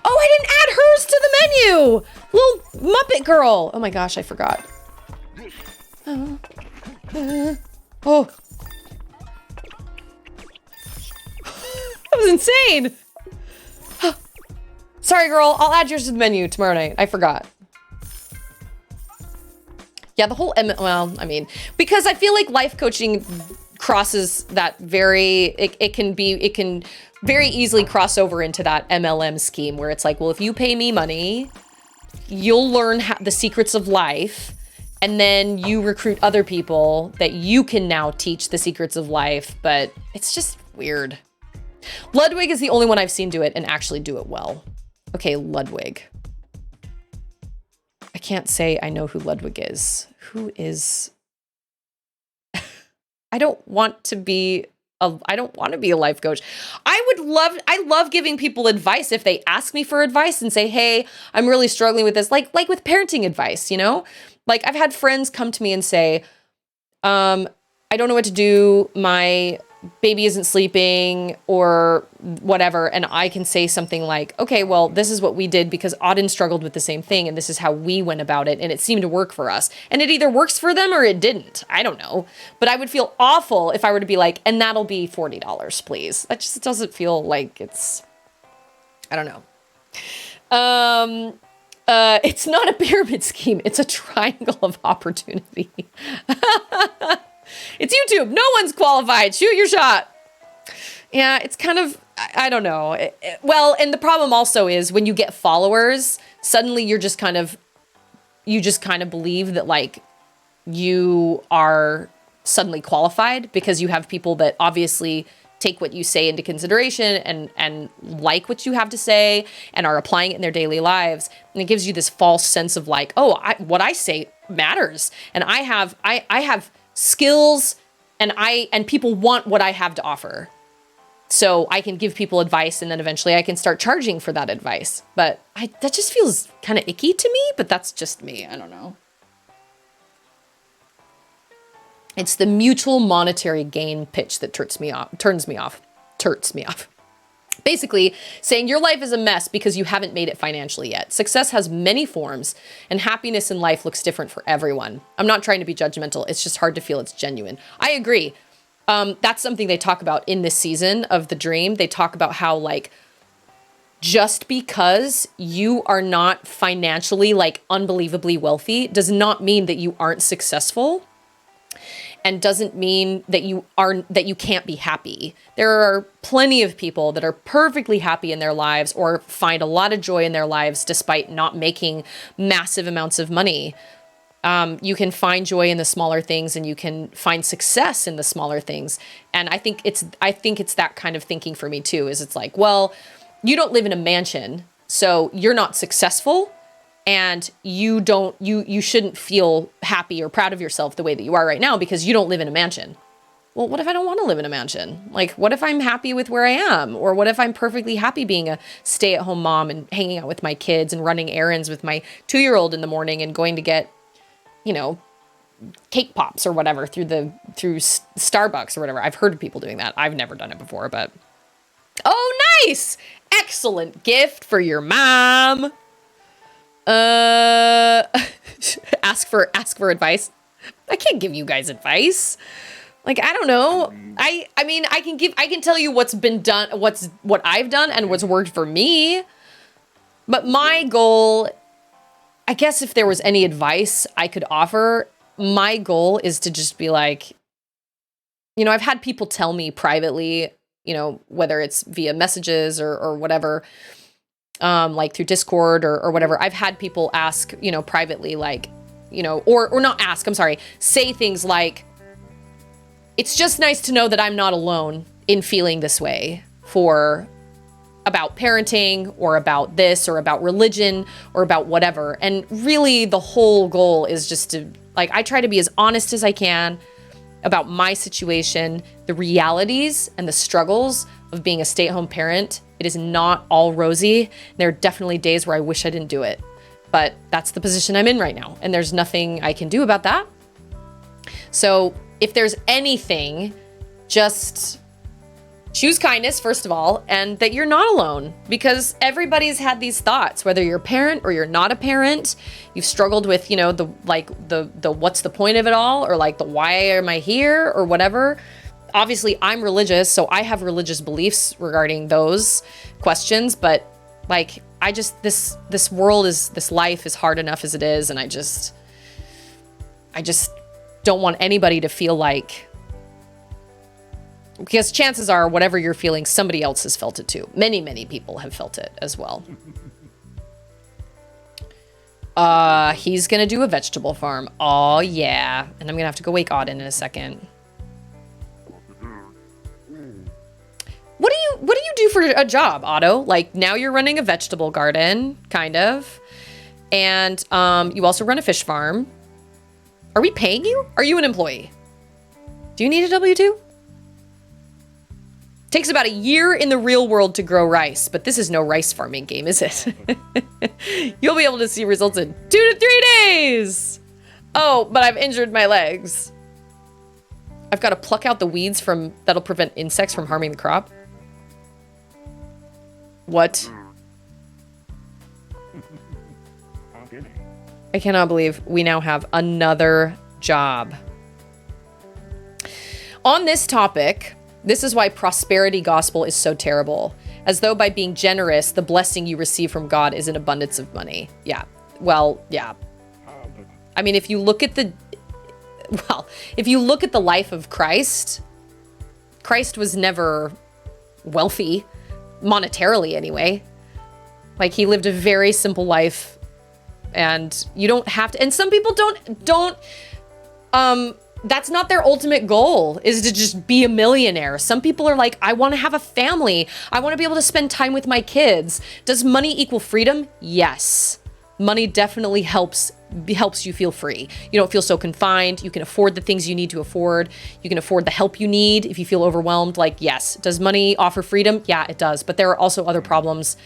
Oh, I didn't add hers to the menu. Little Muppet girl. Oh my gosh, I forgot. Oh. That was insane. Sorry, girl. I'll add yours to the menu tomorrow night. I forgot. Yeah, the whole, because I feel like life coaching crosses that it can very easily cross over into that MLM scheme where it's like, well, if you pay me money, you'll learn the secrets of life, and then you recruit other people that you can now teach the secrets of life. But it's just weird. Ludwig is the only one I've seen do it and actually do it well. Okay, Ludwig. I can't say I know who Ludwig is. Who is... I don't want to be a life coach. I love giving people advice if they ask me for advice and say, hey, I'm really struggling with this. Like with parenting advice, you know? Like I've had friends come to me and say, I don't know what to do. My baby isn't sleeping or whatever. And I can say something like, okay, well, this is what we did because Auden struggled with the same thing. And this is how we went about it. And it seemed to work for us. And it either works for them or it didn't. I don't know. But I would feel awful if I were to be like, and that'll be $40, please. That just doesn't feel like it's, I don't know. It's not a pyramid scheme. It's a triangle of opportunity. It's YouTube. No one's qualified. Shoot your shot. Yeah, it's kind of, I don't know. Well, and the problem also is when you get followers, suddenly you just kind of believe that like you are suddenly qualified because you have people that obviously take what you say into consideration and like what you have to say and are applying it in their daily lives. And it gives you this false sense of like, oh, what I say matters. And I have skills and people want what I have to offer. So I can give people advice and then eventually I can start charging for that advice. But that just feels kind of icky to me, but that's just me. I don't know. It's the mutual monetary gain pitch that turns me off. Basically saying your life is a mess because you haven't made it financially yet. Success has many forms and happiness in life looks different for everyone. I'm not trying to be judgmental. It's just hard to feel it's genuine. I agree. That's something they talk about in this season of The Dream. They talk about how like, just because you are not financially like unbelievably wealthy does not mean that you aren't successful. And doesn't mean that you can't be happy. There are plenty of people that are perfectly happy in their lives or find a lot of joy in their lives despite not making massive amounts of money. You can find joy in the smaller things and you can find success in the smaller things. And I think it's that kind of thinking for me too, is it's like, well, you don't live in a mansion, so you're not successful. And you shouldn't feel happy or proud of yourself the way that you are right now because you don't live in a mansion. Well, what if I don't want to live in a mansion? Like, what if I'm happy with where I am? Or what if I'm perfectly happy being a stay-at-home mom and hanging out with my kids and running errands with my 2-year-old in the morning and going to get, you know, cake pops or whatever through Starbucks or whatever. I've heard of people doing that. I've never done it before, but... Oh, nice! Excellent gift for your mom. Ask for advice. I can't give you guys advice. Like, I don't know. I mean, I can tell you what's been done, what I've done and what's worked for me. But my goal, I guess if there was any advice I could offer, my goal is to just be like, you know, I've had people tell me privately, you know, whether it's via messages or whatever, like through Discord or whatever. I've had people ask, you know, privately, like, you know, or not ask, I'm sorry, say things like, it's just nice to know that I'm not alone in feeling this way about parenting or about this or about religion or about whatever. And really the whole goal is just to, like, I try to be as honest as I can about my situation, the realities and the struggles of being a stay-at-home parent. It is not all rosy. There are definitely days where I wish I didn't do it, but that's the position I'm in right now. And there's nothing I can do about that. So if there's anything, just choose kindness, first of all, and that you're not alone, because everybody's had these thoughts, whether you're a parent or you're not a parent. You've struggled with, you know, the what's the point of it all, or like the why am I here or whatever. Obviously, I'm religious, so I have religious beliefs regarding those questions, but like, I just, this life is hard enough as it is, and I just don't want anybody to feel like, because chances are whatever you're feeling, somebody else has felt it too. Many, many people have felt it as well. He's gonna do a vegetable farm. Oh yeah. And I'm gonna have to go wake Auden in a second. What do you do for a job, Otto? Like, now you're running a vegetable garden, kind of. And you also run a fish farm. Are we paying you? Are you an employee? Do you need a W-2? Takes about a year in the real world to grow rice, but this is no rice farming game, is it? You'll be able to see results in 2 to 3 days. Oh, but I've injured my legs. I've got to pluck out the weeds that'll prevent insects from harming the crop. What? I cannot believe we now have another job. On this topic, this is why prosperity gospel is so terrible. As though by being generous, the blessing you receive from God is an abundance of money. Yeah. Well, yeah. I mean, if you look at the life of Christ, Christ was never wealthy, monetarily anyway. Like, he lived a very simple life, and you don't have to, and some people don't that's not their ultimate goal, is to just be a millionaire. Some people are like, I want to have a family. I want to be able to spend time with my kids. Does money equal freedom? Yes. Money definitely helps you feel free. You don't feel so confined. You can afford the things you need to afford. You can afford the help you need if you feel overwhelmed. Like, yes. Does money offer freedom? Yeah, it does. But there are also other problems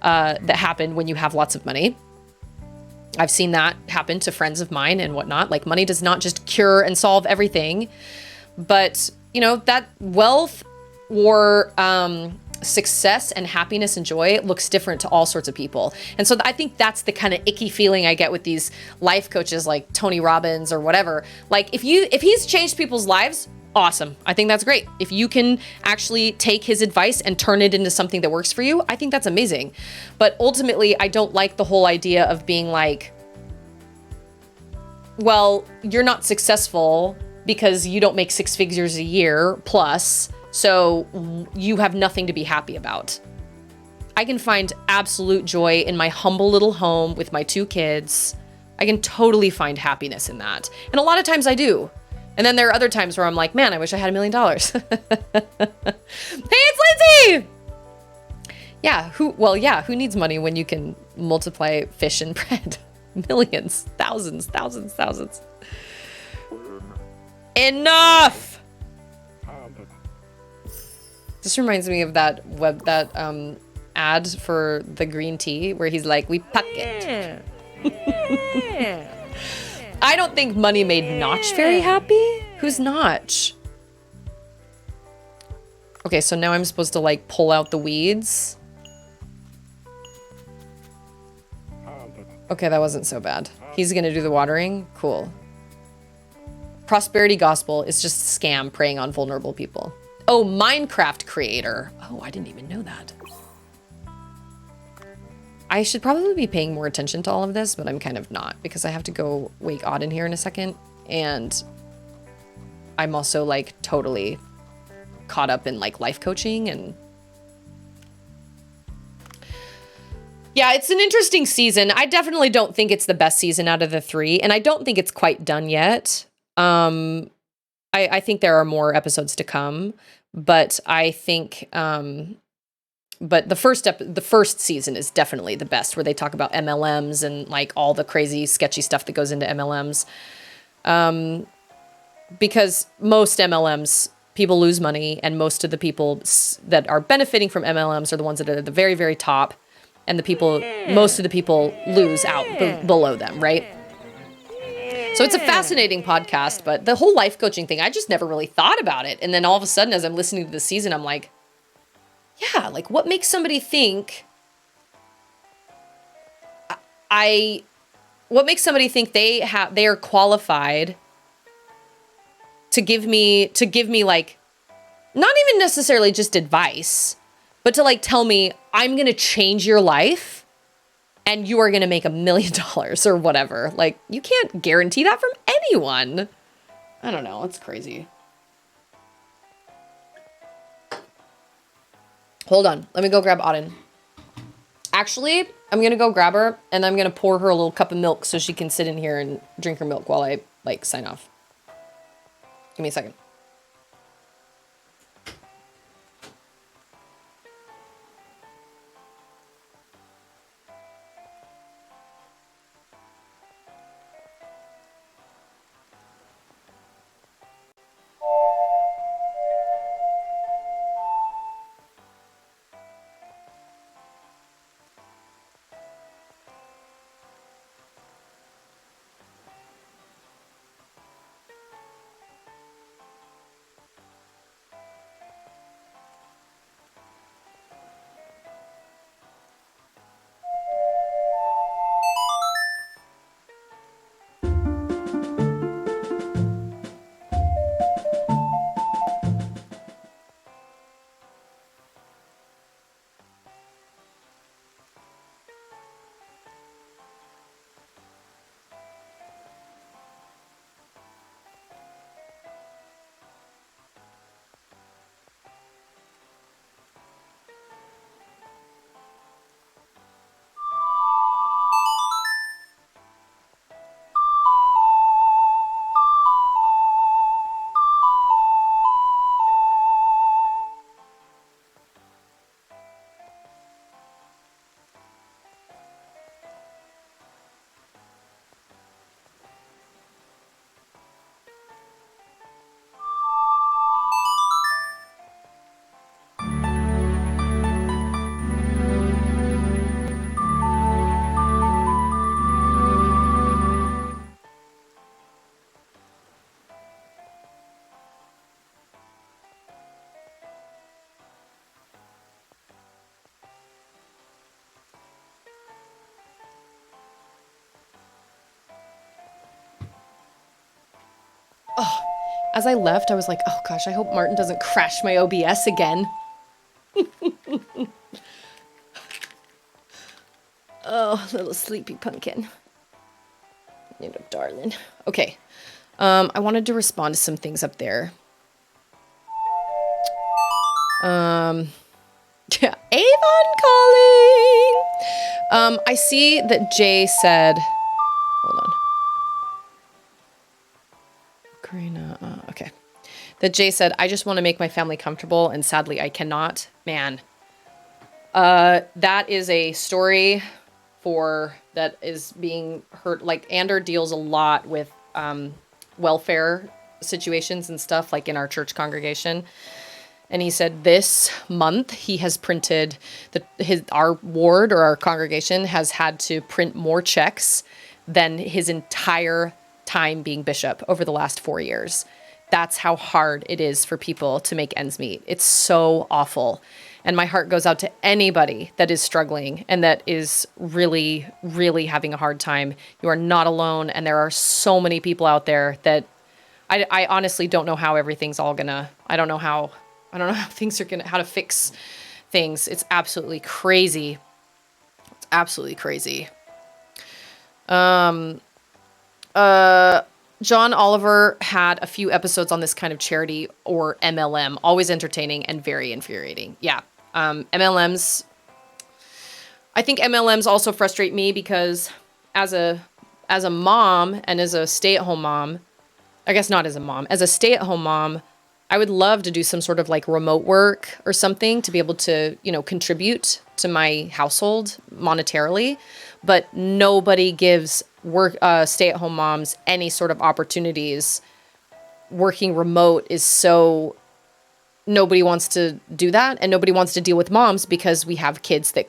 that happen when you have lots of money. I've seen that happen to friends of mine and whatnot. Like, money does not just cure and solve everything, but, you know, that wealth or success and happiness and joy looks different to all sorts of people. And so I think that's the kind of icky feeling I get with these life coaches like Tony Robbins or whatever. Like, if he's changed people's lives, awesome. I think that's great. If you can actually take his advice and turn it into something that works for you, I think that's amazing. But ultimately, I don't like the whole idea of being like, well, you're not successful because you don't make 6 figures a year plus, so you have nothing to be happy about. I can find absolute joy in my humble little home with my 2 kids. I can totally find happiness in that. And a lot of times I do. And then there are other times where I'm like, man, I wish I had $1 million. Hey, it's Lindsay! Yeah, who needs money when you can multiply fish and bread? Millions, thousands. Enough! This reminds me of that ad for the green tea where he's like, we puck it. I don't think money made Notch very happy. Who's Notch? Okay, so now I'm supposed to like pull out the weeds. Okay, that wasn't so bad. He's gonna do the watering. Cool. prosperity gospel is just a scam preying on vulnerable people. Oh, Minecraft creator. Oh, I didn't even know that. I should probably be paying more attention to all of this, but I'm kind of not because I have to go wake Auden here in a second. And I'm also like totally caught up in like life coaching and yeah, it's an interesting season. I definitely don't think it's the best season out of the 3, and I don't think it's quite done yet. I think there are more episodes to come, but I think, but the first season is definitely the best, where they talk about MLMs and like all the crazy sketchy stuff that goes into MLMs. Because most MLMs, people lose money, and most of the people that are benefiting from MLMs are the ones that are at the very, very top. And most of the people lose out below them, right? So it's a fascinating podcast, but the whole life coaching thing, I just never really thought about it. And then all of a sudden, as I'm listening to the season, I'm like, yeah, like what makes somebody think what makes somebody think they are qualified to give me like, not even necessarily just advice, but to like tell me I'm going to change your life and you are going to make $1 million or whatever. Like, you can't guarantee that from anyone. I don't know. It's crazy. Hold on. Let me go grab Auden. Actually, I'm going to go grab her and I'm going to pour her a little cup of milk so she can sit in here and drink her milk while I like sign off. Give me a second. Oh, as I left, I was like, oh gosh, I hope Martin doesn't crash my OBS again. Oh, little sleepy pumpkin. You know, darling. Okay. I wanted to respond to some things up there. Yeah, Avon calling. I see that Jay said, hold on. Karina, okay. That Jay said, I just want to make my family comfortable, and sadly I cannot. Man, that is a story that is being heard. Like, Ander deals a lot with welfare situations and stuff, like in our church congregation. And he said this month he has printed our ward, or our congregation has had to print more checks than his entire time being bishop over the last 4 years. That's how hard it is for people to make ends meet. It's so awful. And my heart goes out to anybody that is struggling and that is really, really having a hard time. You are not alone. And there are so many people out there that I honestly don't know how everything's all gonna, I don't know how things are gonna, how to fix things. It's absolutely crazy. It's absolutely crazy. John Oliver had a few episodes on this kind of charity or MLM, always entertaining and very infuriating. Yeah. MLMs, I think MLMs also frustrate me because as a mom and as a stay-at-home mom, I guess not as a mom, as a stay-at-home mom, I would love to do some sort of like remote work or something to be able to, contribute to my household monetarily, but nobody gives stay-at-home moms any sort of opportunities. Working remote is so, nobody wants to do that, and nobody wants to deal with moms because we have kids that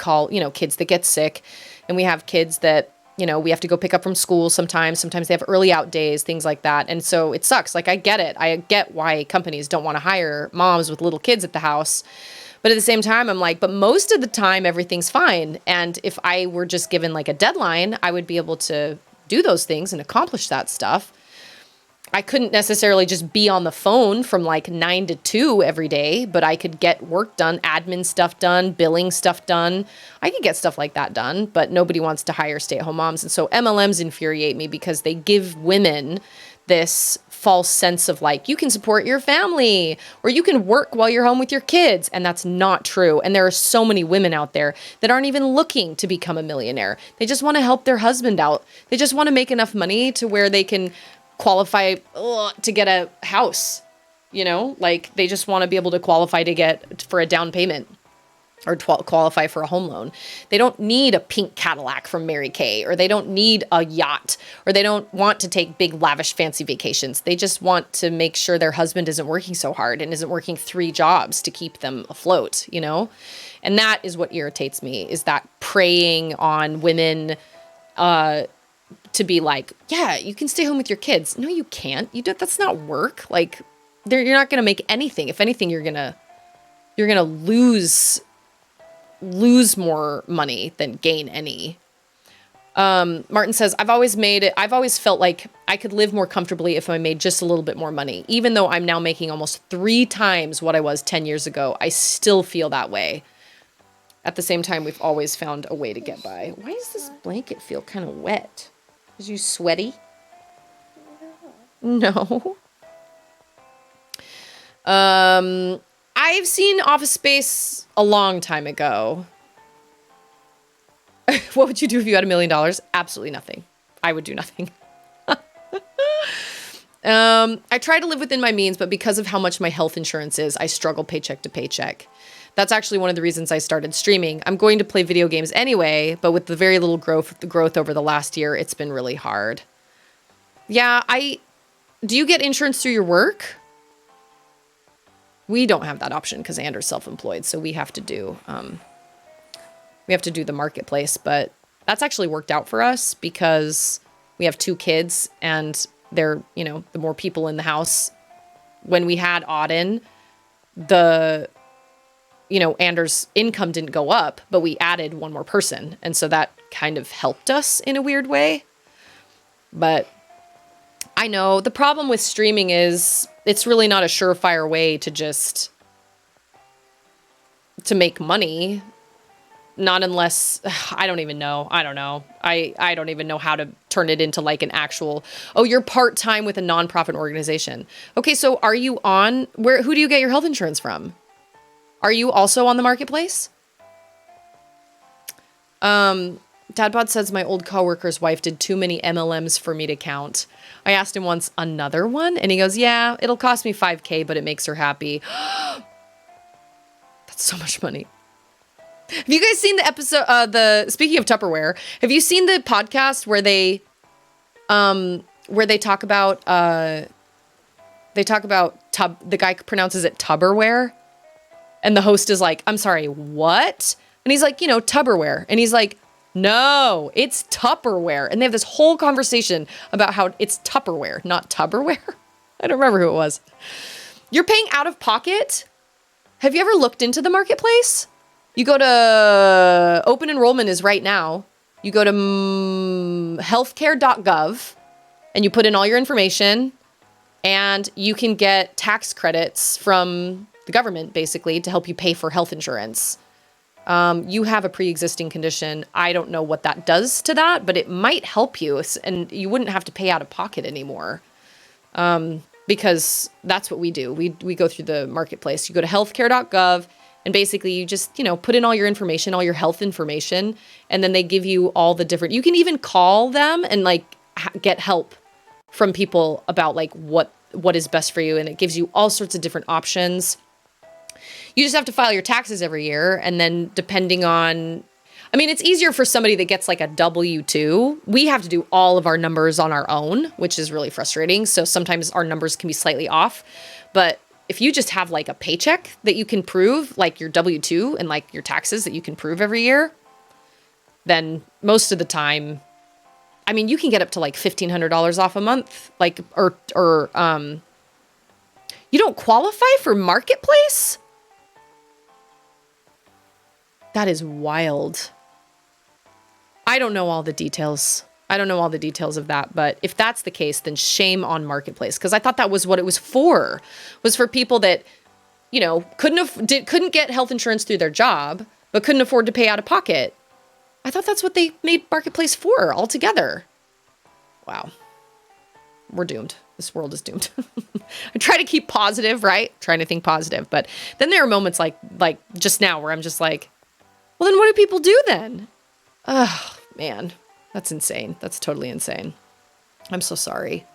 kids that get sick, and we have kids that, we have to go pick up from school sometimes. Sometimes they have early out days, things like that. And so it sucks. Like, I get it. I get why companies don't want to hire moms with little kids at the house. But at the same time, I'm like, but most of the time, everything's fine. And if I were just given like a deadline, I would be able to do those things and accomplish that stuff. I couldn't necessarily just be on the phone from like 9 to 2 every day, but I could get work done, admin stuff done, billing stuff done. I could get stuff like that done, but nobody wants to hire stay-at-home moms. And so MLMs infuriate me because they give women this false sense of like, you can support your family or you can work while you're home with your kids. And that's not true. And there are so many women out there that aren't even looking to become a millionaire. They just want to help their husband out. They just want to make enough money to where they can qualify to get a house, like they just want to be able to qualify to get for a down payment or qualify for a home loan. They don't need a pink Cadillac from Mary Kay, or they don't need a yacht, or they don't want to take big, lavish, fancy vacations. They just want to make sure their husband isn't working so hard and isn't working 3 jobs to keep them afloat, And that is what irritates me, is that preying on women, to be like, yeah, you can stay home with your kids. No, you can't. That's not work. Like, you're not going to make anything. If anything, you're going to lose more money than gain any. Martin says, I've always felt like I could live more comfortably if I made just a little bit more money. Even though I'm now making almost 3 times what I was 10 years ago, I still feel that way. At the same time, we've always found a way to get by. Why does this blanket feel kind of wet? Is you sweaty? No. I've seen Office Space a long time ago. What would you do if you had $1 million? Absolutely nothing. I would do nothing. I try to live within my means, but because of how much my health insurance is, I struggle paycheck to paycheck. That's actually one of the reasons I started streaming. I'm going to play video games anyway, but with the very little growth over the last year, it's been really hard. Yeah, do you get insurance through your work? We don't have that option because Andrew's self-employed, so we have to do the marketplace, but that's actually worked out for us because we have 2 kids and they're, the more people in the house. When we had Auden, Anders' income didn't go up, but we added 1 more person. And so that kind of helped us in a weird way. But I know the problem with streaming is it's really not a surefire way to make money. Not unless, I don't even know. I don't know. I don't even know how to turn it into like an actual, you're part-time with a nonprofit organization. Okay, so are you who do you get your health insurance from? Are you also on the marketplace? Dadbod says my old coworker's wife did too many MLMs for me to count. I asked him once, another one? And he goes, yeah, it'll cost me $5,000, but it makes her happy. That's so much money. Have you guys seen the episode, speaking of Tupperware, have you seen the podcast where they talk about, the guy pronounces it Tupperware? And the host is like, I'm sorry, what? And he's like, Tupperware. And he's like, no, it's Tupperware. And they have this whole conversation about how it's Tupperware, not Tupperware. I don't remember who it was. You're paying out of pocket? Have you ever looked into the marketplace? You go to, open enrollment is right now. You go to healthcare.gov and you put in all your information And you can get tax credits from the government, basically, to help you pay for health insurance. You have a pre-existing condition. I don't know what that does to that, but it might help you, and you wouldn't have to pay out of pocket anymore. Because that's what we do. We go through the marketplace. You go to healthcare.gov, and basically you just, put in all your information, all your health information, and then they give you all the different, you can even call them and like get help from people about like what is best for you. And it gives you all sorts of different options. You just have to file your taxes every year. And then depending on, it's easier for somebody that gets like a W-2. We have to do all of our numbers on our own, which is really frustrating. So sometimes our numbers can be slightly off. But if you just have like a paycheck that you can prove, like your W-2 and like your taxes that you can prove every year, then most of the time, you can get up to like $1,500 off a month, like, or you don't qualify for marketplace? That is wild. I don't know all the details. I don't know all the details of that, but if that's the case, then shame on marketplace. Because I thought that was what it was for people that, couldn't get health insurance through their job, but couldn't afford to pay out of pocket. I thought that's what they made marketplace for altogether. Wow. We're doomed. This world is doomed. I try to keep positive, right? Trying to think positive. But then there are moments like just now where I'm just like, well, then what do people do then? Oh, man. That's insane. That's totally insane. I'm so sorry.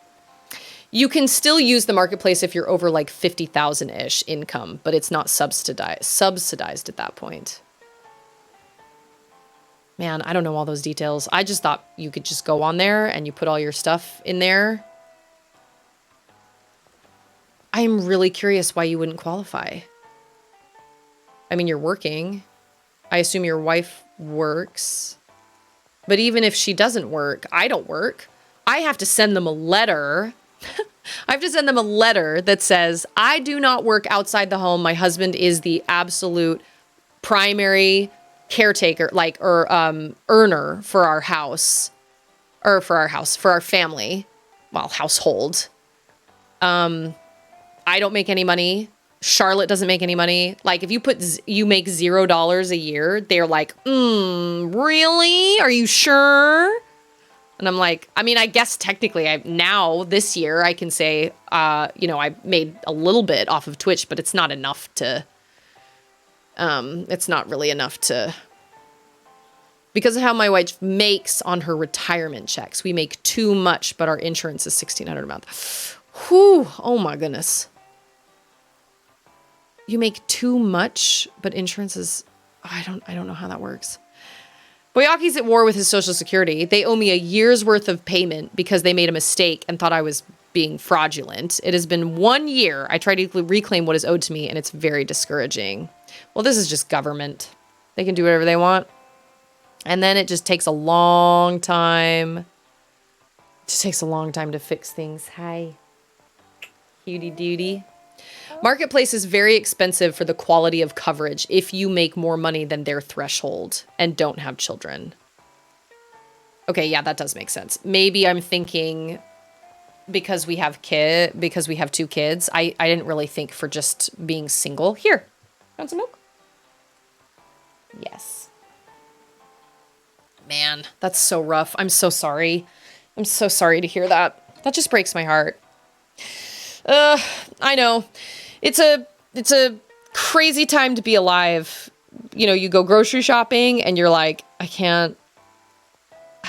You can still use the marketplace if you're over like 50,000-ish income, but it's not subsidized at that point. Man, I don't know all those details. I just thought you could just go on there and you put all your stuff in there. I am really curious why you wouldn't qualify. You're working. I assume your wife works. But even if she doesn't work, I don't work. I have to send them a letter. I have to send them a letter that says, I do not work outside the home. My husband is the absolute primary caretaker, earner for our house, for our family, household. I don't make any money. Charlotte doesn't make any money. Like if you make $0 a year, they're like, really? Are you sure? And I'm like, I guess technically this year I can say, I made a little bit off of Twitch, but it's not enough to, it's not really enough to, because of how my wife makes on her retirement checks. We make too much, but our insurance is $1,600 a month. Whew. Oh my goodness. You make too much, but insurance is, I don't know how that works. Boyaki's at war with his Social Security. They owe me a year's worth of payment because they made a mistake and thought I was being fraudulent. It has been 1 year. I try to reclaim what is owed to me, and it's very discouraging. Well, this is just government. They can do whatever they want. And then it just takes a long time. It just takes a long time to fix things. Hi. Cutie duty. Marketplace is very expensive for the quality of coverage if you make more money than their threshold and don't have children. Okay, yeah, that does make sense. Maybe I'm thinking because we have two kids, I didn't really think for just being single. Here, want some milk? Yes. Man, that's so rough. I'm so sorry. I'm so sorry to hear that. That just breaks my heart. I know. It's a crazy time to be alive. You go grocery shopping and you're like, how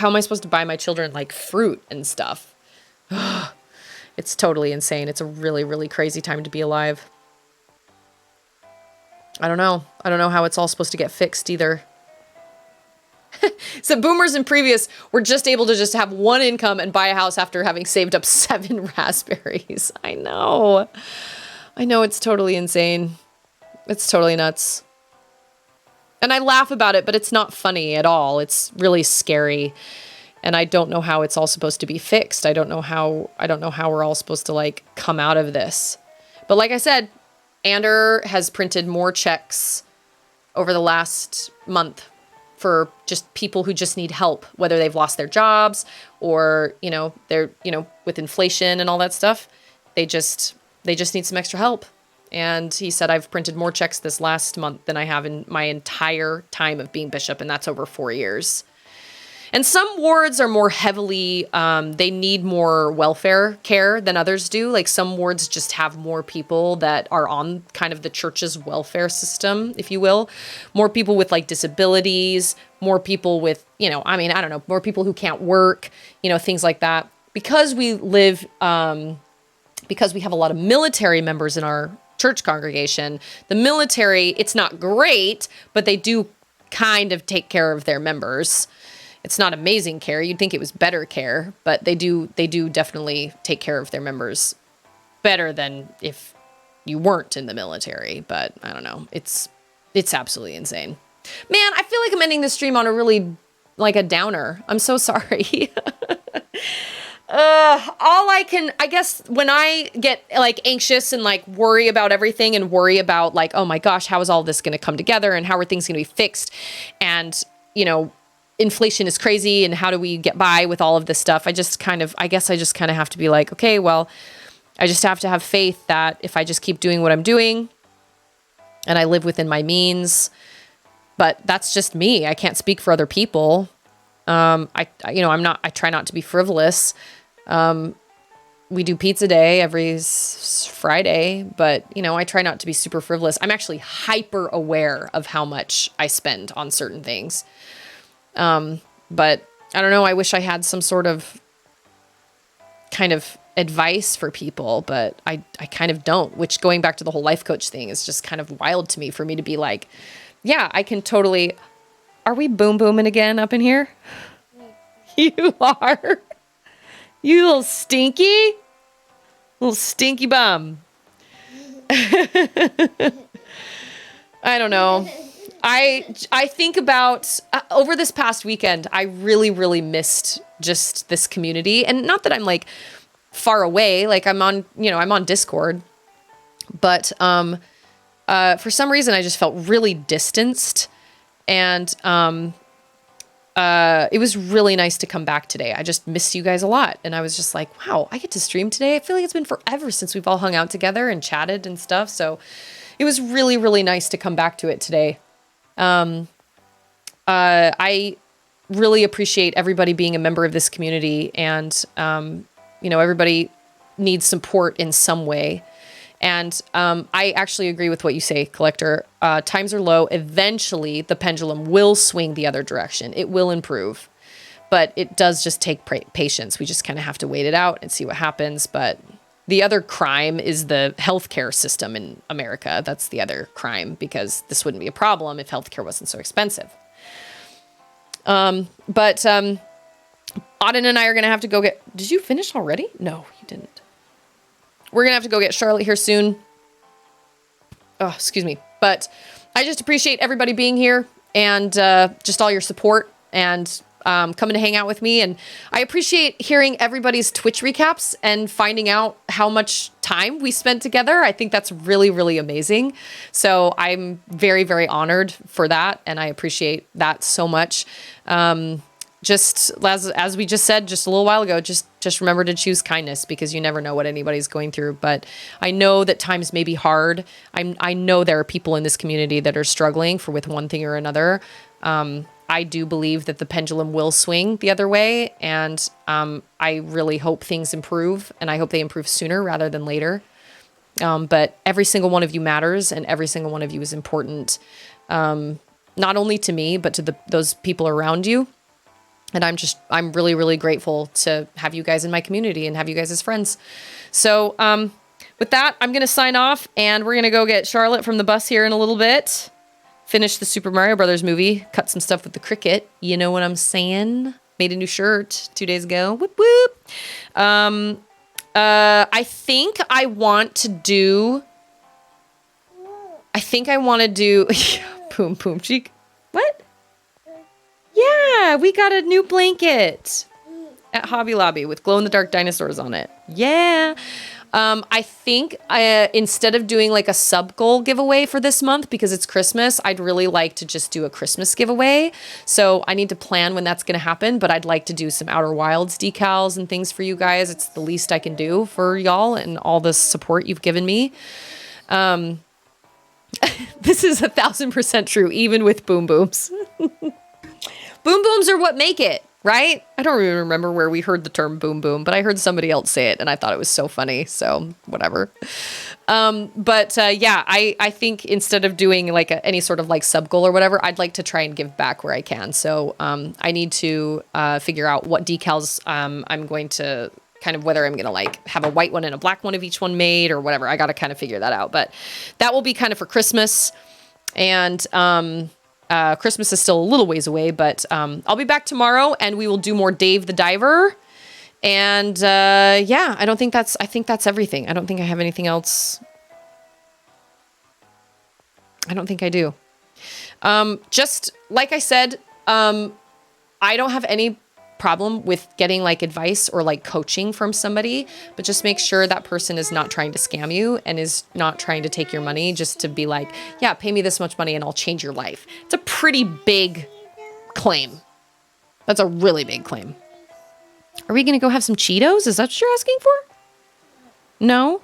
am I supposed to buy my children like fruit and stuff? It's totally insane. It's a really, really crazy time to be alive. I don't know. I don't know how it's all supposed to get fixed either. So boomers and previous were just able to just have one income and buy a house after having saved up 7 raspberries. I know, it's totally insane. It's totally nuts. And I laugh about it, but it's not funny at all. It's really scary. And I don't know how it's all supposed to be fixed. I don't know how we're all supposed to like come out of this. But like I said, Ander has printed more checks over the last month for just people who just need help, whether they've lost their jobs or, they're, with inflation and all that stuff. They just need some extra help. And he said, I've printed more checks this last month than I have in my entire time of being bishop, and that's over 4 years. And some wards are more heavily, they need more welfare care than others do. Like some wards just have more people that are on kind of the church's welfare system, if you will. More people with like disabilities, more people with, I don't know, more people who can't work, things like that. Because we live, because we have a lot of military members in our church congregation, the military, it's not great, but they do kind of take care of their members. It's not amazing care. You'd think it was better care, but they do definitely take care of their members better than if you weren't in the military. But I don't know. It's absolutely insane. Man, I feel like I'm ending the stream on a really, like a downer. I'm so sorry. I guess when I get like anxious and like worry about everything and worry about like, oh my gosh, how is all this going to come together and how are things going to be fixed? And, inflation is crazy and how do we get by with all of this stuff? I guess I just kind of have to be like, okay, well, I just have to have faith that if I just keep doing what I'm doing and I live within my means, but that's just me. I can't speak for other people. I try not to be frivolous. We do pizza day every Friday, but I try not to be super frivolous. I'm actually hyper aware of how much I spend on certain things. But I don't know. I wish I had some sort of kind of advice for people, but I kind of don't, which going back to the whole life coach thing is just kind of wild to me for me to be like, yeah, I can totally, are we boom booming again up in here? You are, you little stinky bum. I don't know. I think about over this past weekend, I really, really missed just this community. And not that I'm like far away, like I'm on Discord, but for some reason I just felt really distanced. And it was really nice to come back today. I just missed you guys a lot. And I was just like, wow, I get to stream today. I feel like it's been forever since we've all hung out together and chatted and stuff. So it was really, really nice to come back to it today. I really appreciate everybody being a member of this community, and everybody needs support in some way. And I actually agree with what you say, Collector. Times are low. Eventually, the pendulum will swing the other direction. It will improve, but it does just take patience. We just kind of have to wait it out and see what happens. But the other crime is the healthcare system in America. That's the other crime, because this wouldn't be a problem if healthcare wasn't so expensive. Auden and I are going to have to go get... Did you finish already? No, you didn't. We're going to have to go get Charlotte here soon. Oh, excuse me. But I just appreciate everybody being here and just all your support and coming to hang out with me. And I appreciate hearing everybody's Twitch recaps and finding out how much time we spent together. I think that's really, really amazing. So I'm very, very honored for that. And I appreciate that so much. Just as we just said just a little while ago, just remember to choose kindness, because you never know what anybody's going through. But I know that times may be hard. I know there are people in this community that are struggling with one thing or another. I do believe that the pendulum will swing the other way, and I really hope things improve, and I hope they improve sooner rather than later. But every single one of you matters, and every single one of you is important, not only to me, but to those people around you. And I'm really, really grateful to have you guys in my community and have you guys as friends. So with that, I'm going to sign off, and we're going to go get Charlotte from the bus here in a little bit. Finish the Super Mario Brothers movie, cut some stuff with the cricket. You know what I'm saying? Made a new shirt 2 days ago. Whoop, whoop. I think I want to do... Boom, boom, cheek. What? Yeah, we got a new blanket at Hobby Lobby with glow-in-the-dark dinosaurs on it. Yeah. I think instead of doing like a sub goal giveaway for this month, because it's Christmas, I'd really like to just do a Christmas giveaway. So I need to plan when that's going to happen, but I'd like to do some Outer Wilds decals and things for you guys. It's the least I can do for y'all and all the support you've given me. This is 1,000% true, even with boom booms. Boom booms are what make it, right? I don't even remember where we heard the term boom boom, but I heard somebody else say it and I thought it was so funny. So whatever. Yeah, I think instead of doing like any sort of like sub goal or whatever, I'd like to try and give back where I can. So I need to figure out what decals I'm going to kind of, whether I'm going to like have a white one and a black one of each one made or whatever. I got to kind of figure that out, but that will be kind of for Christmas. And Christmas is still a little ways away, but I'll be back tomorrow and we will do more Dave the Diver. And yeah, I think that's everything. I don't think I have anything else. I don't think I do. Just like I said, I don't have any problem with getting like advice or like coaching from somebody, but just make sure that person is not trying to scam you and is not trying to take your money just to be like, yeah, pay me this much money and I'll change your life. It's a pretty big claim. That's a really big claim. Are we going to go have some Cheetos? Is that what you're asking for? No?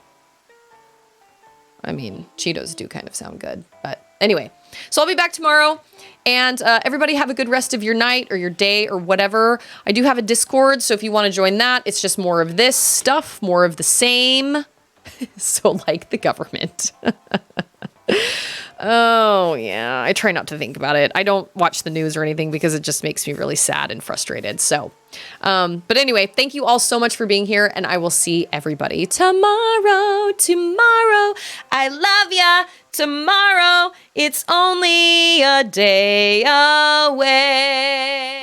I mean, Cheetos do kind of sound good, but anyway. So I'll be back tomorrow, and everybody have a good rest of your night or your day or whatever. I do have a Discord, so if you want to join that, it's just more of this stuff, more of the same. So like the government. Oh, yeah. I try not to think about it. I don't watch the news or anything because it just makes me really sad and frustrated. So, but anyway, thank you all so much for being here, and I will see everybody tomorrow. Tomorrow. I love ya. Tomorrow. It's only a day away.